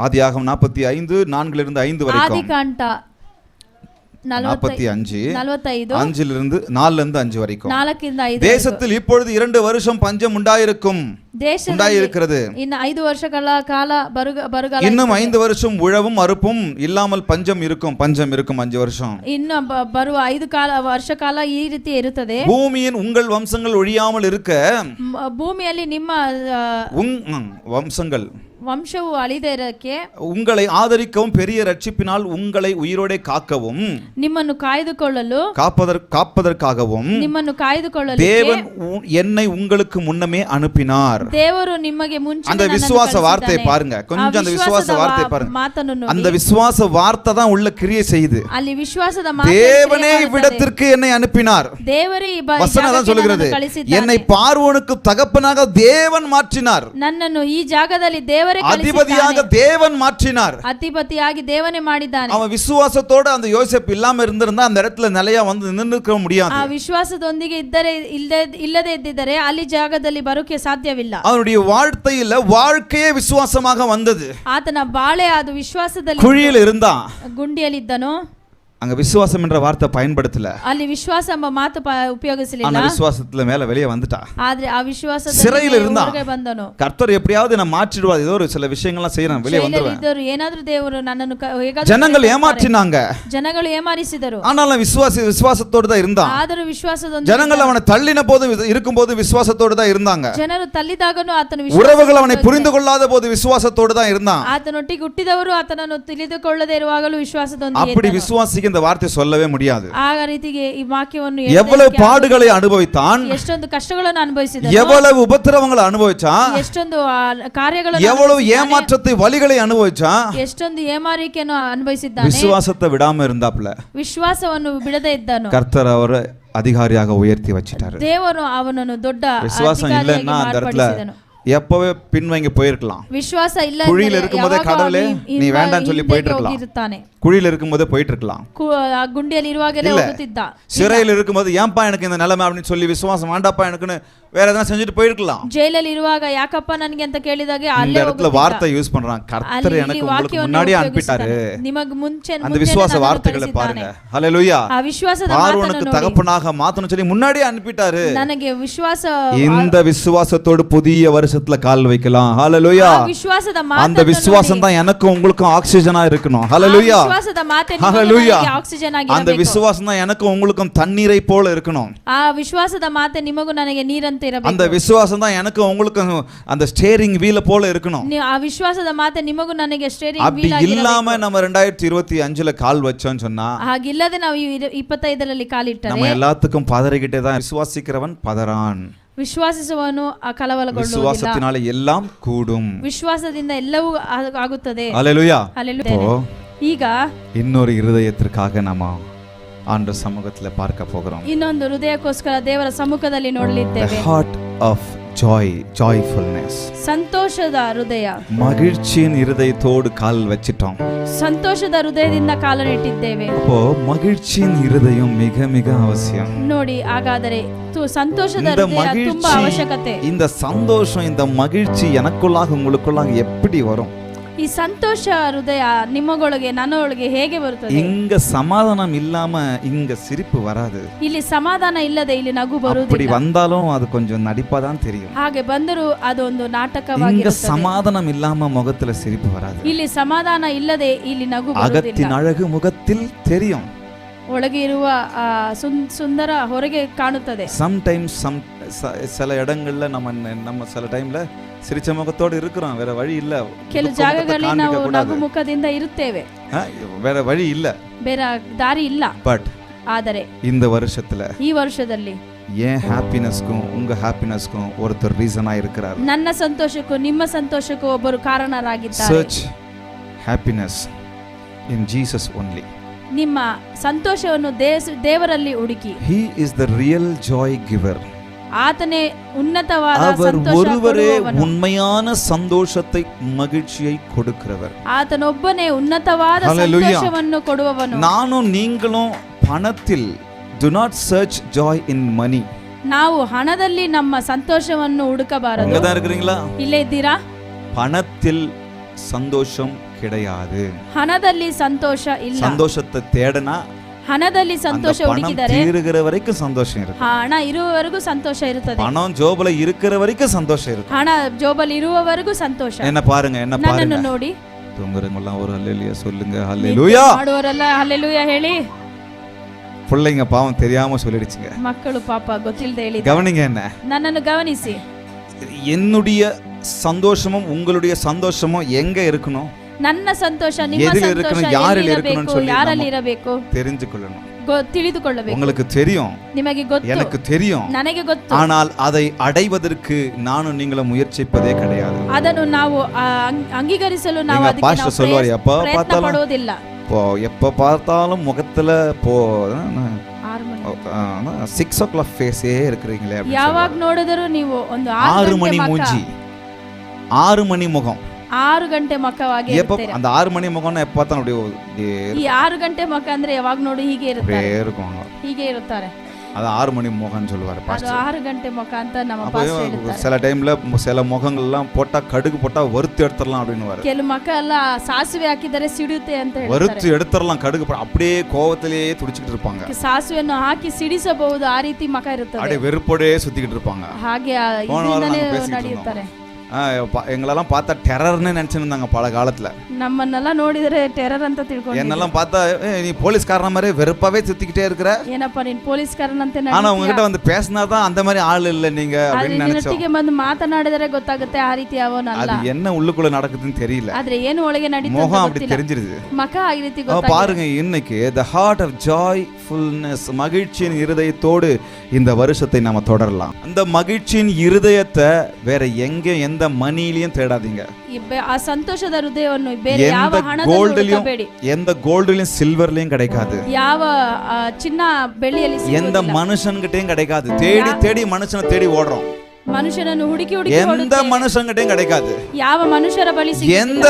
ஆதியாகமம் 45 4 5 வரைக்கும். ಆದಿಕಾಂಡ 45 45 4 5 வரைக்கும். 4 தேசத்தில் இப்பொழுது 2 வருஷம் பஞ்சம் உண்டாயிருக்கும், உண்டாயிருக்கிறது. ಇನ್ನು 5 ವರ್ಷಗಳ ಕಾಲ ಬರಗಾಲ, இன்னும் 5 வருஷம் உழவும் அறுப்பும் இல்லாமல் பஞ்சம் இருக்கும் 5 வருஷம். ಇನ್ನು ಬರುವ 5 ವರ್ಷ ಕಾಲ ಈ ರೀತಿ ಇರುತ್ತದೆ. பூமியின் உங்கள் வம்சங்கள் ஒழியாமல் இருக்க, ಭೂಮಿಯಲ್ಲಿ ನಿಮ್ಮ வம்சங்கள் ವಂಶವು ಅಳಿದೇ ಇರಕ್ಕೆ, உங்களை ஆதரிக்கவும் பெரிய ரட்சிப்பினால் உங்களை உயிரோடே காக்கவும், ನಿಮ್ಮನ್ನು ಕಾಯ್ದುಕೊಳ್ಳಲು, காப்பதற்காகவும் ನಿಮ್ಮನ್ನು ಕಾಯ್ದುಕೊಳ್ಳಲು தேவன் என்னை உங்களுக்கு முன்னமே அனுப்பினார். ದೇವರು ನಿಮಗೆ ಮುಂಚೆ அந்த விசுவாச வார்த்தை பாருங்க, கொஞ்சம் அந்த விசுவாச வார்த்தை பாருங்க. ಮಾತನ್ನು ನೋಡಿ, அந்த விசுவாச வார்த்தை தான் உள்ள கிரியை செய்யுது. ಅಲ್ಲಿ ವಿಶ್ವಾಸದ ಮಾತು தேவனே இவ்விடத்திற்கு என்னை அனுப்பினார். ದೇವರೇ ಈ வசனம் தான் சொல்லுகிறது, ಕಳಿಸಿದ್ದಾನೆ. என்னை பார்வோனுக்கு தகப்பனாக தேவன் மாற்றினார், ನನ್ನನ್ನು ಈ ಜಾಗದಲ್ಲಿ ದೇವರೇ அதிபதியாக தேவன் மாற்றினார். ಅಧಿಪತಿಯಾಗಿ ದೇವನೇ ಮಾಡಿದ್ದಾನೆ. அவன் விசுவாசத்தோட அந்த யோசேப்பு இல்லாம இருந்திருந்தா அந்த இடத்துல நிலையா வந்து நின்னுக்க முடியாது. ಆ ವಿಶ್ವಾಸದೊಂದಿಗೆ ಇಲ್ಲದೆ ಇದ್ದಿದ್ದರೆ ಅಲ್ಲಿ ಜಾಗದಲ್ಲಿ ಬರೋಕೆ ಸಾಧ್ಯವಿಲ್ಲ. அவனுடைய வாழ்க்கையே விசுவாசமாக வந்தது. ಆತನ ಬಾಳೆ ಅದು ವಿಶ್ವಾಸದಲ್ಲಿ குழியில் இருந்தான், ಗುಂಡಿಯಲ್ಲಿದ್ದನು, அங்க விசுவாசம் என்ற வார்த்தை பயன்படுத்தல. ಅಲ್ಲಿ ವಿಶ್ವಾಸ ಎಂಬ ಮಾತು ಉಪಯೋಗಿಸಲಿಲ್ಲ. ஆனா விசுவாசத்துல மேல வெளியே வந்துட்டா. ಆದ್ರೆ ಆ ವಿಶ್ವಾಸದಲ್ಲಿ சிறையில் இருந்தான். ಹೊರಗೆ ಬಂದನು. கர்த்தர் எப்படியாவது என்ன மாற்றிடுவார், ஏதோ ஒரு சில விஷயங்கள்லாம் செய்யறான், வெளியே வந்துருவேன். ಇದ್ದರು ಏನಾದರೂ ದೇವರು ನನ್ನನ್ನು ஜனங்கள் ஏமாற்றினாங்க. ಜನಗಳು ಏಮಾರಿಸಿದರು. ஆனாலும் விசுவாசத்தோடு தான் இருந்தான். ಆದರೂ ವಿಶ್ವಾಸದೊಂದಿಗೆ ஜனங்கள் அவனை தள்ளின போது இருக்கும்போது விசுவாசத்தோடு தான் இருந்தாங்க. ಜನರು ತಳ್ಳಿದಾಗನೂ ಆತನು உறவுகள் அவனை புரிந்து கொள்ளாத போது விசுவாசத்தோடு தான் இருந்தான். ಆತನೊಟ್ಟಿಗೆ ಹುಟ್ಟಿದವರು ಆತನನ್ನು ತಿಳಿದುಕೊಳ್ಳದೆ ಇರುವಾಗಲೂ ವಿಶ್ವಾಸದೊಂದಿಗೆ அப்படி விசுவாசிக்க இந்த வார்த்தை சொல்லவே முடியாது. ಆ ರೀತಿಗೆ ಈ ವಾಕ್ಯವನ್ನು எவ்வளவு பாடுகளை அனுபவித்தான், ಎಷ್ಟೊಂದು ಕಷ್ಟಗಳನ್ನು ಅನುಭವಿಸಿದನು, எவ்வளவு உபத்திரவங்களை அனுபவிச்சான், ಎಷ್ಟೊಂದು ಕಾರ್ಯಗಳನ್ನು, எவ்வளவு ஏமாற்றத்தை வலிகளை அனுபவிச்சான், ಎಷ್ಟೊಂದು ಏಮಾರಿಕೆಯನ್ನು ಅನುಭವಿಸಿದ್ದಾನೆ. விசுவாசத்தை விடாம இருந்தாப்ல ವಿಶ್ವಾಸವನ್ನು ಬಿಡದೆ ಇದ್ದನು. கர்த்தர் அவரை அதிகாரியாக உயர்த்தி வச்சிட்டாரு. ದೇವರು ಅವನನ್ನು ದೊಡ್ಡ விசுவாசம் இல்லைன்னா அந்த இடத்துல எப்பவே பின்வாங்கி போயிருக்கலாம். ವಿಶ್ವಾಸ ಇಲ್ಲ குழியில இருக்கும்போதே கடவுளே நீ வேண்டாம்னு சொல்லி போயிட்டு இருக்கலாம். குழியில இருக்கும்போதே போயிட்டு இருக்கலாம். ಗುಂಡಿಯಲ್ಲಿ ಇರುವಾಗಲೇ ಹೋಗುತ್ತಿದ್ದ. சிறையில் இருக்கும்போது ஏன்பா எனக்கு இந்த நிலைமை அப்படின்னு சொல்லி விசுவாசம் வேண்டாப்பா எனக்குன்னு வேற எதனா செஞ்சுட்டு போயிருக்கலாம். ஜெயிலில் ಇರುವಾಗ ಯಾಕಪ್ಪ ನನಗೆ ಅಂತ ಕೇಳಿದಾಗ ಅಲ್ಲೇ இடத்துல வார்த்தை யூஸ் பண்றான். கர்த்தர் எனக்கு உங்களுக்கு முன்னாடியே அனுப்பிட்டாரு. ನಿಮಗೆ ಮುಂಚೆ அந்த விசுவாச வார்த்தைகளை பாருங்க. ஹalleluya. ಆ ವಿಶ್ವಾಸದ பார்வோனுக்கு தகப்பனாக மாத்தணும் சொல்லி முன்னாடியே அனுப்பிட்டாரு. ನನಗೆ ವಿಶ್ವಾಸ, இந்த விசுவாசத்தோடு புதிய வருஷத்துல கால் வைக்கலாம். ஹalleluya. விசுவாசದ அந்த விசுவாசம் தான் எனக்கும் உங்களுக்கும் ஆக்ஸிஜனா இருக்கணும். ஹalleluya. விசுவாசದ ಮಾತೆ ನಿಮಗೆ ಆಕ್ಸಿಜನ್ ಆಗಿ அந்த விசுவாசம் தான் எனக்கும் உங்களுக்கும் தண்ணீரை போல இருக்கணும். ಆ ವಿಶ್ವಾಸದ ಮಾತೆ ನಿಮಗೂ ನನಗೆ ನೀರಂತೆ ಇರಬೇಕು. அந்த விசுவாசம் தான் எனக்கும் உங்களுக்கும் அந்த ஸ்டீರಿಂಗ್ வீல் போல இருக்கணும். ಆ ವಿಶ್ವಾಸದ ಮಾತೆ ನಿಮಗೂ ನನಗೆ ಸ್ಟೀರಿಂಗ್ ವೀಲ್ அப்படி இல்லாம நம்ம 2025ல கால் வச்சோம்னு சொன்னா, ಹಾಗಿಲ್ಲದೆ ನಾವು 25ರಲ್ಲಿ ಕಾಲಿಟ್ಟರೆ நம்ம எல்லாத்துக்கும் பதறிக்கிட்டே தான். விசுவாசிக்கிறவன் பதறான், ವಿಶ್ವಾಸಿಸುವವನು ಕಳವಳಗೊಳ್ಳುವುದಿಲ್ಲ. விசுவாசத்தினால எல்லாம் கூடும். ವಿಶ್ವಾಸದಿಂದ ಎಲ್ಲವೂ ಆಗುತ್ತದೆ. ஹalleluya. ಹಲ್ಲೆಲೂಯಾ. ಈಗ இன்னொரு இருதயத்திற்காக நம்ம ஆண்டவர் சமூகத்துல பார்க்க போகிறோம். ಇನ್ನೊಂದು ಹೃದಯಕ್ಕೋಸ್ಕರ ದೇವರ ಸಮ್ಮುಖದಲ್ಲಿ ನೋಡಲಿದ್ದೇವೆ. heart of joy, joyfulness. ಸಂತೋಷದ ಹೃದಯ, மகிழ்ச்சியின் இருதயத்தோடு கால் வச்சிட்டோம். ಸಂತೋಷದ ಹೃದಯದಿಂದ ಕಾಲನ್ನಿಟ್ಟಿದ್ದೇವೆ. அப்போ மகிழ்ச்சியின் இருதயம் மிக மிக அவசியம். ನೋಡಿ, ಹಾಗಾದರೆ ಸಂತೋಷದ ಹೃದಯ ತುಂಬಾ ಅವಶ್ಯಕತೆ. இந்த சந்தோஷம், இந்த மகிழ்ச்சி எனக்குள்ளாக உங்களுக்குள்ளாக எப்படி வரும்? ಈ ಸಂತೋಷ ಹೃದಯ ನಿಮ್ಮೊಳಗೆ ನನ್ನೊಳಗೆ ಹೇಗೆ ಬರುತ್ತದೆ? இங்க சமாதானம் இல்லாம இங்க சிரிப்பு வராது. ಇಲ್ಲಿ ಸಮಾಧಾನ ಇಲ್ಲದೆ ಇಲ್ಲಿ ನಗು ಬರುವುದಿಲ್ಲ. அப்படி வந்தாலும் அது கொஞ்சம் நடிப்பா தான் தெரியும். ಹಾಗೆ ಬಂದರೂ ಅದೊಂದು ನಾಟಕವಾಗಿರುತ್ತದೆ. இங்க சமாதானம் இல்லாம முகத்துல சிரிப்பு வராது. ಇಲ್ಲಿ ಸಮಾಧಾನ ಇಲ್ಲದೆ ಇಲ್ಲಿ ನಗು ಬರುವುದಿಲ್ಲ. அகத்தின் அழகு முகத்தில் தெரியும். ಒಳಗೆ ಇರುವ ಸುಂದರ ಹೊರಗೆ ಕಾಣುತ್ತದೆ. சம்டைம்ஸ் சில இடங்கள்ல நம்ம சில டைம்ல சிரிச்ச முகத்தோடு இருக்கிறோம், வேற வழி இல்ல. ಕೆಲವು ಜಾಗಗಳಲ್ಲಿ ನಾವು ನಗು ಮುಖದಿಂದ ಇರುತ್ತೇವೆ, வேற வழி இல்ல, ಬೇರೆ ದಾರಿ ಇಲ್ಲ. பட் ಆದರೆ இந்த வருஷத்துல ಈ ವರ್ಷದಲ್ಲಿ ஏன் ஹாப்பினஸ்க்கும் உங்க ஹாப்பினஸ்க்கும் ஒருத்தர் ரீசனா இருக்கிறார். ನನ್ನ ಸಂತೋಷಕ್ಕೂ ನಿಮ್ಮ ಸಂತೋಷಕ್ಕೂ ಒಬ್ಬರು ಕಾರಣರಾಗಿದ್ದಾರೆ. Search happiness in Jesus only. ನಿಮ್ಮ ಸಂತೋಷವನ್ನು ದೇವರಲ್ಲಿ ಹುಡುಕಿ. He is the real joy giver. ಆತನೇ ಉನ್ನತವಾದ ಸಂತೋಷ ஒருவரே ಕೊಡುವವನು. உண்மையான சந்தோஷத்தை மகிழ்ச்சியை கொடுக்கிறவர். ಆತನೊಬ್ಬನೇ ಉನ್ನತವಾದ ಸಂತೋಷವನ್ನು ಕೊಡುವವನು. நானும் நீங்களும் பணத்தில் do not search joy in money. ನಾವು ಹಣದಲ್ಲಿ ನಮ್ಮ ಸಂತೋಷವನ್ನು ಹುಡುಕಬಾರದು. அங்கதான் இருக்கிறீங்களா? ಇಲ್ಲೇ ಇದ್ದೀರಾ? பணத்தில் சந்தோஷம் கிடையாது. ಹಣದಲ್ಲಿ ಸಂತೋಷ ಇಲ್ಲ. சந்தோஷத்தை தேடனா ಹಣದಲ್ಲಿ ಸಂತೋಷ ಹುಡುಕಿದರೆ இருக்கிற வரைக்கும் சந்தோஷம் இருக்கு. ಹಣ ಇರುವವರೆಗೂ ಸಂತೋಷ ಇರುತ್ತದೆ. பணம் ஜோபல இருக்கிற வரைக்கும் சந்தோஷம் இருக்கு. ಹಣ ಜೋಬಲ್ಲಿ ಇರುವವರೆಗೂ ಸಂತೋಷ. என்ன பாருங்க, என்ன பாருங்க, ನನ್ನನ್ನು ನೋಡಿ. தூங்குறவங்கலாம் ஒரு ஹல்லேலூயா சொல்லுங்க. ஹல்லேலூயா. ಮಾಡುವವರೆಲ್ಲ ಹಲ್ಲೆಲೂಯಾ ಹೇಳಿ. பிள்ளைங்க பாவம் தெரியாம சொல்லிடுச்சுங்க. ಮಕ್ಕಳು ಪಾಪ ಗೊತ್ತಿಲ್ಲದೆ ಹೇಳಿ. கவனிங்க, என்ன ನನ್ನನ್ನು ಗಮನಿಸಿ. என்னுடைய சந்தோஷமும் உங்களுடைய சந்தோஷமும் எங்க இருக்கணும்? ನನ್ನ ಸಂತೋಷ ನಿಮ್ಮ ಸಂತೋಷ ಯಾರಲ್ಲಿ ಇರಬೇಕು தெரிஞ்சுக்கொள்ளணும், ತಿಳಿದುಕೊಳ್ಳಬೇಕು. உங்களுக்கு தெரியும், ನಿಮಗೆ ಗೊತ್ತು, எனக்கு தெரியும், ನನಗೆ ಗೊತ್ತು. ஆனால் அதை அடைவதற்கு நானும் நீங்களும் முயற்சிப்பதே கிடையாது. ಅದನ್ನು ನಾವು ಅಂಗೀಕರಿಸಲು ನಾವು எங்க ಅದಕ್ಕೆ பாஸ்டர் சொல்வாரு, ಪ್ರಯತ್ನ ಪಡುವುದಿಲ್ಲ. எப்ப பார்த்தாலும் முகத்துல 6 o'clock ஃபேஸே இருக்கிறீங்களே. ಯಾವಾಗ ನೋಡಿದರೂ ನೀವು ಒಂದು 6 மணி மூஞ்சி, 6 மணி முகம், 6 ಗಂಟೆ ಮುಖವಾಗಿ ಇರ್ತೀರಾ. அந்த 6 மணி முகம்னா எப்ப பார்த்தாலும் அப்படியே ಈ 6 ಗಂಟೆ ಮುಖ ಅಂದ್ರೆ ಯಾವಾಗ ನೋಡಿ ಹೀಗೆ ಇರ್ತಾರೆ, இருக்கும். ಹೀಗೆ ಇರುತ್ತಾರೆ. அது 6 மணி முகம்னு சொல்லுவார் ಅದು பாஸ்டர். 6 ಗಂಟೆ ಮುಖ ಅಂತ ನಮ್ಮ அப்போ ಪಾಸ್ಟರ್ ಹೇಳ್ತಾರೆ. சில டைம்ல சில முகங்கள்லாம் போட்டா கடுகு போட்டா வறுத்து எடுத்துடலாம் அப்படின்னு ಕೆಲವು ಮಕ್ಕ ಎಲ್ಲ ಸಾಸಿವೆ ಹಾಕಿದರೆ ಸಿಡಿಯುತ್ತೆ ಅಂತ ಹೇಳ್ತಾರೆ. வறுத்து எடுத்துடலாம் கடுகு அப்படியே கோவத்திலேயே துடிச்சிக்கிட்டு இருப்பாங்க. ಸಾಸಿವೆಯನ್ನು ಹಾಕಿ ಸಿಡಿಸಬಹುದು, ಆ ರೀತಿ ಮಕ ಇರುತ್ತದೆ. அப்படியே வெறுப்போடே சுத்திக்கிட்டு இருப்பாங்க. ಹಾಗೆ ಇದರಿಂದಲೇ ನಡೆಯುತ್ತಾರೆ. எங்களெல்லாம் பார்த்தா டெரர்னு நினைச்சிருந்தாங்க பல காலத்துல. ನಮ್ಮನ್ನೆಲ್ಲ ನೋಡಿದರೆ ಟೆರರ್ ಅಂತ ತಿಳ್ಕೊಂಡು என்னெல்லாம் பார்த்தா நீ போலீஸ்காரன மாதிரி வெறுப்பாவே சுத்திக்கிட்டே இருக்கிற, ಏನಪ್ಪ ನೀನು ಪೊಲೀಸ್ಕಾರನಂತೆ ஆனா உங்ககிட்ட வந்து பேசினாதான் அந்த மாதிரி ஆள் இல்ல நீங்க அப்படின்னு நினைச்சோம். ನಿನ್ನೊಟ್ಟಿಗೆ ಬಂದು ಮಾತನಾಡಿದರೆ ಗೊತ್ತಾಗುತ್ತೆ ಆ ರೀತಿ ಅವನಲ್ಲ. அது என்ன உள்ளுக்குள்ள நடக்குதுன்னு தெரியல. ಆದ್ರೆ ಏನು ಒಳಗೆ ನಡೀತದೆ முகம் அப்படி ಗೊತ್ತಿಲ್ಲ. தெரிஞ்சிருது. ಮಕ ಆ ರೀತಿ ಗೊತ್ತಾಗುತ್ತೆ. பாருங்க, இன்னைக்கு the heart of joyfulness, மகிழ்ச்சியின் இருதயத்தோடு இந்த வருஷத்தை நாம தொடரலாம். அந்த மகிழ்ச்சியின் இருதயத்தை வேற எங்க எந்த மணியிலையும் தேடாதீங்க. ಆ ಸಂತೋಷದ ಹೃದಯವನ್ನು ಬೇರೆ ಯಾವ எந்த ಹಣದಲ್ಲೂ கோல்ಡ್லயும் ಹುಡುಕಬೇಡಿ. எந்த கோல்ட்லயும் சில்வர்லயும் கிடைக்காது. ಯಾವ ಚಿನ್ನ ಬೆಳ್ಳಿಯಲ್ಲಿ எந்த ಸಿಗುವುದಿಲ್ಲ. மனுஷன்கிட்டயும் கிடைக்காது. தேடி தேடி மனுஷனை தேடி ஓடுறோம். ಮನುಷ್ಯನನ್ನು ಹುಡುಕಿ ಹುಡುಕಿ எந்த ಓಡುತ್ತೇವೆ. மனுஷன்கிட்டயும் கிடைக்காது. ಯಾವ ಮನುಷ್ಯರ ಬಳಿ எந்த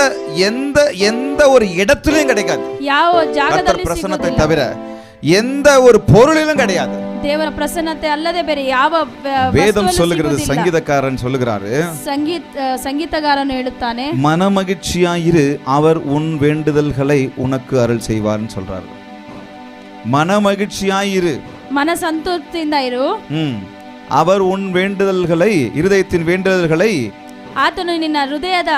எந்த எந்த ஒரு இடத்திலையும் கிடைக்காது. ಯಾವ கர்த்தர் ಜಾಗದಲ್ಲಿ பிரசன்னத்தை ಸಿಗುವುದಿಲ್ಲ. தவிர எந்த ஒரு பொருளிலும் கிடையாது. ದೇವರ ಪ್ರಸನ್ನತೆ ಅಲ್ಲದೆ ಬೇರೆ ಯಾವ வேதம் ವಸ್ತುವಲ್ಲೂ சொல்லுகிறது, ಸಿಗುವುದಿಲ್ಲ. சங்கீதக்காரன் சொல்லுகிறாரு, ಸಂಗೀತಗಾರನು ಹೇಳುತ್ತಾನೆ, மனமகிழ்ச்சியாயிரு, அவர் உன் வேண்டுதல்களை உனக்கு அருள் செய்வார்னு சொல்றாரு. மனமகிழ்ச்சியாயிரு, ಮನ ಸಂತೃಪ್ತಿಯಿಂದ ಇರು, அவர் உன் வேண்டுதல்களை, இருதயத்தின் வேண்டுதல்களை ಆತನು ನಿನ್ನ ಹೃದಯದ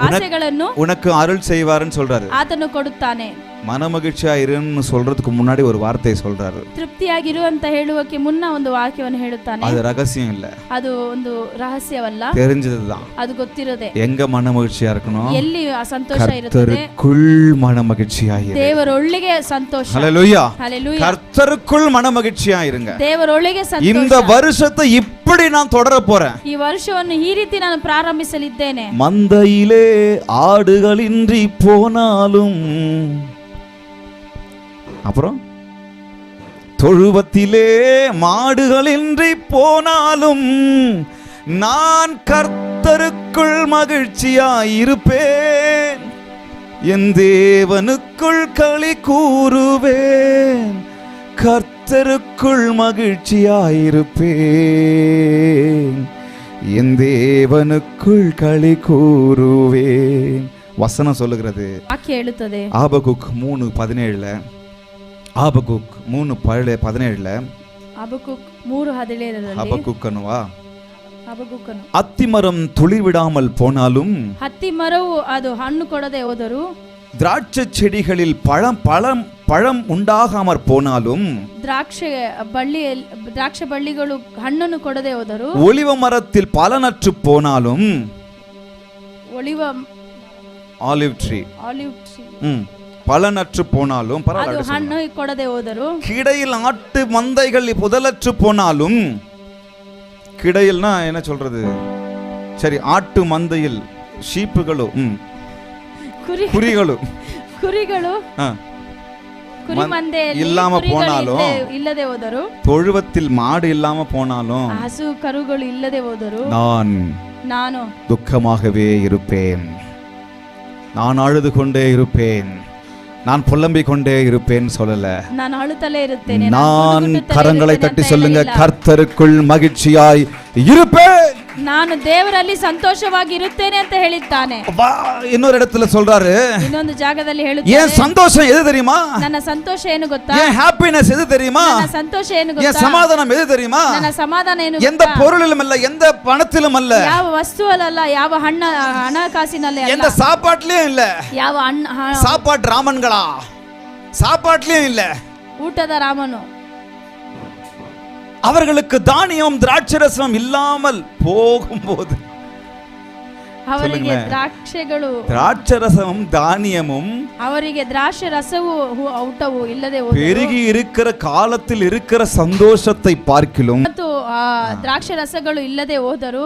ಆಸೆಗಳನ್ನು உனக்கு அருள் செய்வார்னு சொல்றாரு. ಆತನು ಕೊಡುತ್ತಾನೆ. மனமகிழ்ச்சியாயிருன்னு சொல்றதுக்கு முன்னாடி ஒரு வார்த்தையை சொல்றாரு. ತೃಪ್ತಿಯಾಗಿರು ಅಂತ ಹೇಳುವಕ್ಕೆ ಮುನ್ನ ಒಂದು ವಾಕ್ಯವನ್ನು ಹೇಳುತ್ತಾನೆ. அது ரகசியம் இல்ல, ಅದು ಒಂದು ರಹಸ್ಯವಲ್ಲ, தெரிஞ்சதுதான். ಅದು ಗೊತ್ತಿರೋದೆ. எங்க மனமகிழ்ச்சியா இருக்கணும்? ಎಲ್ಲಿ ಆ ಸಂತೋಷ ಇರುತ್ತದೆ? கர்த்தருக்குள் மனமகிழ்ச்சியாயிரு. ದೇವರೊಳಗೆ ಸಂತೋಷ. ஹல்லேலூயா. ಹಲ್ಲೆಲೂಯಾ. கர்த்தருக்குள் மனமகிழ்ச்சியாயிருங்க. ದೇವರೊಳಗೆ ಸಂತೋಷ. இந்த வருஷத்தை இப்படி நான் தொடர போறேன். ಈ ವರ್ಷವನ್ನು ಈ ರೀತಿ ನಾನು ಪ್ರಾರಂಭಿಸಲಿದ್ದೇನೆ. மந்தையிலே ஆடுகளின்றி போனாலும், அப்புறம் தொழுவத்திலே மாடுகளின்றி போனாலும், நான் கர்த்தருக்குள் மகிழ்ச்சியாயிருப்பேன், என் தேவனுக்குள் களி கூறுவேன், கர்த்தருக்குள் மகிழ்ச்சியாயிருப்பேன், என் தேவனுக்குள் களி கூறுவேன். வசனம் சொல்லுகிறது, ವಾಕ್ಯ ಹೇಳುತ್ತದೆ. ஆபகுக் 3:17, ஆபகுக் 3:17, ಹಬಕ್ಕೂಕ್ 3:17 ஆபகுக் ಅನ್ನುವಾ, ಹಬಕ್ಕೂಕನು, அத்திமரம் துளிர் விடாமல் போனாலும், ಹತ್ತಿ ಮರವು ಅದು ಹಣ್ಣು ಕೊಡದೆ ಹೋದರು, திராட்சை செடிகளில் பழம் உண்டாகாமற் போனாலும், ದ್ರಾಕ್ಷ ಬಳ್ಳಿಗಳು ಹಣ್ಣನ್ನು ಕೊಡದೆ ಹೋದರು, ஒலிவ மரத்தில் பலனற்று போனாலும், ஆலிவ் ட்ரீ பலனற்று போனாலும், ಅದು ಹಣ್ಣು ಕೊಡದೆ ಹೋದರು, கிடையில் ஆட்டு மந்தைகள் புதலற்று போனாலும், கிடையில்னா என்ன சொல்றது, சரி, ஆட்டு மந்தையில் ஷீப்புகளும் ಕುರಿಗಳು ಕುರಿ ಮಂದೆಯಲ್ಲಿ ಇಲ್ಲಾಮ போனாலும், ಇಲ್ಲದೆ ಹೋದರು, தொழுவத்தில் மாடு இல்லாம போனாலும், ಹಸು ಕರುಗಳು ಇಲ್ಲದೆ ಹೋದರು, ನಾನು துக்கமாகவே இருப்பேன், நான் அழுது கொண்டே இருப்பேன், நான் புலம்பிக் கொண்டே இருப்பேன் சொல்லல. ನಾನು ಅಳುತ್ತಲೇ ಇರುತ್ತೇನೆ. நான் கரங்களை தட்டி சொல்லுங்க, கர்த்தருக்குள் மகிழ்ச்சியாய் இருப்பேன், ನಾನು ದೇವರಲ್ಲಿ ಸಂತೋಷವಾಗಿ ಇರುತ್ತೇನೆ ಅಂತ ಹೇಳಿದ್ದಾನೆ. இன்னொரு இடத்துல சொல்றாரு, ಇನ್ನೊಂದು ಜಾಗದಲ್ಲಿ ಹೇಳುತ್ತಾನೆ, ஏன் சந்தோஷம் எது தெரியுமா? ನನ್ನ ಸಂತೋಷ ಏನು ಗೊತ್ತಾ? ஏன் ஹாப்பினஸ் எது தெரியுமா? ನನ್ನ ಸಂತೋಷ ಏನು ಗೊತ್ತಾ? ஏன் சமாதானம் எது தெரியுமா? ನನ್ನ ಸಮಾಧಾನ ಏನು எந்த பொருளிலும் அல்ல, எந்த பணத்திலும் அல்ல, ಯಾವ ವಸ್ತುವಲ್ಲ, ಯಾವ ಹಣಕಾಸಿನಲ್ಲಿ ಅಲ್ಲ, எந்த சாப்பாட்லயும் இல்ல. ಯಾವ சாப்பாட்டு ராமன்களா? சாப்பாட்லயும் இல்ல. ಊಟದ ರಾಮನು. அவர்களுக்கு தானியம் திராட்சரசம் இல்லாமல் போகும்போது, ಅವರಿಗೆ ದ್ರಾಕ್ಷೆಗಳು, திராட்சரசமும் தானியமும் ಅವರಿಗೆ ದ್ರಾಕ್ಷೆ ರಸವು ಊಟವು ಇಲ್ಲದೆ பெருகி இருக்கிற காலத்தில் இருக்கிற சந்தோஷத்தை பார்க்கிலும், ಮತ್ತು ದ್ರಾಕ್ಷೆ ರಸಗಳು ಇಲ್ಲದೆ ಹೋದರು,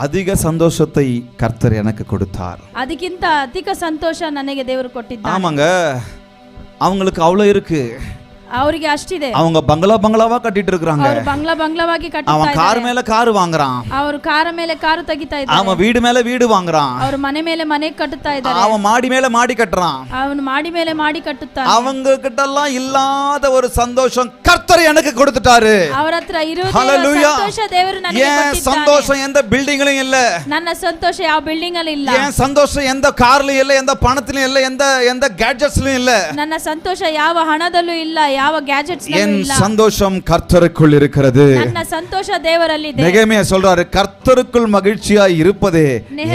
அதிக சந்தோஷத்தை கர்த்தர் எனக்கு கொடுத்தார். ಅದಕ್ಕಿಂತ ಅಧಿಕ ಸಂತೋಷ ನನಗೆ ದೇವರು ಕೊಟ್ಟಿದ್ದಾರೆ. ஆமாங்க, அவங்களுக்கு அவ்வளவு இருக்கு. ಅವರಿಗೆ ಅಷ್ಟಿದೆ. அவங்க பங்களாவா கட்டிட்டு இருக்காங்க. ಅವರು ಬಂಗ್ಲಾವಾಗಿ ಕಟ್ಟುತ್ತಾ அவன் கார் மேல கார் வாங்குறான். ಅವರು ಕಾರ ಮೇಲೆ ಕಾರು ತೆಗಿತಾ ಇದ್ದಾರೆ. அவன் வீடு மேல வீடு வாங்குறான். ಅವರು ಮನೆ ಮೇಲೆ ಮನೆ ಕಟ್ಟುತ್ತಾ ಇದ್ದಾರೆ. அவன் மாடி மேல மாடி கட்டுறான். ಅವನು ಮಾಡಿ ಮೇಲೆ ಮಾಡಿ ಕಟ್ಟುತ್ತಾನೆ. அவங்க கிட்ட எல்லாம் இல்லாத ஒரு சந்தோஷம் கர்த்தர் எனக்கு கொடுத்துட்டாரு. ಅವರ ಹತ್ರ ಇರುವ ಸಂತೋಷ ದೇವರು ನನಗೆ ಕೊಟ್ಟಿದ್ದಾನೆ. சந்தோஷம் எந்த பில்டிங்லயும் இல்ல. ನನ್ನ ಸಂತೋಷ ಯಾವ ಬಿಲ್ಡಿಂಗ್ ಅಲ್ಲಿ ಇಲ್ಲ. ஏன் சந்தோஷம் எந்த கார்லயும் இல்ல, எந்த பணத்திலும் இல்ல, எந்த கேட்ஜெட்ஸ்லயும் இல்ல. ನನ್ನ ಸಂತೋಷ ಯಾವ ಹಣದಲ್ಲೂ ಇಲ್ಲ, ಯಾವ ಗ್ಯಾಜೆಟ್ಸ್ ನಲ್ಲೂ என் ಇಲ್ಲ. சந்தோஷம் கர்த்தருக்குள் இருக்கிறது. ನನ್ನ ಸಂತೋಷ ದೇವರಲ್ಲಿ ಇದೆ. நெகேமியா சொல்றாரு, கர்த்தருக்குள் மகிழ்ச்சியா இருப்பதே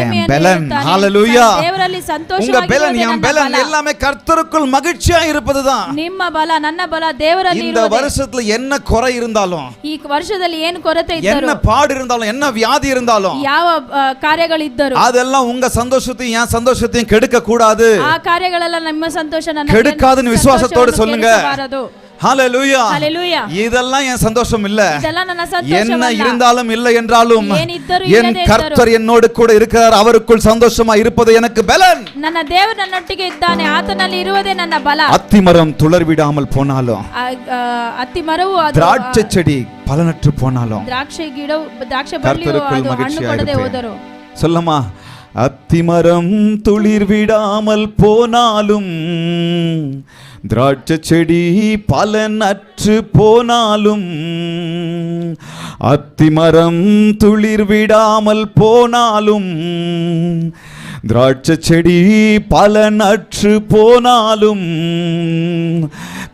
என் பலன். ஹalleluya. ದೇವರಲ್ಲಿ உங்க ಸಂತೋಷವಾಗಿ பலன் என் பலன் எல்லாமே கர்த்தருக்குள் மகிழ்ச்சியா இருப்பதுதான். ನಿಮ್ಮ ಬಲ ನನ್ನ ಬಲ ದೇವರಲ್ಲಿ இந்த ಇರುವುದು. வருஷத்துல என்ன குறை இருந்தாலும், ಈ ವರ್ಷದಲ್ಲಿ ಏನು ಕೊರತೆ என்ன ಇದ್ದರೂ, பாடு இருந்தாலும், என்ன வியாதி இருந்தாலும், ಯಾವ ಕಾರ್ಯಗಳಿದ್ದರೂ அதெல்லாம் உங்க சந்தோஷத்தையும் என் சந்தோஷத்தையும் கெடுக்க கூடாது. ಆ ಕಾರ್ಯಗಳೆಲ್ಲ ನಿಮ್ಮ ಸಂತೋಷ ನನ್ನ கெடுக்காதுன்னு விசுவாசத்தோடு சொல்லுங்க. ஹalleluya. ஹalleluya. இதெல்லாம் என் சந்தோஷம் இல்ல. இதெல்லாம் ನನ್ನ ಸಂತೋಷವಲ್ಲ. என்ன இருந்தாலும் இல்லை என்றாலும் ಏನಿದ್ದರೂ என் ಇಲ್ಲದೇ கர்த்தர் என்னோடு கூட இருக்கிறார், அவருக்குள் சந்தோஷமா இருப்பது எனக்கு பலன். ನನ್ನ ದೇವರು ನನ್ನೊಟ್ಟಿಗೆ ಇದ್ದಾನೆ, ಆತನಲ್ಲಿ ಇರುವುದೇ ನನ್ನ ಬಲ. அத்திமரம் துளிர்விடாமல் போனாலும், ಅತ್ತಿ ಮರವು திராட்சை செடி பலனற்று போனாலும், ದ್ರಾಕ್ಷಿ ಗಿಡವು ದ್ರಾಕ್ಷಿ ಬಳ್ಳಿಯು கர்த்தருக்குள் ಅದು ಹಣ್ಣು மகிழ்ச்சியா ಕೊಡದೆ இருப்பேன். ಹೋದರು. சொல்லமா, அத்திமரம் துளிர்விடாமல் போனாலும், திராட்சை செடி பலனற்று போனாலும், அத்திமரம் துளிர்விடாமல் போனாலும், திராட்சை செடி பலனற்று போனாலும்,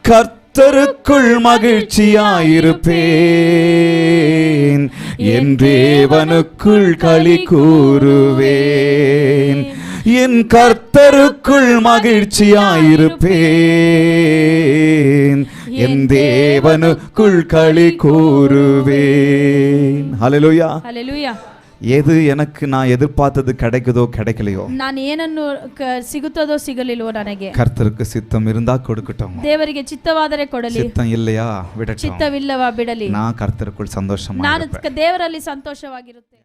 கர்த்தருக்குள் மகிழ்ச்சியாயிருப்பேன், என் தேவனுக்குள் களி கூறுவேன், என் கர்த்தருக்குள் மகிழ்ச்சியாயிருப்பேன், என் தேவனுக்குள் களி கூறுவேன். ஹalleluya. ಹalleluya. எது எனக்கு நான் எதிர்பார்த்தது கிடைக்குதோ கிடைக்கலையோ, ನಾನು ಏನನ್ನು ಸಿಗುತ್ತದೋ ಸಿಗಲಿಲ್ವೋ, ನನಗೆ கர்த்தருக்கு சித்தம் இருந்தா கொடுக்கட்டும், ದೇವರಿಗೆ ಚಿತ್ತವಾದರೆ ಕೊಡಲಿ, சித்தம் இல்லையா விடட்டும். ಚಿತ್ತವಿಲ್ಲವಾ ಬಿಡಲಿ. நான் கர்த்தருக்குள் சந்தோஷமா ನಾನು இருப்பேன். ದೇವರಲ್ಲಿ ಸಂತೋಷವಾಗಿರುತ್ತೇನೆ.